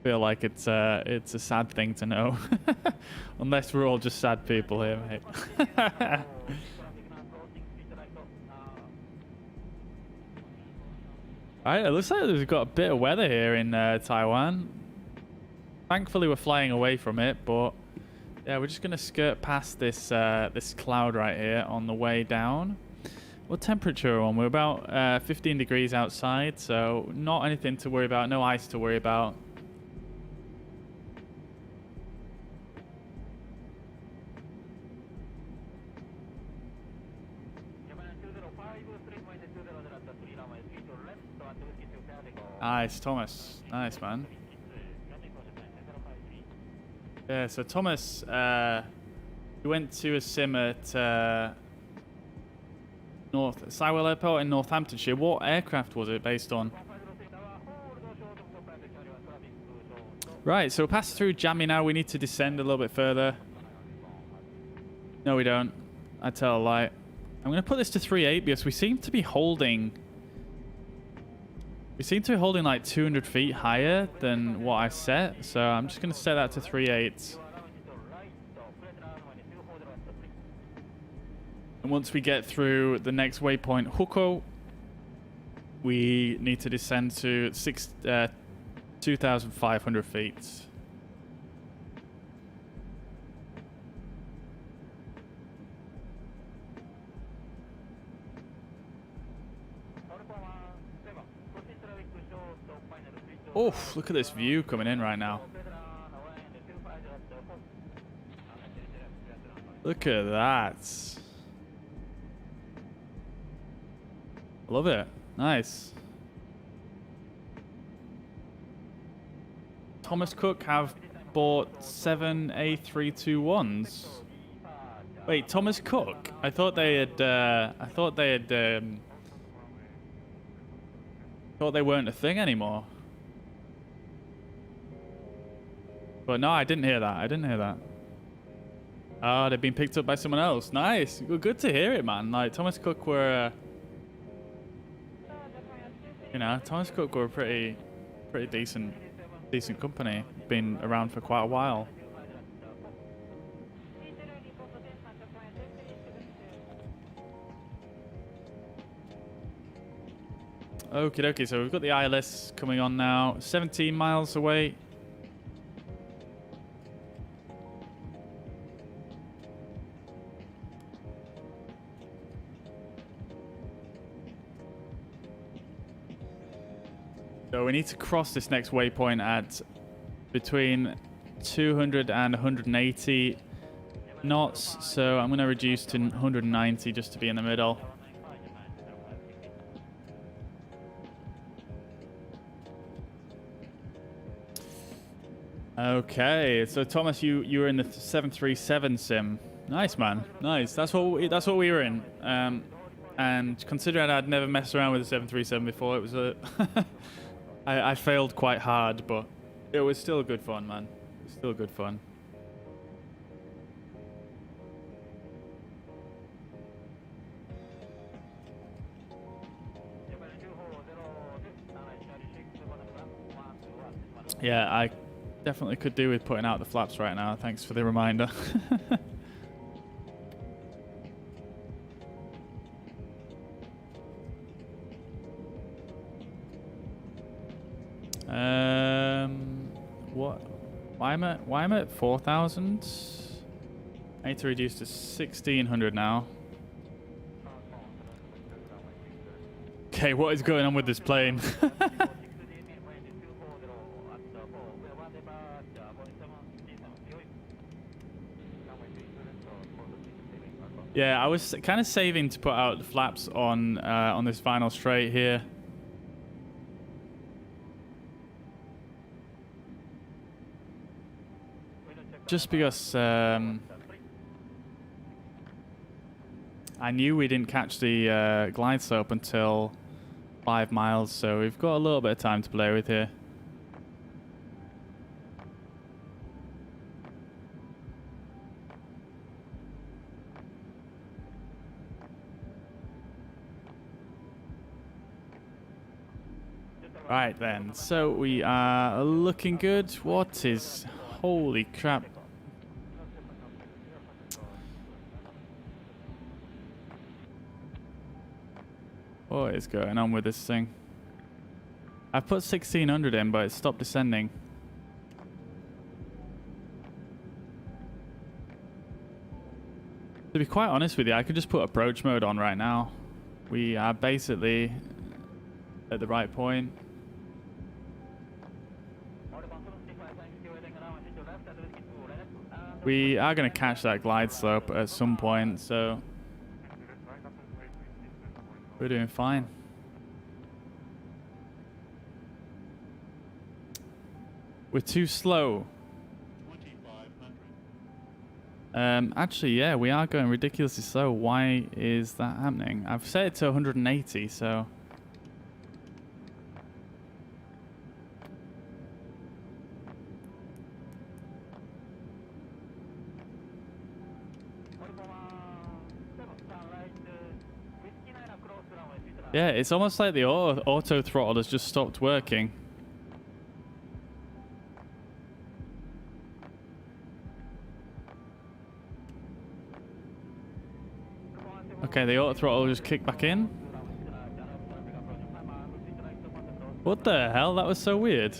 feel like it's a sad thing to know, unless we're all just sad people here, mate. Alright, it looks like we've got a bit of weather here in Taiwan. Thankfully, we're flying away from it, but yeah, we're just gonna skirt past this this cloud right here on the way down. What temperature are we on? We're about 15 degrees outside, so not anything to worry about. No ice to worry about. Nice, Thomas. Nice, man. Yeah, so Thomas, we went to a sim at Sywell Airport in Northamptonshire. What aircraft was it based on? Right, so we'll pass through Jammy now. We need to descend a little bit further. No, we don't. I tell a lie. I'm going to put this to 3.8 because we seem to be holding... We seem to be holding like 200 feet higher than what I set. So I'm just going to set that to 3.8. And once we get through the next waypoint, Huko, we need to descend to 2,500 feet. Oof, look at this view coming in right now. Look at that. Love it. Nice. Thomas Cook have bought 7 A321s. Wait, Thomas Cook? I thought they had thought they weren't a thing anymore. But no, I didn't hear that. I didn't hear that. Oh, they've been picked up by someone else. Nice. Good to hear it, man. Like, Thomas Cook were... you know, Thomas Cook were a pretty decent company. Been around for quite a while. Okie dokie, so we've got the ILS coming on now. 17 miles away. So we need to cross this next waypoint at between 200 and 180 knots. So I'm going to reduce to 190 just to be in the middle. Okay, so Thomas, you were in the 737 sim. Nice, man. Nice. That's what we were in. And considering I'd never messed around with the 737 before, it was a I failed quite hard, but it was still good fun, man. It was still good fun. Yeah, I definitely could do with putting out the flaps right now. Thanks for the reminder. What? Why am I at 4,000? I need to reduce to 1,600 now. Okay, what is going on with this plane? Yeah, I was kind of saving to put out the flaps on this final straight here. Just because I knew we didn't catch the glide slope until 5 miles, so we've got a little bit of time to play with here. Right then, so we are looking good. What is... holy crap. What is going on with this thing? I put 1,600 in, but it stopped descending. To be quite honest with you, I could just put approach mode on right now. We are basically at the right point. We are going to catch that glide slope at some point, so we're doing fine. We're too slow. Actually, yeah, we are going ridiculously slow. Why is that happening? I've set it to 180, so... Yeah, it's almost like the auto throttle has just stopped working. Okay, the auto throttle just kicked back in. What the hell? That was so weird.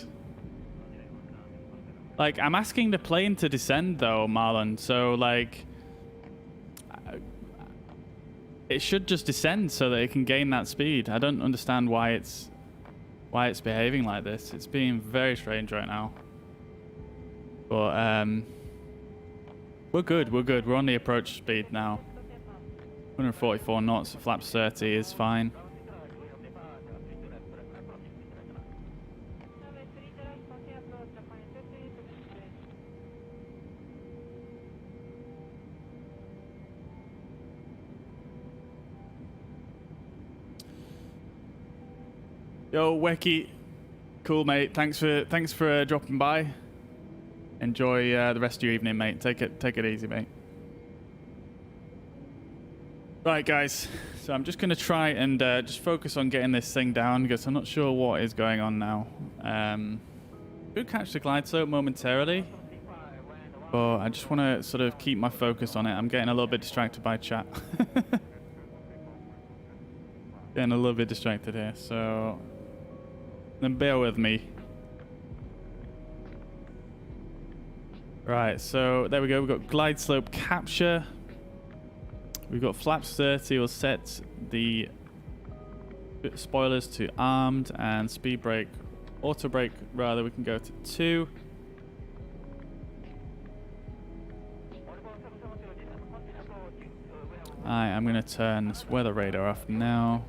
Like, I'm asking the plane to descend though, Marlon. So, like, it should just descend so that it can gain that speed. I don't understand why it's behaving like this. It's being very strange right now. But we're good. We're good. We're on the approach speed now. 144 knots, flaps 30 is fine. Yo, Wecky, cool mate. Thanks for dropping by. Enjoy the rest of your evening, mate. Take it easy, mate. Right, guys. So I'm just gonna try and just focus on getting this thing down because I'm not sure what is going on now. Could catch the glide slope momentarily, but I just want to sort of keep my focus on it. I'm getting a little bit distracted by chat. Getting a little bit distracted here, so then bear with me. Right, so there we go. We've got glide slope capture. We've got flaps 30. We'll set the spoilers to armed and speed brake, auto brake rather. We can go to 2. I'm going to turn this weather radar off now.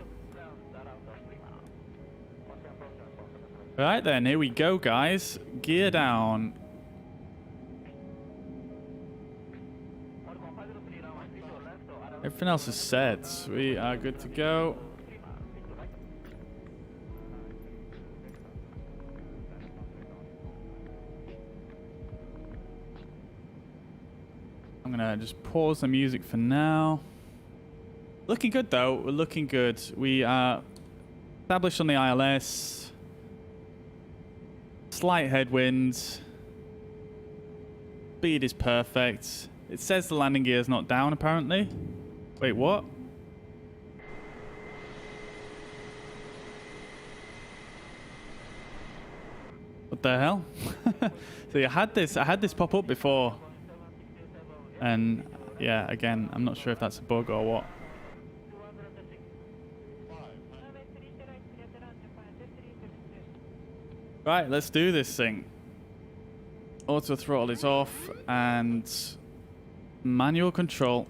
Right then, here we go, guys. Gear down. Everything else is set. We are good to go. I'm gonna just pause the music for now. Looking good though. We're looking good. We are established on the ILS. Slight headwinds. Speed is perfect. It says the landing gear is not down apparently. Wait, what? What the hell? So I had this pop up before. And yeah, again, I'm not sure if that's a bug or what. Right, let's do this thing. Auto throttle is off and manual control.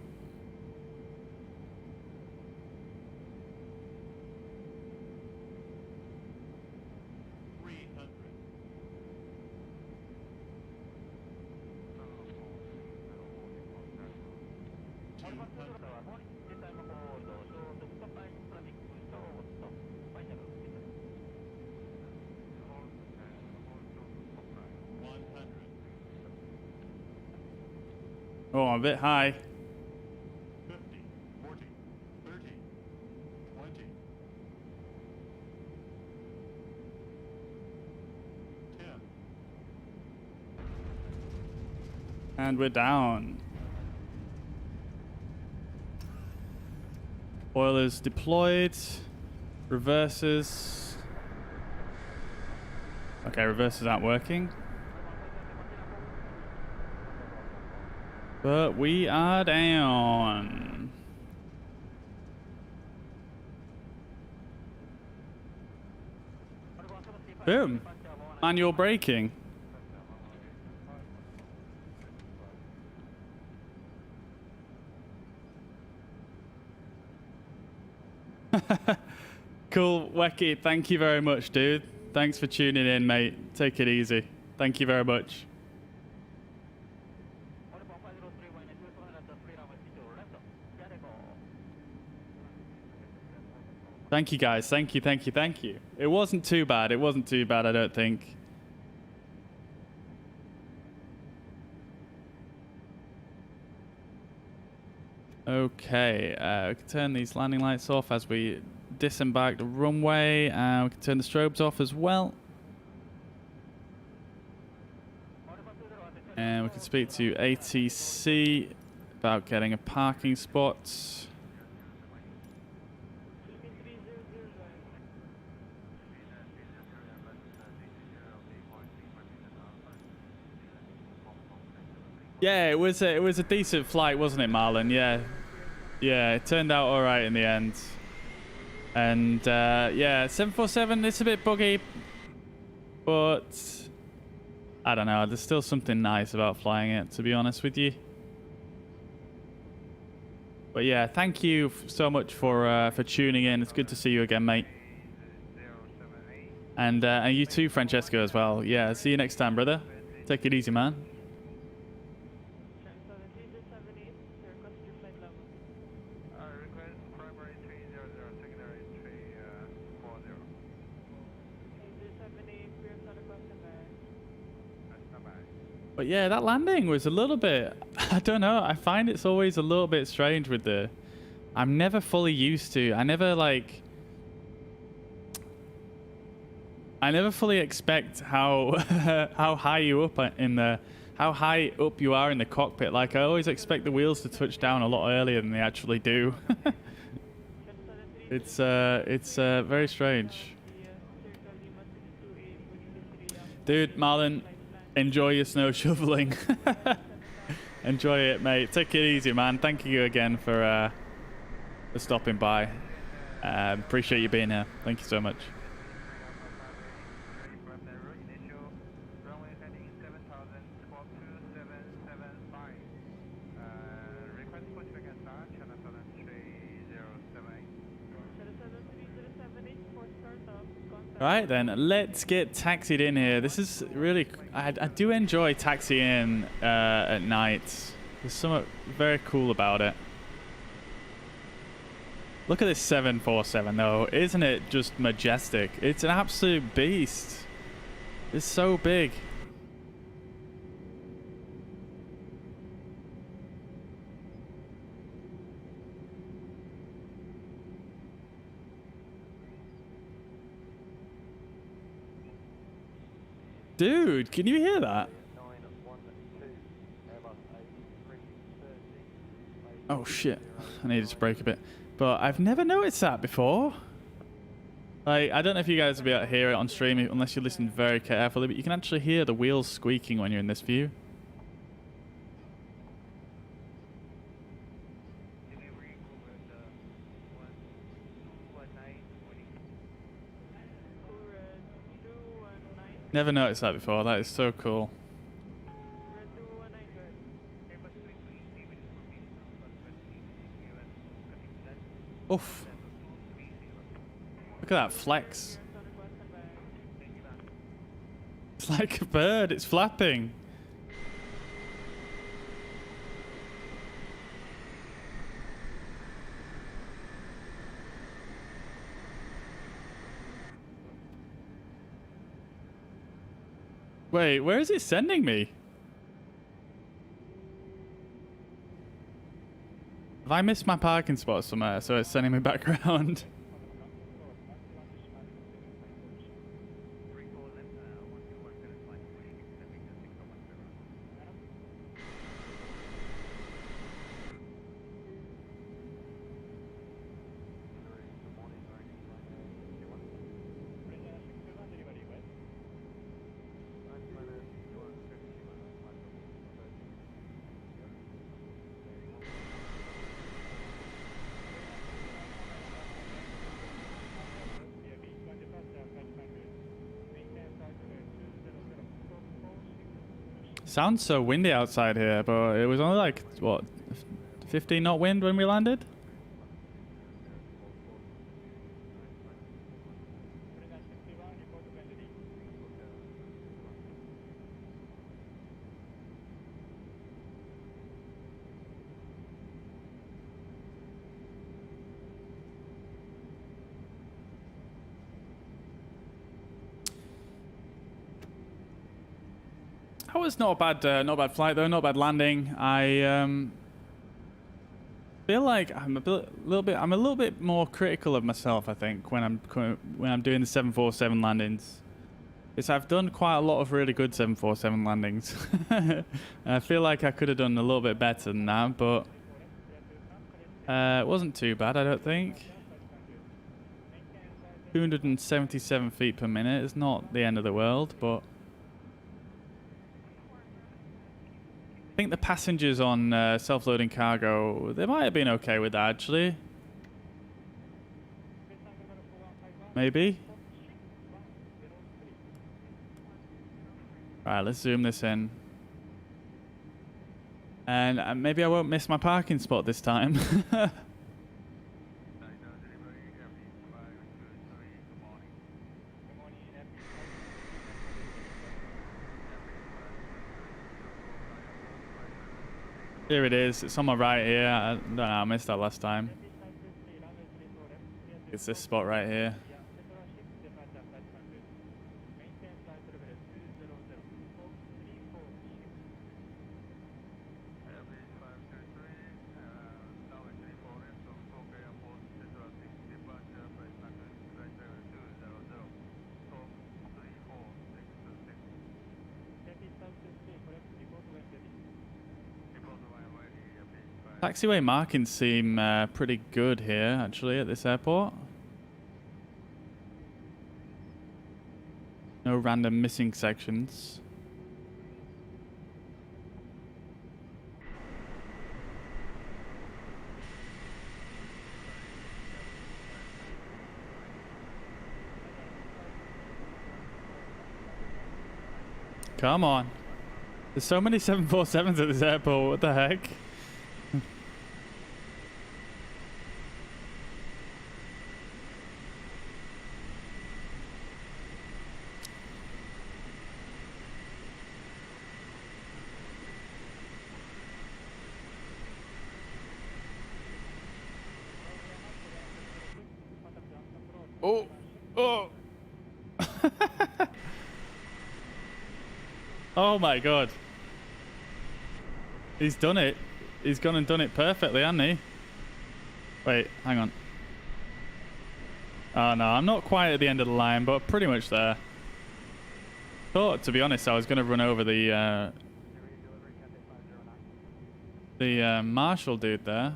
Oh, I'm a bit high. 50, 40, 30, 20, 10. And we're down. Spoilers deployed. Reverses. Okay, reverses aren't working. But we are down. Boom. Manual braking. Cool, Wecky. Thank you very much, dude. Thanks for tuning in, mate. Take it easy. Thank you very much. Thank you, guys. Thank you, thank you, thank you. It wasn't too bad. It wasn't too bad, I don't think. Okay, we can turn these landing lights off as we disembark the runway, and we can turn the strobes off as well. And we can speak to ATC about getting a parking spot. Yeah, it was a decent flight, wasn't it, Marlon? Yeah, yeah, it turned out all right in the end. And yeah, 747, it's a bit buggy, but I don't know. There's still something nice about flying it, to be honest with you. But yeah, thank you so much for tuning in. It's good to see you again, mate. And you too, Francesco, as well. Yeah, see you next time, brother. Take it easy, man. Request primary 300, secondary 340. But yeah, that landing was a little bit, I don't know, I find it's always a little bit strange with the, I'm never fully used to, I never fully expect how how high you up in the, how high up you are in the cockpit. Like, I always expect the wheels to touch down a lot earlier than they actually do. It's very strange. Dude, Marlon, enjoy your snow shoveling. Enjoy it, mate. Take it easy, man. Thank you again for stopping by. Appreciate you being here. Thank you so much. Right then, let's get taxied in here. This is really, I do enjoy taxiing at night. There's something very cool about it. Look at this 747 though, isn't it just majestic? It's an absolute beast. It's so big. Dude, can you hear that? Oh shit, I needed to brake a bit. But I've never noticed that before. Like, I don't know if you guys will be able to hear it on stream unless you listen very carefully, but you can actually hear the wheels squeaking when you're in this view. Never noticed that before. That is so cool. Oof. Look at that flex. It's like a bird. It's flapping. Wait, where is it sending me? Have I missed my parking spot somewhere, so it's sending me back around? Sounds so windy outside here, but it was only like, what, 15 knot wind when we landed? That was not a bad flight though, not a bad landing. I feel like I'm a little bit more critical of myself, I think, when I'm doing the 747 landings. Because I've done quite a lot of really good 747 landings. And I feel like I could have done a little bit better than that, but it wasn't too bad, I don't think. 277 feet per minute is not the end of the world, but I think the passengers on self-loading cargo, they might have been okay with that, actually. Maybe. Right, let's zoom this in. And maybe I won't miss my parking spot this time. Here it is. It's on my right here. I don't know. I missed that last time. It's this spot right here. Taxiway markings seem pretty good here, actually, at this airport. No random missing sections. Come on. There's so many 747s at this airport, what the heck? Oh, oh. Oh my god. He's done it. He's gone and done it perfectly, hasn't he? Wait, hang on. Oh no, I'm not quite at the end of the line, but pretty much there. Thought, to be honest, I was going to run over the marshal dude there.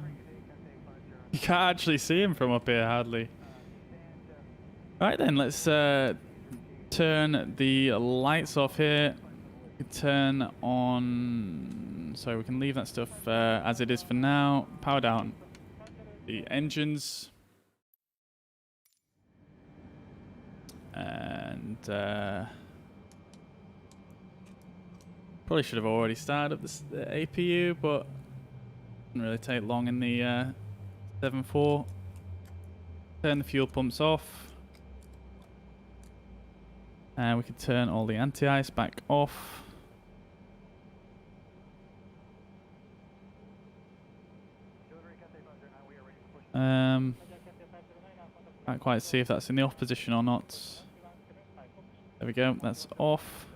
You can't actually see him from up here, hardly. Right then, let's turn the lights off here. Turn on... So we can leave that stuff as it is for now. Power down the engines. And probably should have already started up the APU, but didn't really take long in the 7.4. Turn the fuel pumps off. And we can turn all the anti-ice back off. Can't quite see if that's in the off position or not. There we go, that's off.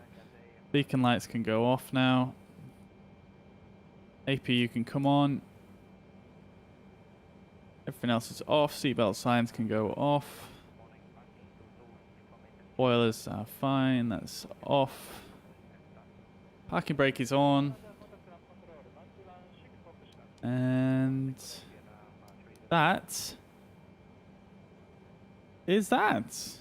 Beacon lights can go off now. APU can come on. Everything else is off. Seatbelt signs can go off. Boilers are fine, that's off. Parking brake is on. And that is that.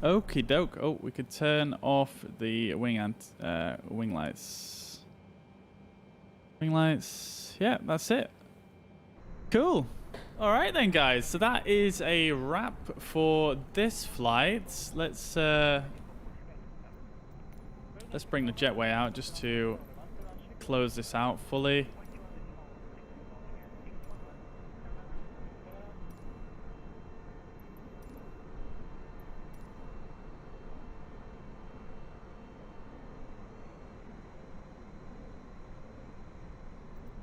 Okie doke. Oh, we could turn off the wing lights. Wing lights. Yeah, that's it. Cool. All right then, guys. So that is a wrap for this flight. Let's bring the jetway out just to close this out fully.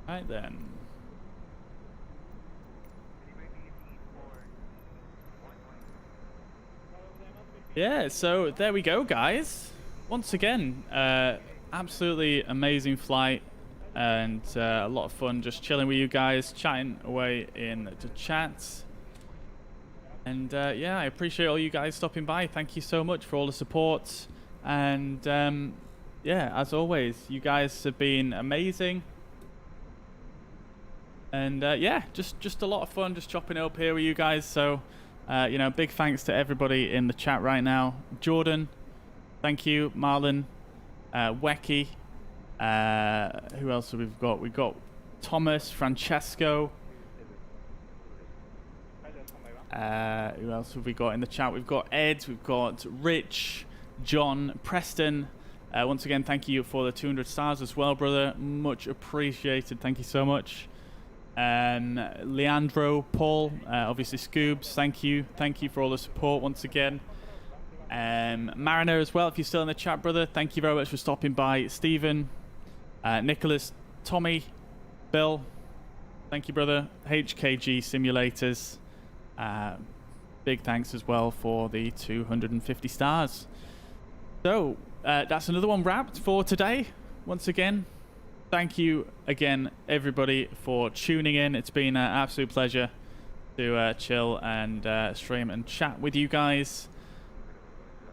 Right then. Yeah, so there we go, guys. once again, absolutely amazing flight and a lot of fun just chilling with you guys, chatting away in the chats. And yeah, I appreciate all you guys stopping by. Thank you so much for all the support. And yeah, as always, you guys have been amazing. And yeah, just a lot of fun just chopping it up here with you guys. So, you know, big thanks to everybody in the chat right now. Jordan, thank you. Marlon, Wecky. Who else have we got? We've got Thomas, Francesco. Who else have we got in the chat? We've got Ed, we've got Rich, John, Preston. Once again, thank you for the 200 stars as well, brother. Much appreciated. Thank you so much. Leandro, Paul, obviously Scoobs, thank you. Thank you for all the support once again. Mariner as well, if you're still in the chat, brother. Thank you very much for stopping by. Stephen, Nicholas, Tommy, Bill. Thank you, brother. HKG Simulators. Big thanks as well for the 250 stars. So, that's another one wrapped for today. Once again, thank you again, everybody, for tuning in. It's been an absolute pleasure to chill and stream and chat with you guys.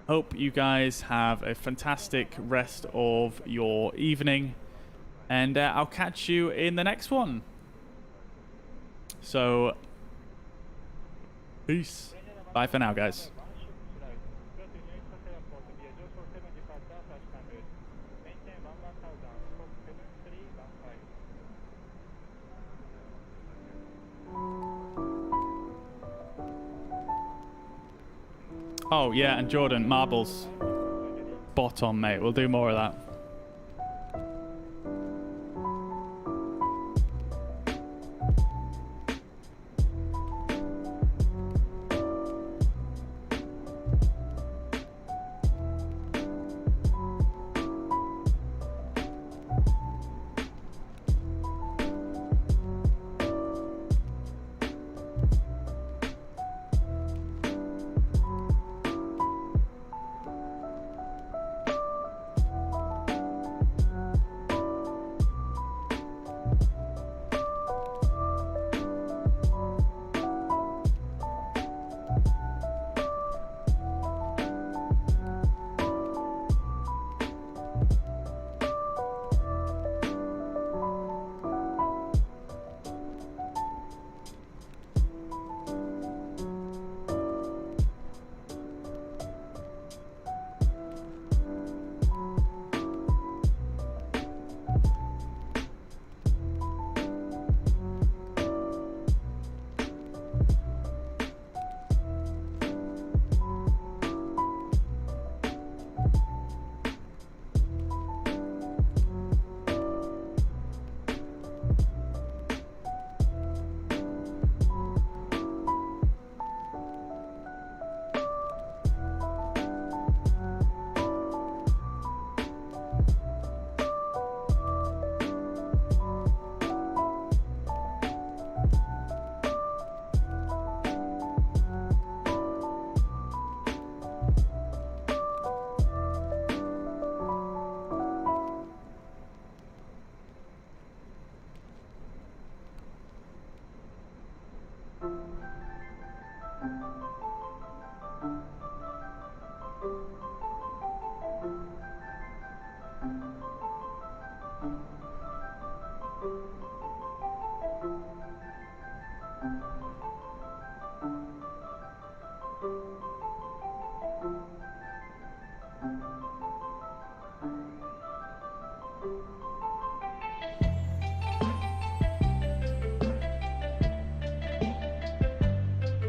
Hope you guys have a fantastic rest of your evening. And I'll catch you in the next one. So, peace. Bye for now, guys. Oh, yeah, and Jordan, marbles. Spot on, mate. We'll do more of that.